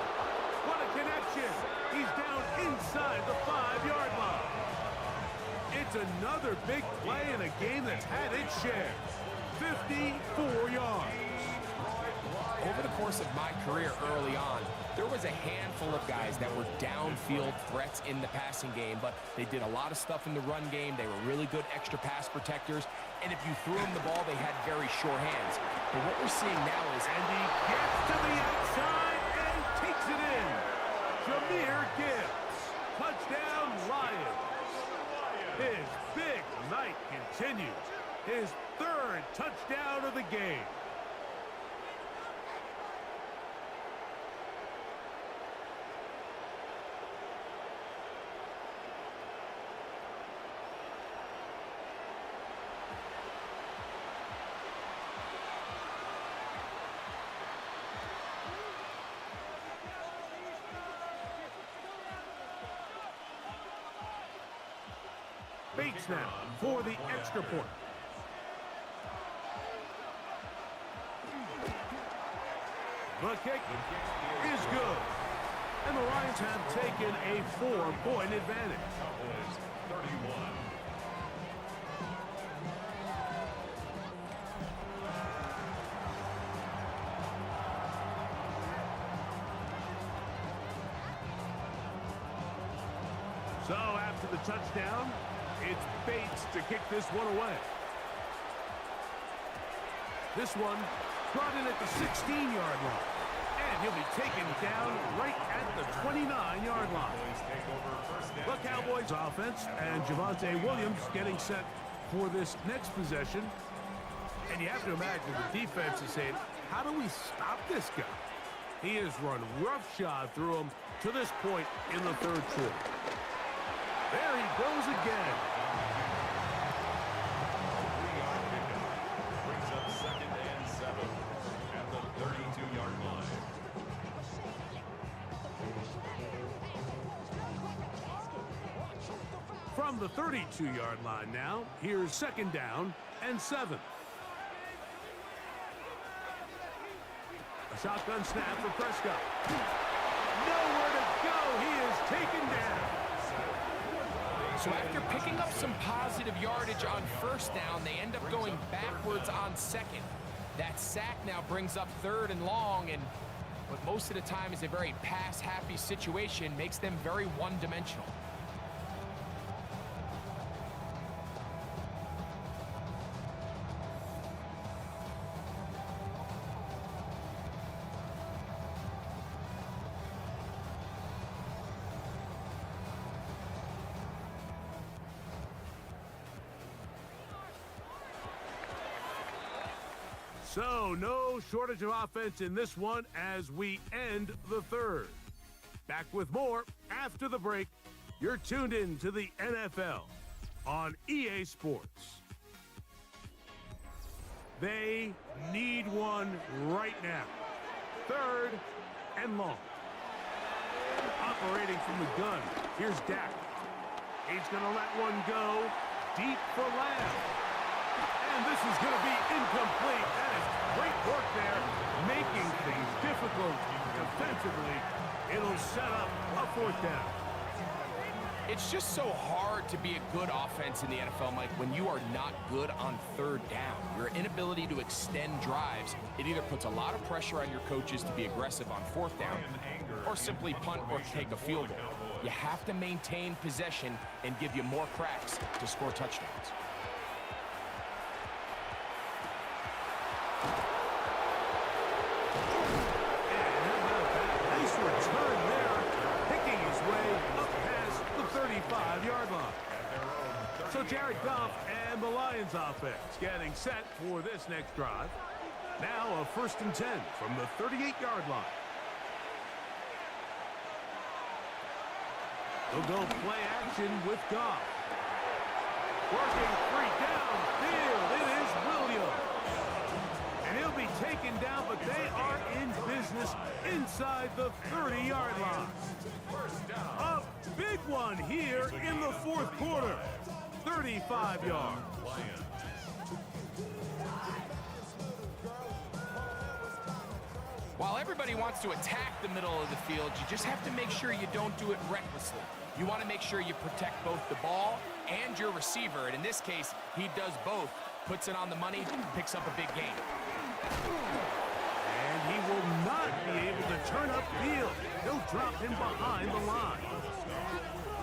What a connection. He's down inside the 5-yard line. It's another big play in a game that's had its share. 54 yards. Over the course of my career early on, there was a handful of guys that were downfield threats in the passing game, but they did a lot of stuff in the run game. They were really good extra pass protectors, and if you threw them the ball, they had very sure hands. But what we're seeing now is... And he gets to the outside and takes it in. Jahmyr Gibbs. Touchdown, Lions. His big night continues. His 3rd touchdown of the game. Bates now for the extra point. The kick is good. And the Lions have taken a 4-point advantage. Cowboys 31. So after the touchdown, it's Bates to kick this one away. This one brought in at the 16-yard line. And he'll be taken down right at the 29-yard line. The Cowboys offense and Javonte Williams getting set for this next possession. And you have to imagine the defense is saying, how do we stop this guy? He has run roughshod through him to this point in the third quarter. There he goes again. 3-yard pickup brings up 2nd and 7 at the 32-yard line. From the 32-yard line now, here's 2nd down and 7. A shotgun snap for Prescott. Nowhere to go. He is taken down. So after picking up some positive yardage on 1st down, they end up going backwards on 2nd. That sack now brings up 3rd and long, and what most of the time is a very pass-happy situation makes them very one-dimensional. So, no shortage of offense in this one as we end the third. Back with more after the break. You're tuned in to the NFL on EA Sports. They need one right now. 3rd and long. Operating from the gun. Here's Dak. He's going to let one go deep for Lamb. And this is going to be incomplete. That is great work there, making things difficult defensively. It'll set up a 4th down. It's just so hard to be a good offense in the NFL, Mike, when you are not good on 3rd down. Your inability to extend drives, it either puts a lot of pressure on your coaches to be aggressive on 4th down or simply punt or take a field goal. You have to maintain possession and give you more cracks to score touchdowns. Return there, picking his way up past the 35-yard line. So Jared Goff and the Lions offense getting set for this next drive. Now a 1st and 10 from the 38-yard line. They'll go play action with Goff. Working 3 downfield. It is Williams. And he'll be taken down, but they are in business inside the 30-yard line. A big one here in the 4th quarter. 35 yards. While everybody wants to attack the middle of the field, you just have to make sure you don't do it recklessly. You want to make sure you protect both the ball and your receiver, and in this case, he does both. Puts it on the money, picks up a big gain. And he will not be able to turn upfield. He'll drop him behind the line.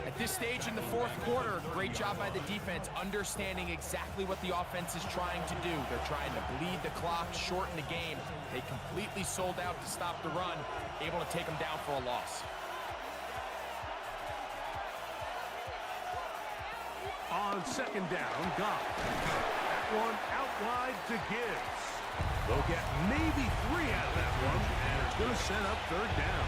At this stage in the 4th quarter, great job by the defense, understanding exactly what the offense is trying to do. They're trying to bleed the clock, shorten the game. They completely sold out to stop the run, able to take them down for a loss. On 2nd down, Goff. That one out wide to Gibbs. They'll get maybe 3 out of that one, and it's going to set up 3rd down.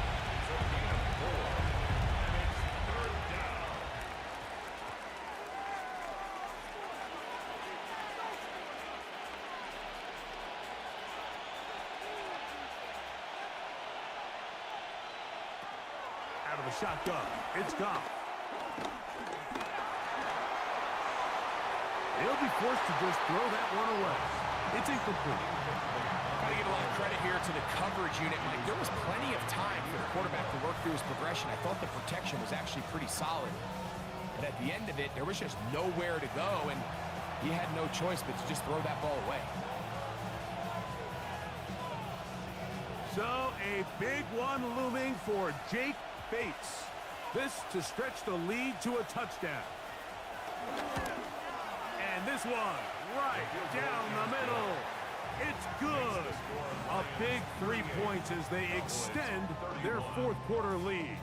Out of the shotgun, it's Goff. He'll be forced to just throw that one away. It's incomplete. Got to give a lot of credit here to the coverage unit. Like, there was plenty of time for the quarterback to work through his progression. I thought the protection was actually pretty solid. But at the end of it, there was just nowhere to go, and he had no choice but to just throw that ball away. So, a big one looming for Jake Bates. This to stretch the lead to a touchdown. And this one, right down the middle. It's good. A big 3 points as they extend their fourth quarter lead.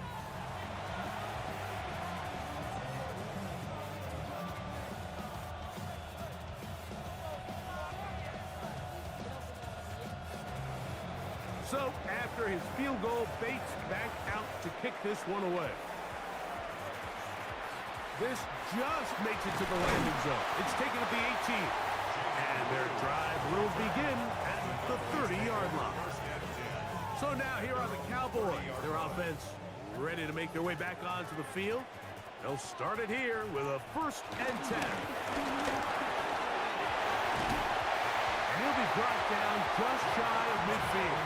So, after his field goal, Bates back out to kick this one away. This just makes it to the landing zone. It's taken at the 18. And their drive will begin at the 30-yard line. So now here are the Cowboys. Their offense ready to make their way back onto the field. They'll start it here with a 1st and 10. And he'll be brought down just shy of midfield.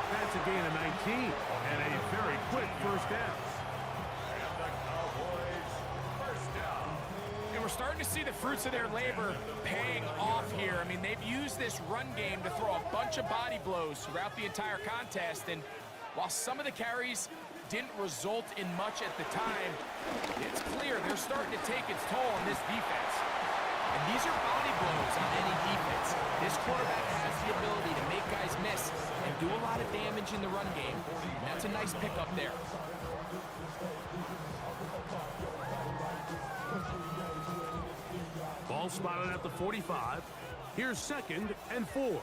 That's a gain of 19 and a very quick first down. And we're starting to see the fruits of their labor paying off here. I mean, they've used this run game to throw a bunch of body blows throughout the entire contest. And while some of the carries didn't result in much at the time, it's clear they're starting to take its toll on this defense. And these are body blows on any defense. This quarterback has the ability to make guys miss and do a lot of damage in the run game. And that's a nice pickup there. Ball spotted at the 45. Here's 2nd and 4.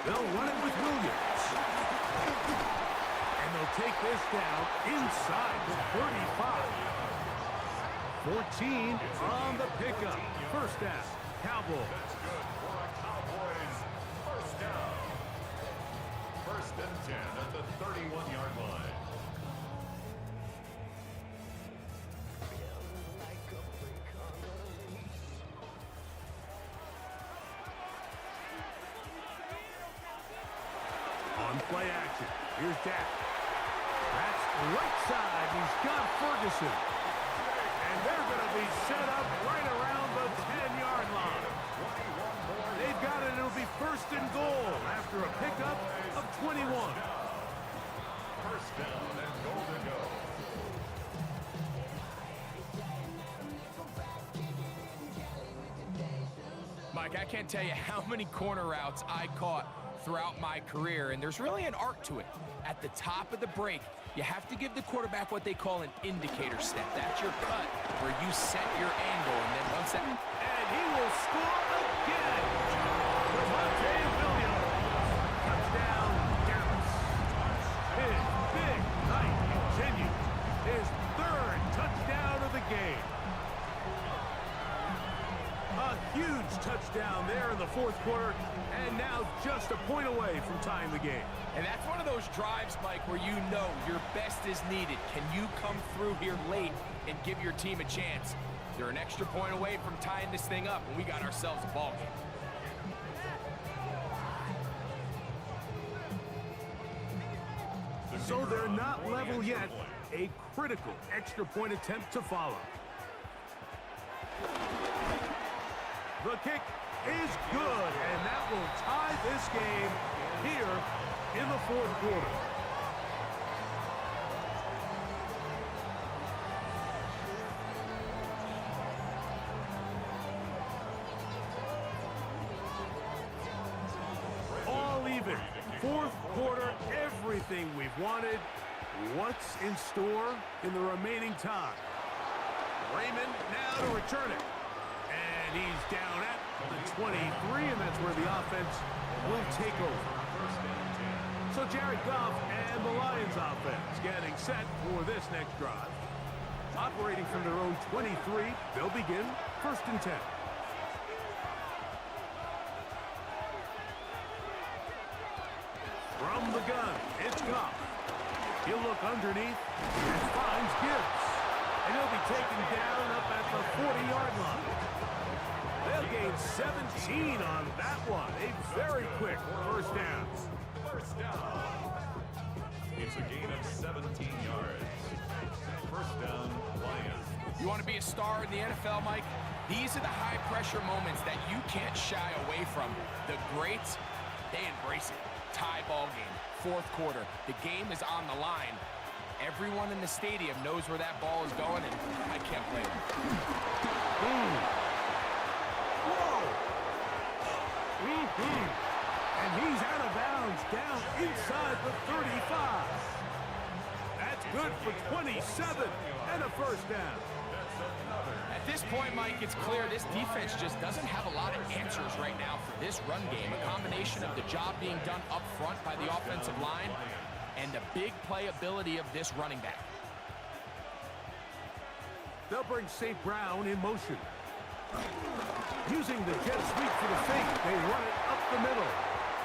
They'll run it with Williams. And they'll take this down inside the 35. 14 on the pickup. First down, Cowboys. That's good for a Cowboys first down. 1st and 10 at the 31-yard line. On play action, here's Dak. That's right side. He's got Ferguson. And they're going to be set up right around the 10-yard line. They've got it. It'll be 1st and goal after a pickup of 21. 1st down and goal to go. Mike, I can't tell you how many corner routes I caught throughout my career, and there's really an art to it. At the top of the break, you have to give the quarterback what they call an indicator step. That's your cut where you set your angle, and then once that... And he will score again. Williams. Touchdown, Dallas. His big night continues. His 3rd touchdown of the game. A huge touchdown there in the 4th quarter, and now just a point away from tying the game. And that's one of those drives, Mike, where you know your best is needed. Can you come through here late and give your team a chance? They're an extra point away from tying this thing up, and we got ourselves a ball game. So they're not level yet. A critical extra point attempt to follow. The kick is good, and that will tie this game here in the 4th quarter. All even. 4th quarter, everything we've wanted. What's in store in the remaining time? Raymond now to return it. And he's down at the 23, and that's where the offense will take over. So Jared Goff and the Lions offense getting set for this next drive. Operating from their own 23, they'll begin 1st and 10. From the gun, it's Goff. He'll look underneath and finds Gibbs. and he'll be taken down up at the 40-yard line. They'll gain 17 on that one. A very quick first down. First down. It's a gain of 17 yards. First down, Lions. You want to be a star in the NFL, Mike? These are the high-pressure moments that you can't shy away from. The greats, they embrace it. Tie ball game, fourth quarter. The game is on the line. Everyone in the stadium knows where that ball is going, and I can't blame them. Whoa! And he's out of bounds, down inside the 35. That's good for 27 and a first down. At this point, Mike, it's clear this defense just doesn't have a lot of answers right now for this run game. A combination of the job being done up front by the offensive line and the big playability of this running back. They'll bring St. Brown in motion. Using the jet sweep for the fake, they run it up the middle.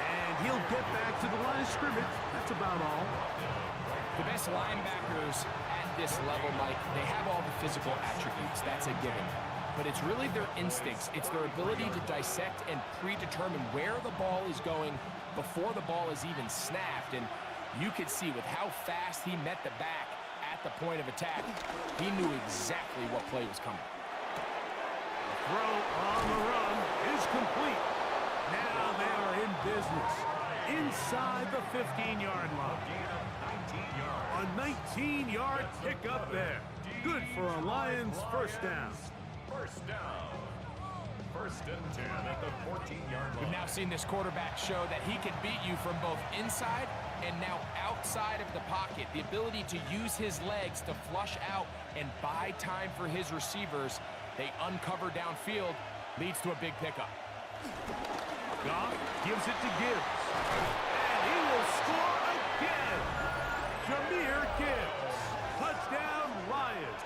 And he'll get back to the line of scrimmage. That's about all. The best linebackers at this level, Mike, they have all the physical attributes. That's a given. But it's really their instincts. It's their ability to dissect and predetermine where the ball is going before the ball is even snapped. And you could see with how fast he met the back at the point of attack, he knew exactly what play was coming. The throw on the run is complete. Now they are in business inside the 15-yard line. A 19-yard pickup there. Good for a Lions first down. First down. First and 10 at the 14-yard line. We've now seen this quarterback show that he can beat you from both inside and now outside of the pocket. The ability to use his legs to flush out and buy time for his receivers. They uncover downfield, leads to a big pickup. Goff gives it to Gibbs. And he will score again. Jahmyr Gibbs. Touchdown, Lions.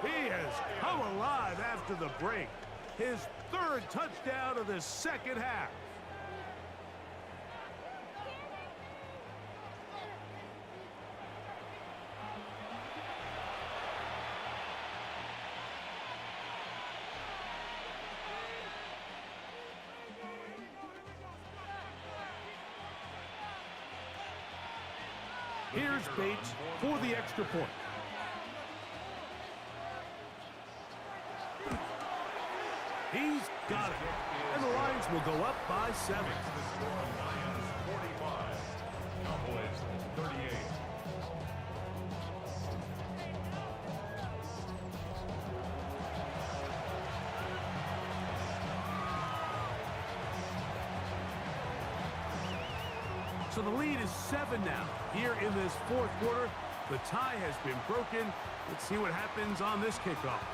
He has come alive after the break. His third touchdown of the second half. Here's Bates for the extra point. He's got it. And the Lions will go up by 7. Lions 45. Cowboys 38. So the lead is 7 now. Here in this fourth quarter, the tie has been broken. Let's see what happens on this kickoff.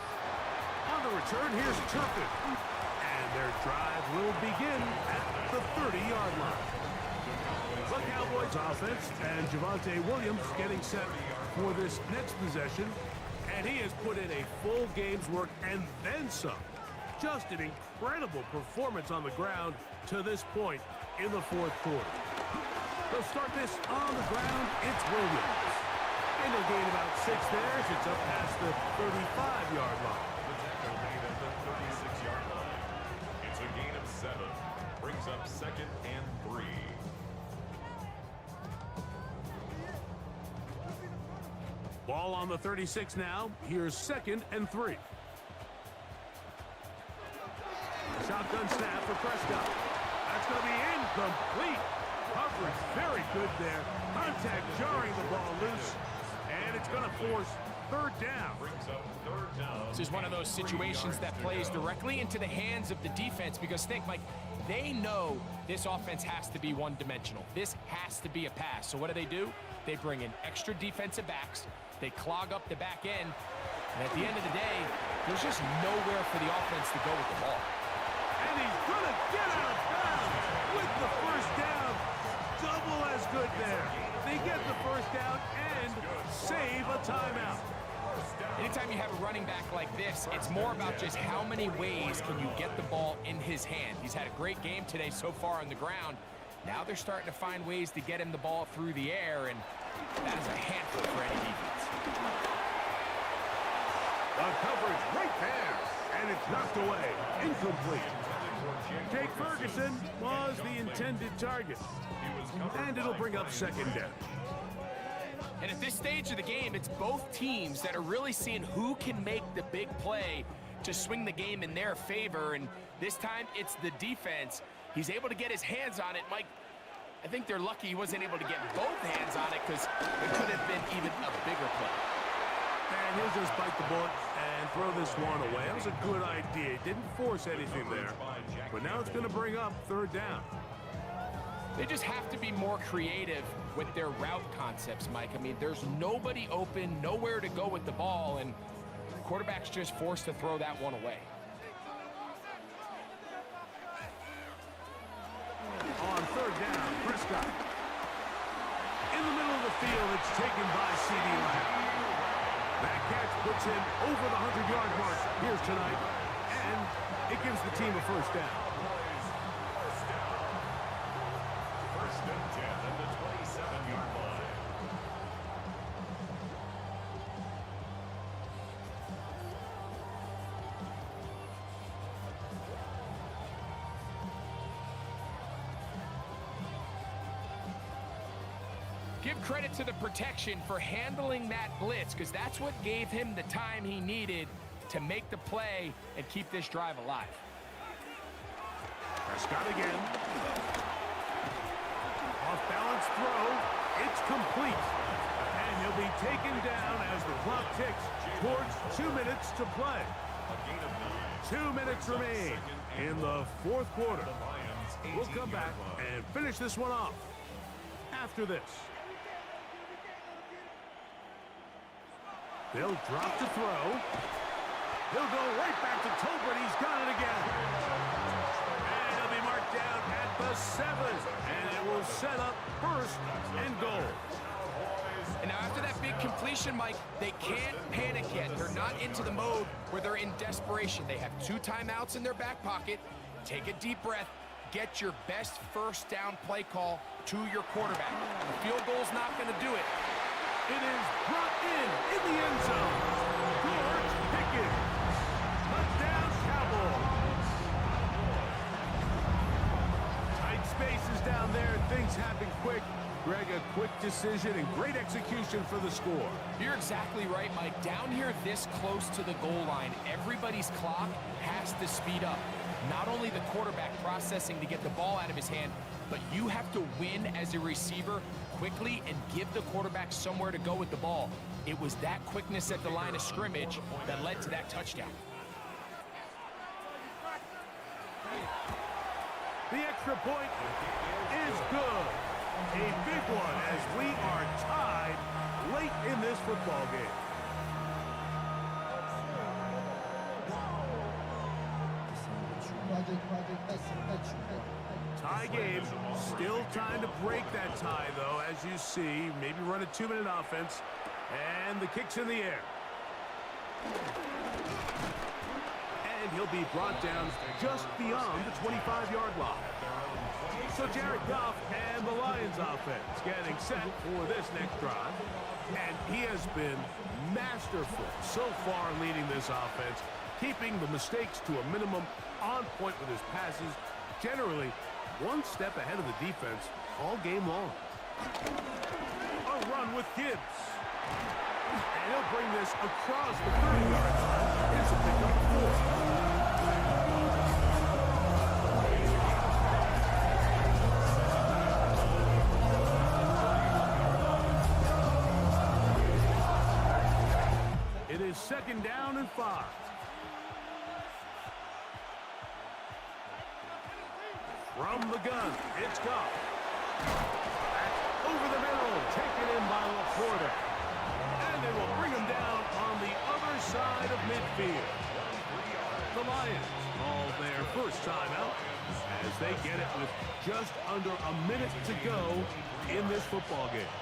On the return, here's Turpin. And their drive will begin at the 30-yard line. The Cowboys offense and Javonte Williams getting set for this next possession. And he has put in a full game's work and then some. Just an incredible performance on the ground to this point in the fourth quarter. They'll start this on the ground. It's Williams. And they'll gain about 6 there as it's up past the 35-yard line. The tackle made at the 36-yard line. It's a gain of 7. Brings up second and 3. Ball on the 36 now. Here's second and 3. Shotgun snap for Prescott. That's going to be incomplete. Coverage very good there. Contact jarring the ball loose. And it's going to force third down. Brings up third down. This is one of those situations that plays directly into the hands of the defense because think, Mike, they know this offense has to be one-dimensional. This has to be a pass. So what do? They bring in extra defensive backs. They clog up the back end. And at the end of the day, there's just nowhere for the offense to go with the ball. And he's going to get out of bounds with the first down. Double as good there. They get the first down and save a timeout. Anytime you have a running back like this, it's more about just how many ways can you get the ball in his hand. He's had a great game today so far on the ground. Now they're starting to find ways to get him the ball through the air, and that is a handful for any defense. A coverage right there, and it's knocked away. Incomplete. Jake Ferguson was the intended target, and it'll bring up second down. And at this stage of the game, it's both teams that are really seeing who can make the big play to swing the game in their favor, and this time it's the defense. He's able to get his hands on it. Mike, I think they're lucky he wasn't able to get both hands on it because it could have been even a bigger play. And he'll just bite the bullet and throw this one away. That was a good idea. Didn't force anything there, but now it's going to bring up third down. They just have to be more creative with their route concepts, Mike. I mean, there's nobody open, nowhere to go with the ball, and the quarterback's just forced to throw that one away. On third down, Prescott. In the middle of the field, it's taken by C.D. Lamb. That catch puts him over the 100-yard mark here tonight, and it gives the team a first down. First and 10 at the 27-yard line. Give credit to the protection for handling that blitz, because that's what gave him the time he needed to make the play and keep this drive alive. Prescott again. Off-balance throw. It's complete. And he'll be taken down as the clock ticks towards 2 minutes to play. 2 minutes remain in the fourth quarter. We'll come back and finish this one off after this. They'll drop to throw. He'll go right back to Tolbert. He's got it again. And he'll be marked down at the 7. And it will set up first and goal. And now after that big completion, Mike, they can't panic yet. They're not into the mode where they're in desperation. They have 2 timeouts in their back pocket. Take a deep breath. Get your best first down play call to your quarterback. The field goal's not going to do it. It is brought in the end zone. George Pickens. Touchdown, Cowboys. Tight spaces down there. Things happen quick. Greg, a quick decision and great execution for the score. You're exactly right, Mike. Down here this close to the goal line, everybody's clock has to speed up. Not only the quarterback processing to get the ball out of his hand, but you have to win as a receiver quickly and give the quarterback somewhere to go with the ball. It was that quickness at the line of scrimmage that led to that touchdown. The extra point is good. A big one as we are tied late in this football game. Tie game. Still time to break that tie, though, as you see. Maybe run a 2-minute offense. And the kick's in the air. And he'll be brought down just beyond the 25-yard line. So Jared Goff and the Lions offense getting set for this next drive. And he has been masterful so far leading this offense, keeping the mistakes to a minimum, on point with his passes, generally one step ahead of the defense all game long. A run with Gibbs. And he'll bring this across the 30-yard line. It's a pickup 4. It is 2nd down and 5. From the gun, it's Goff. That's over the middle, taken in by LaPorta. And they will bring him down on the other side of midfield. The Lions call their first timeout as they get it with just under a minute to go in this football game.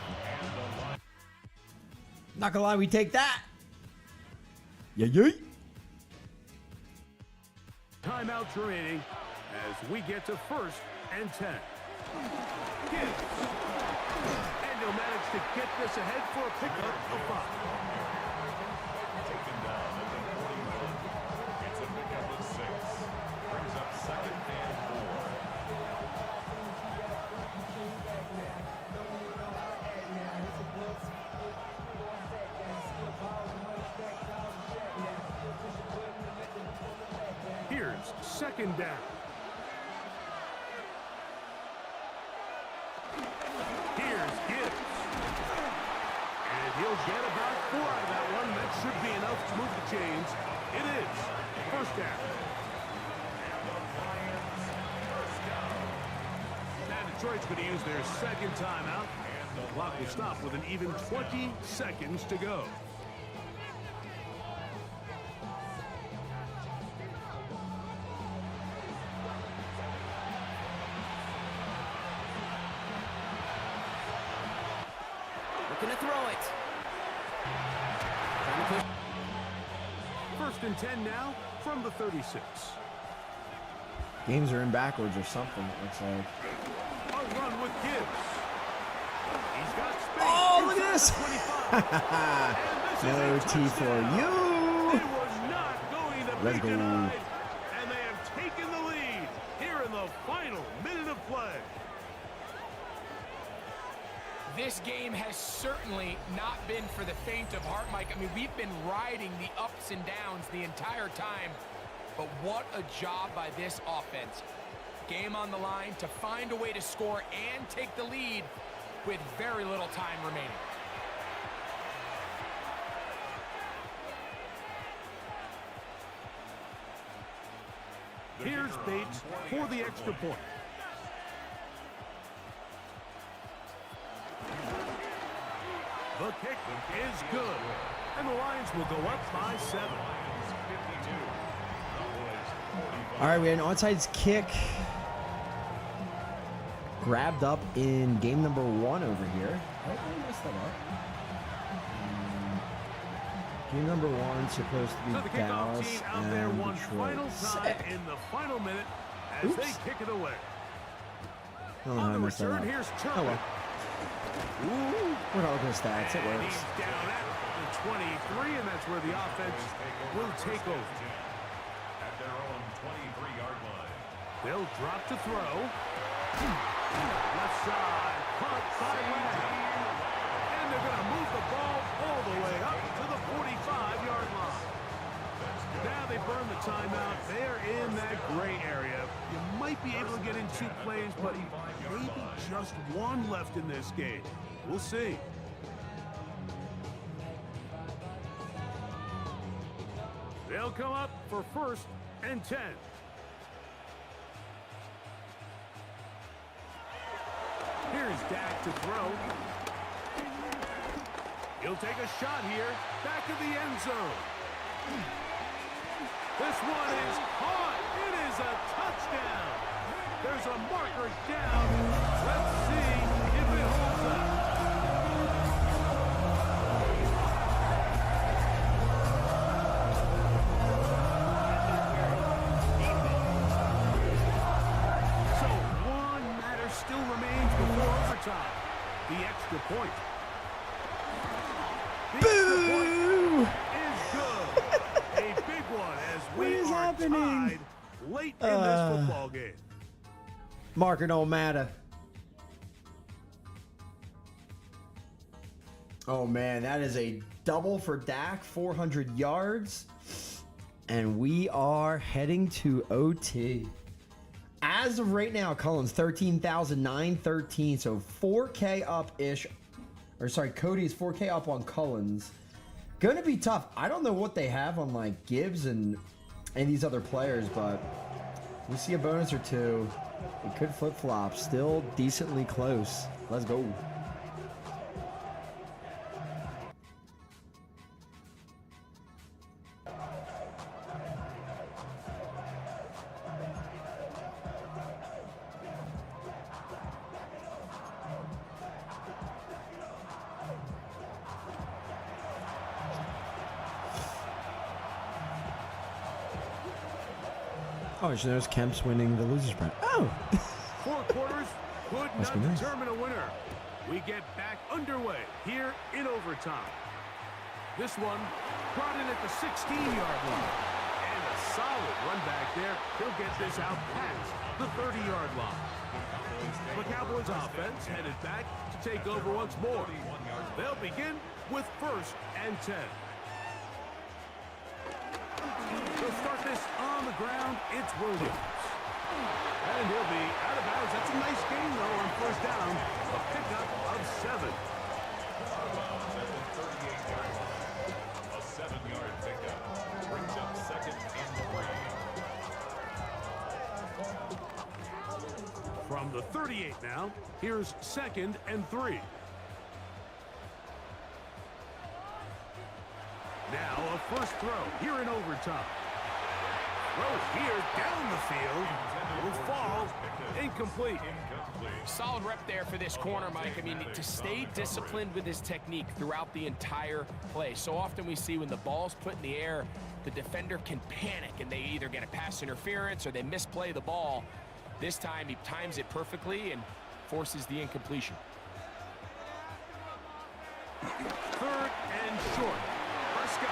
Not gonna lie, we take that. Yeah. Timeouts remaining as we get to 1st and 10. Gibbs. And he'll manage to get this ahead for a pickup of 5. Taken down at the Here's second down. Here's Gibbs. And he'll get about 4 out of that one. That should be enough to move the chains. It is first down. Now Detroit's going to use their second timeout. The clock will stop with an even 20 seconds to go. Looking to throw it. Trying to push. First and 10 now from the 36. Games are in backwards or something, it looks like. A run with Gibbs. He's got space. Oh, look at this. No No T for you. It was not going to Let's be go. denied. And they have taken the lead here in the final minute of play. This game has certainly not been for the faint of heart, Mike. I mean, we've been riding the ups and downs the entire time, but what a job by this offense. Game on the line to find a way to score and take the lead with very little time remaining. Here's Bates for the extra point. The kick is good, and the Lions will go up by 7. All right, we had an onside kick grabbed up in game number 1 over here. Oh, I messed that up. Game number 1 supposed to be So the kickoff Dallas team out there and one Detroit. final time Sick. in the final minute as they kick it away. I don't know how I On the messed that return, up. here's Oh Turpin. well. Ooh, we're not looking at stats. It And works. he's down at the 23, and that's where the offense will take over. At their own 23-yard line. They'll drop to throw. Left side, caught by Lamb. And they're going to move the ball all the way up to the 45-yard line. Now they burn the timeout. They're in that gray area. You might be able to get in 2 plays, but maybe just 1 left in this game. We'll see. They'll come up for first and 10. Here's Dak to throw. He'll take a shot here, back of the end zone. This one is caught. It is a touchdown. There's a marker down. Let's see if it holds up. So one matter still remains before overtime. The extra point. The extra point is good. A big one as What we is are happening? tied late in this football game. Marker don't matter. Oh man, that is a double for Dak, 400 yards. And we are heading to OT. As of right now, Cullen's 13,913, so 4K up-ish. Or sorry, Cody is 4K up on Cullen's. Gonna be tough. I don't know what they have on like Gibbs and these other players, but we see a bonus or 2. It could flip-flop. Still decently close. Let's go. Oh, so there's Kemp's winning the losers bracket. Oh! 4 quarters could Must not be nice. determine a winner. We get back underway here in overtime. This one brought in at the 16-yard line. And a solid run back there. He'll get this out past the 30-yard line. The Cowboys offense headed back to take over once more. They'll begin with first and 10. They'll start this on the ground, it's Williams. And he'll be out of bounds. That's a nice gain, though, on first down. A pickup of 7. A 7-yard pickup brings up 2nd and 3. From the 38 now, here's 2nd and 3. Now a first throw here in overtime. Throw here down the field. Will fall. Incomplete. Solid rep there for this corner, Mike. I mean, to stay disciplined with his technique throughout the entire play. So often we see when the ball's put in the air, the defender can panic and they either get a pass interference or they misplay the ball. This time he times it perfectly and forces the incompletion. 3rd and short. Prescott.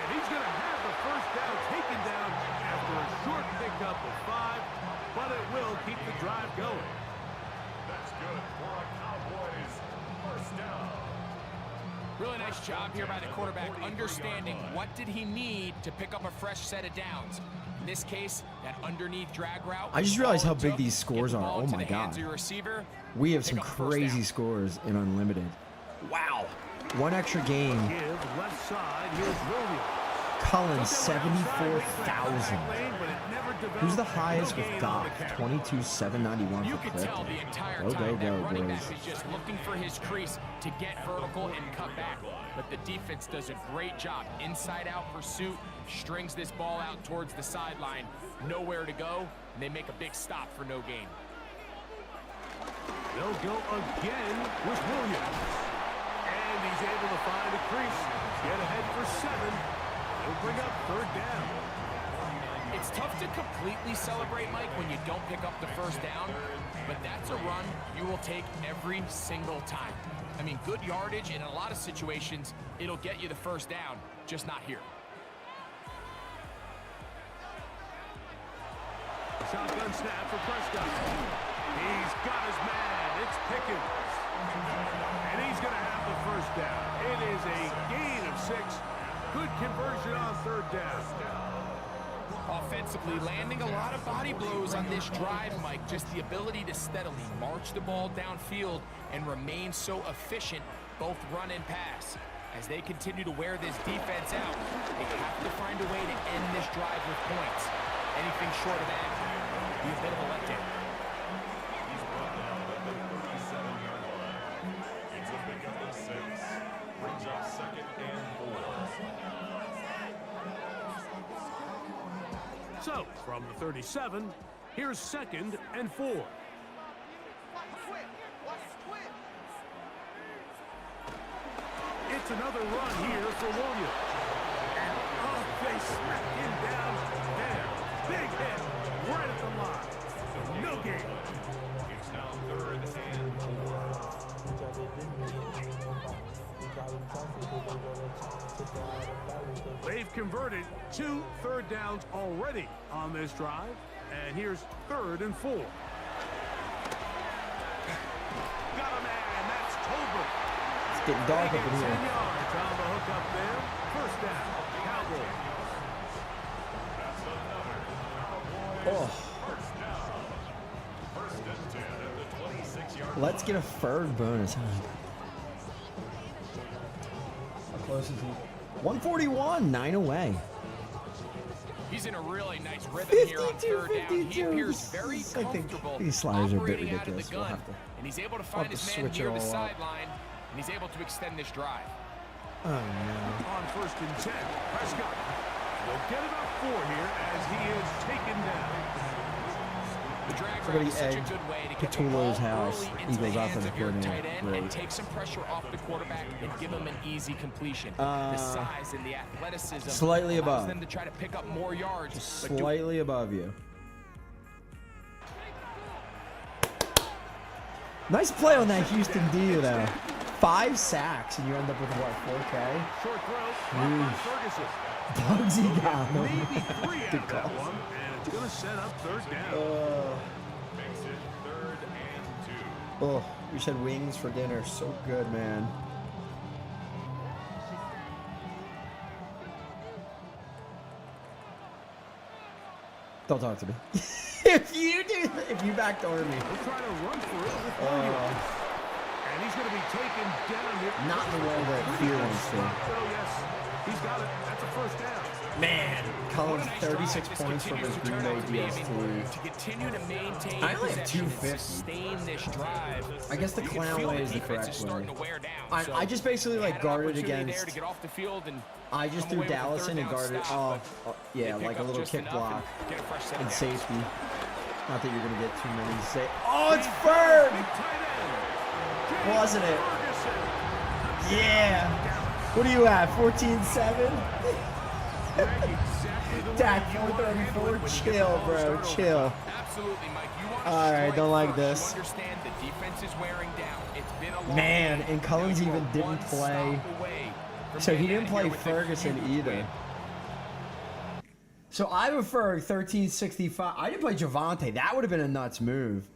And he's going to have the first down taken down after a short pickup of 5, but it will keep the drive going. That's good for a Cowboys first down. Really nice job here by the quarterback, understanding what did he need to pick up a fresh set of downs. In this case, that underneath drag route. I just realized how big these scores are. Oh my God. We have some crazy scores in Unlimited. Wow. One extra game. Give left side. Here's Williams. Cullen, 74,000. Who's the highest with Goff? 22,791 You for could tell the entire time that running back is just looking for his crease to get vertical and cut back. But the defense does a great job. Inside out pursuit, strings this ball out towards the sideline. Nowhere to go, and they make a big stop for no gain. They'll go again with Williams. And he's able to find a crease. Get ahead for 7. He'll bring up 3rd down. It's tough to completely celebrate, Mike, when you don't pick up the first down, but that's a run you will take every single time. I mean, good yardage, and in a lot of situations, it'll get you the first down, just not here. Shotgun snap for Prescott. He's got his man. It's Pickens. And he's going to have the first down. It is a gain of 6. Good conversion on 3rd down. Offensively, landing a lot of body blows on this drive, Mike. Just the ability to steadily march the ball downfield and remain so efficient, both run and pass. As they continue to wear this defense out, they have to find a way to end this drive with points. Anything short of that would be a bit of a letdown. He's brought down at the 37-yard line. It's a pickup of 6. Brings up 2nd and 4. So, from the 37, here's 2nd and 4. It's another run here for Williams. And they smack him down there. Big hit right at the line. No gain. It's now 3rd and 4. They've converted 2 third downs already on this drive. And here's 3rd and 4. Got a man. That's Tolbert. It's getting dark up in 10 here. yards on the hook up there. First down, Cowboys. Oh. First down. 1st and 10 at the 26-yard line. Let's get a third bonus. How close is he? 141, 9 away. He's in a really nice rhythm here on 3rd down. He appears very comfortable these sliders are a bit operating out of the ridiculous. We'll gun, have to, and he's able to find his man switch it near all the up. sideline, and he's able to extend this drive. Oh no. On 1st and 10, Prescott will get about 4 here as he is taken down. The drag route Somebody is such a egged good way to get the Petullo's ball house, early into the Eagles hands offensive of your coordinator. tight end Great. and take some pressure off the quarterback and give him an easy completion. The size and the athleticism slightly allows above. them to try to pick up more yards. Just but slightly above you. Nice play on that Houston D, though. 5 sacks, and you end up with what, 4K? Short throw, by Ferguson. Bugsy got him. Maybe 3 Good out of that call. one, and it's going to set up 3rd down. Makes it 3rd and 2. Oh, we just had wings for dinner. So good, man. Don't talk to me. If you backdoor me. He'll try to run for it with Williams. And he's going to be taken down here. Not the way that Fear wants to. Oh, yes. He's got it. That's a first down. Man, Collins 36 points from his Green Bay DS2. To continue to maintain I only have possession and 250. sustain this drive. I guess the You can clown feel way the is the defense correct starting way. to wear down. I just basically like guarded There against. to get off the field and I just come threw away with a Dallas third in and down guarded. stop, Yeah, they pick like a up little just kick enough block get a fresh set and down. safety. Not that you're gonna get too many. Oh, it's Ferg! Wasn't it? Yeah. What do you have? 14-7? Dak 434. Chill, bro. Chill. Absolutely, Mike. You want to All right, strike don't like first. this. You understand the defense is wearing down. It's been a long Man, game. and Collins Now you even are didn't one play. stop away from So he being didn't out play here with a Ferguson huge either. win. So I would Ferg 1365. I didn't play Javante. That would have been a nuts move.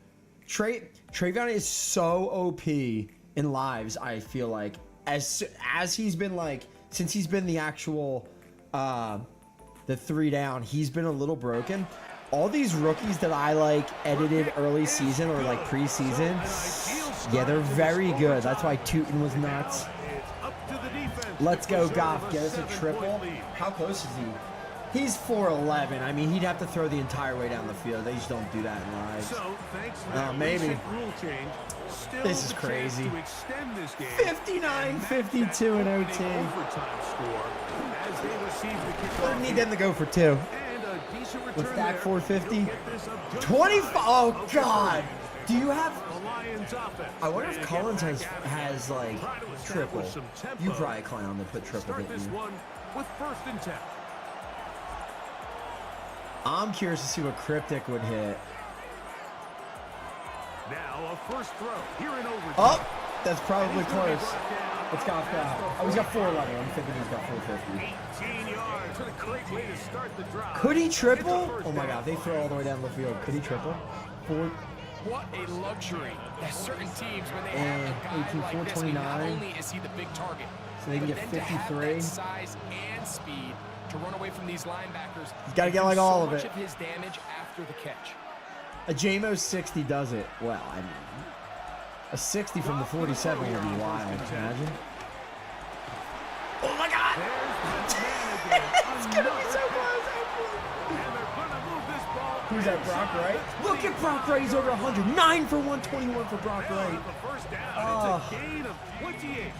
Travion is so OP in lives, I feel like. As he's been like, since he's been the actual the 3 down, he's been a little broken. All these rookies that I like edited early season or like preseason, yeah, they're very good. That's why Tootin was nuts. Let's go, Goff. Get us a triple. How close is he? He's 4'11". I mean, he'd have to throw the entire way down the field. They just don't do that in lives. So, thanks to that Maybe. recent rule change, still This is the chance crazy. to extend this game. 59-52 in OT. Overtime score as they receive the Doesn't kickoff. need them to go for 2. And a decent return With Dak there. 450. He'll get this up just 25. shy Oh, of the God. 30. Do you have... The Lions offense. I wonder if They get Collins back has at it. like Try to establish triple. some tempo. You probably clown to put triple, Start didn't this you? one with 1st and 10. I'm curious to see what Cryptic would hit. Now a first throw here in overtime. Oh, that's probably He's gonna be close. brought down. What's Goff got? Oh, he's got 411. I'm thinking he's got 450. 18 yards. What a great way to start the drive. Could he It's a triple? first Oh my down. God, they throw all the way down the field. Could he triple? 4. What a luxury that certain teams, when they And have a guy 18, like this, I mean, not 429. only is he the big target, So they can but get then to have 53. that size and speed to run away from these linebackers. He's gotta and get do like all so of much it. of his damage after the catch. A JMO 60 does it. Well, I mean, a 60 from the 47 would be wild. Imagine. Oh my God! It's gonna be so close. Who's that, Brock Wright? Look at Brock Wright. He's over 100. 9 for 121 for Brock Wright. First down. Oh. It's a gain of 28.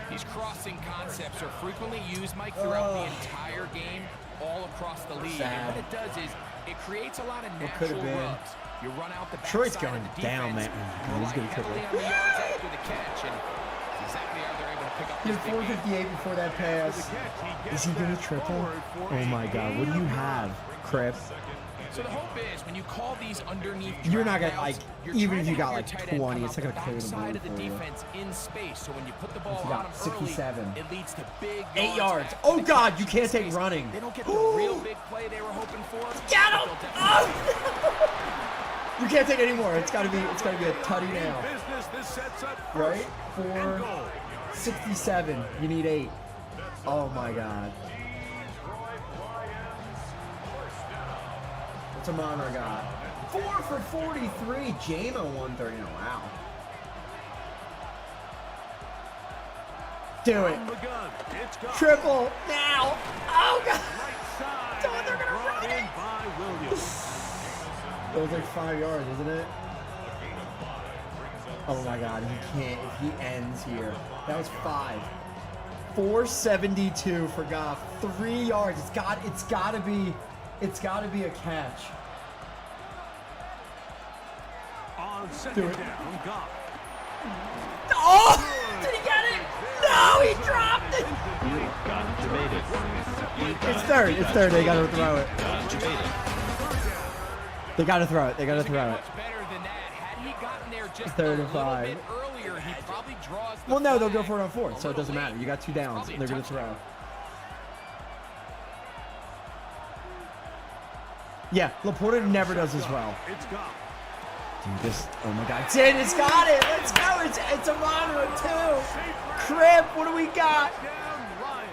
These crossing concepts are frequently used, Mike, throughout the entire game, all across the league. Sad. And what it does is it creates a lot of What could've natural been. rubs. You run out the Detroit's backside going of the down, defense, man. you He's rely gonna triple. heavily on the yards after the catch, and it's exactly how they're able to pick up He this had big game. 458 before that pass. Is he gonna triple? Oh my God! What do you have, Crip? So the hope is when you call these underneath You're not drag gonna, routes, like, you're even trying if you to got, have like, your tight end 20, come it's out not the gonna clear the backside of board the for you. defense in space. So when you put the ball He on got them 67. early, it leads to big Eight yards. back Oh, to the God, catch you can't in take space. running. They don't get the Ooh. real big play they were hoping for. Get him! They'll definitely- Oh! You can't take any more. It's gotta be a tutty now. Business. This sets up Right? first and goal. 467. You need 8. Oh my God. What's a Monroe got? 4 for 43. JMO 130. Oh, wow. Do it. From the gun. It's gone. Triple now. Oh God. Right side. Don't, they're and gonna brought run in it. by Williams. It was like 5 yards, wasn't it? Oh my God, he can't. If he ends here, that was 5. 472 for Goff. 3 yards. It's gotta be a catch. On Do second it. down, Goff. Oh! Did he get it? No, he dropped it. Got debated. It's third. It's third. They gotta throw it. Got debated. They gotta throw it. They gotta throw it. Much better than that. Had he gotten there just Third a and little 5. bit earlier, he probably draws the Well, no, they'll go flag for it on 4th, a so it doesn't little matter. late. You got 2 downs, Probably a and they're gonna touchdown. throw. Yeah, Laporta never does as well. It's Goff. Dude, this, oh my God, Dennis got it. Let's go. It's a Monroe too. Crip, what do we got? Down Ryan.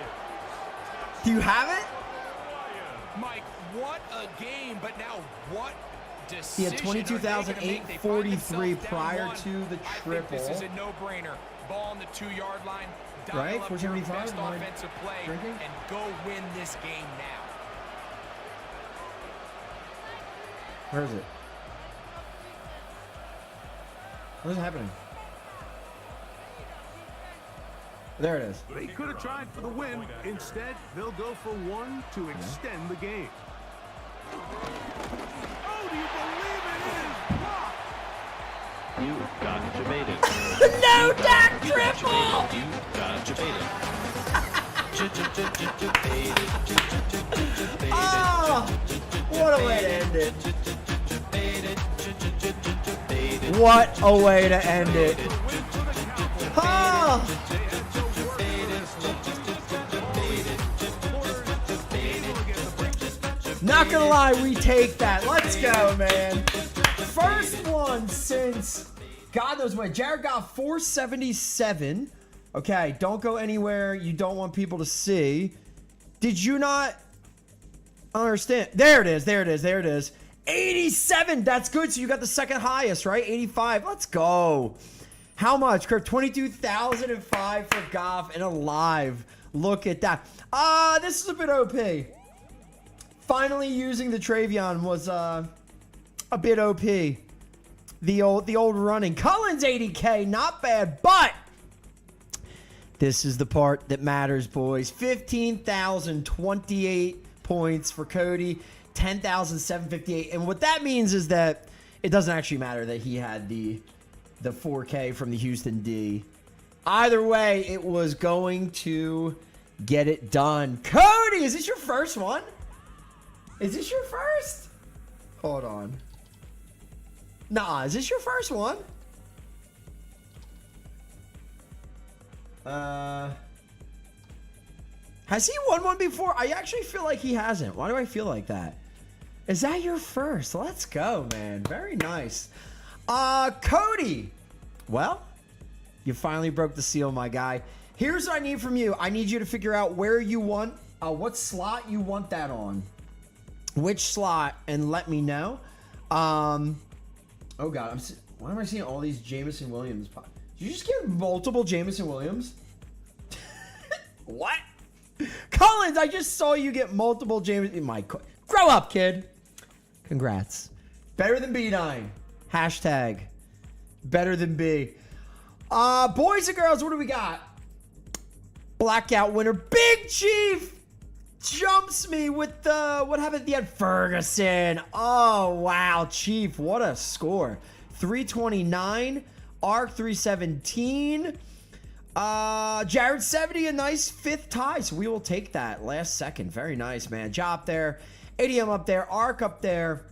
Do you have it? Mike, what a game, but now what He decision had are they gonna make? They find 22,843 themselves down prior one. to the I triple. think this is a no-brainer. Ball on the 2-yard line. Dial Right? up your 475, best am I offensive play drinking? and go win this game now. Where is it? What is happening? There it is. They could have tried for the win. Instead, they'll go for one to extend the game. Oh, do you believe it? It is blocked. You got debated. No, Dak triple! You got debated. Oh, what a way to end it. What a way to end it. Oh. Not gonna lie, we take that. Let's go, man. First one since God knows when. Jared got 477. Okay, don't go anywhere you don't want people to see. Did you not understand? There it is, there it is, there it is. 87, that's good. So you got the second highest, right? 85, let's go. How much, Kirk? 22,005 for Goff and alive. Look at that. This is a bit OP. Finally using the Travion was a bit OP. The old running. Cullen's 80K, not bad, but this is the part that matters, boys. 15,028 points for Cody, 10,758. And what that means is that it doesn't actually matter that he had the 4K from the Houston D. Either way, it was going to get it done. Cody, is this your first one? Is this your first? Hold on. Nah, is this your first one? Has he won one before? I actually feel like he hasn't. Why do I feel like that? Is that your first? Let's go, man. Very nice. Cody. Well, you finally broke the seal, my guy. Here's what I need from you. I need you to figure out where you want, what slot you want that on. Which slot, and let me know. Oh God, why am I seeing all these Jameson Williams? Did you just get multiple Jameson Williams? What? Collins, I just saw you get multiple Jameson. Grow up, kid. Congrats. Better than B9. Hashtag better than B. Boys and girls, what do we got? Blackout winner, Big Chief. Jumps me with the, what happened at the end? Ferguson. Oh, wow. Chief, what a score. 329. Arc 317. Jared 70, a nice fifth tie. So we will take that last second. Very nice, man. Job there. ADM up there. Arc up there.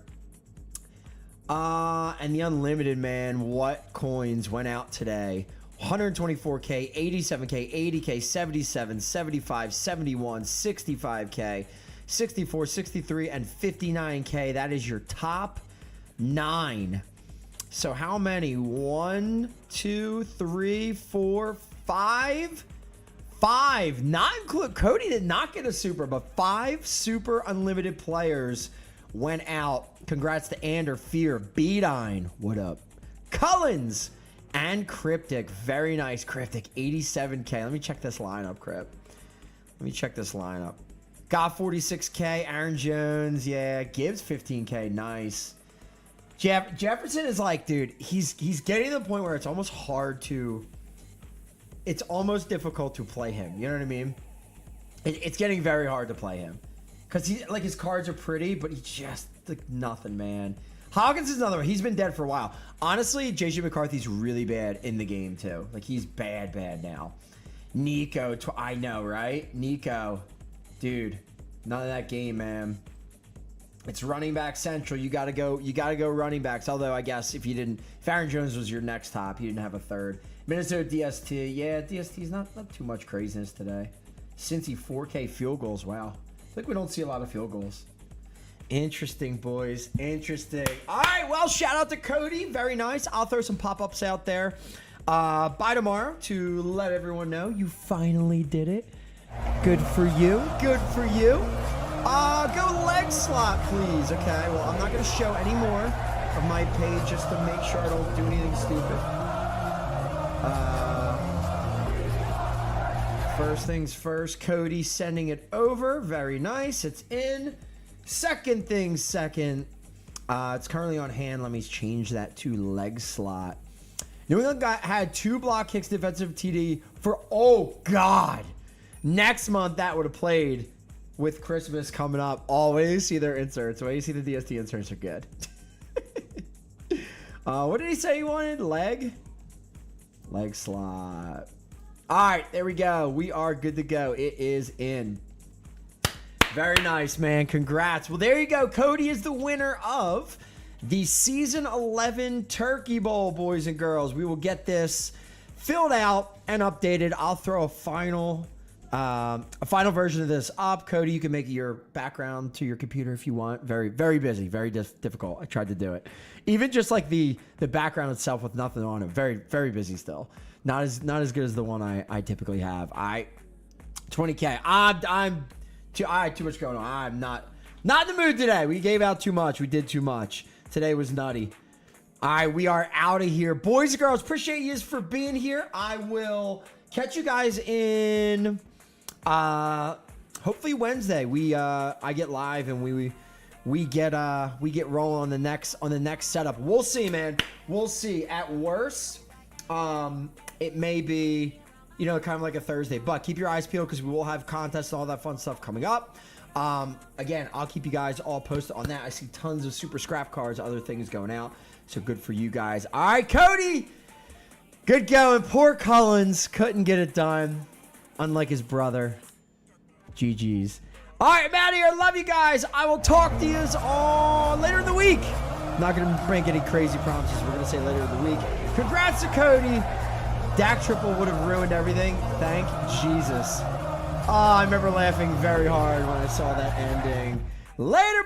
And the unlimited, man. What coins went out today? 124K, 87K, 80K, 77, 75, 71, 65K, 64, 63, and 59K. That is your top 9. So how many? 1, 2, 3, 4, 5? 5. Not include Cody did not get a super, but 5 super unlimited players went out. Congrats to Ander, Fear, Beedine. What up? Cullens. And Cryptic. Very nice, Cryptic. 87K. Let me check this lineup, Crypt. Let me check this lineup. Got 46K. Aaron Jones. Yeah. Gibbs 15K. Nice. Jefferson is like, dude, he's getting to the point where it's almost hard to... It's almost difficult to play him. You know what I mean? It's getting very hard to play him. Because his cards are pretty, but he's just like nothing, man. Hawkins is another one. He's been dead for a while. Honestly, JJ McCarthy's really bad in the game, too. Like, he's bad now. Nico, I know, right? Nico. Dude, none of that game, man. It's running back central. You gotta go running backs. Although, I guess, if Aaron Jones was your next top, you didn't have a third. Minnesota DST. Yeah, DST's not too much craziness today. Cincy 4K field goals. Wow. I think we don't see a lot of field goals. Interesting, boys. Interesting. All right, well, shout out to Cody. Very nice. I'll throw some pop-ups out there by tomorrow to let everyone know you finally did it. Good for you. Good for you. Go leg slot, please. Okay, well, I'm not going to show any more of my page just to make sure I don't do anything stupid. First things first, Cody sending it over. Very nice. It's in. Second things second. It's currently on hand. Let me change that to leg slot. New England had 2 block kicks, defensive TD for, oh, God. Next month, that would have played with Christmas coming up. Always see their inserts. Wait, you see the DST inserts are good. What did he say he wanted? Leg slot. All right, there we go. We are good to go. It is in. Very nice, man. Congrats. Well, there you go. Cody is the winner of the Season 11 Turkey Bowl, boys and girls. We will get this filled out and updated. I'll throw a final version of this up. Cody, you can make your background to your computer if you want. Very, very busy. Very difficult. I tried to do it. Even just like the background itself with nothing on it. Very, very busy still. Not as good as the one I typically have. 20K. I'm too much going on. I'm not in the mood today. We gave out too much. We did too much. Today was nutty. All right, we are out of here. Boys and girls, appreciate you for being here. I will catch you guys in hopefully Wednesday. I get live and we get rolling on the next setup. We'll see, man. We'll see. At worst, it may be, kind of like a Thursday, but keep your eyes peeled because we will have contests and all that fun stuff coming up. Again, I'll keep you guys all posted on that. I see tons of super scrap cards, other things going out. So good for you guys. All right, Cody. Good going. Poor Collins couldn't get it done. Unlike his brother. GG's. All right, I'm out of here. Love you guys. I will talk to you all later in the week. I'm not going to make any crazy promises. We're going to say later in the week. Congrats to Cody. Dak triple would have ruined everything. Thank Jesus. Oh, I remember laughing very hard when I saw that ending. Later.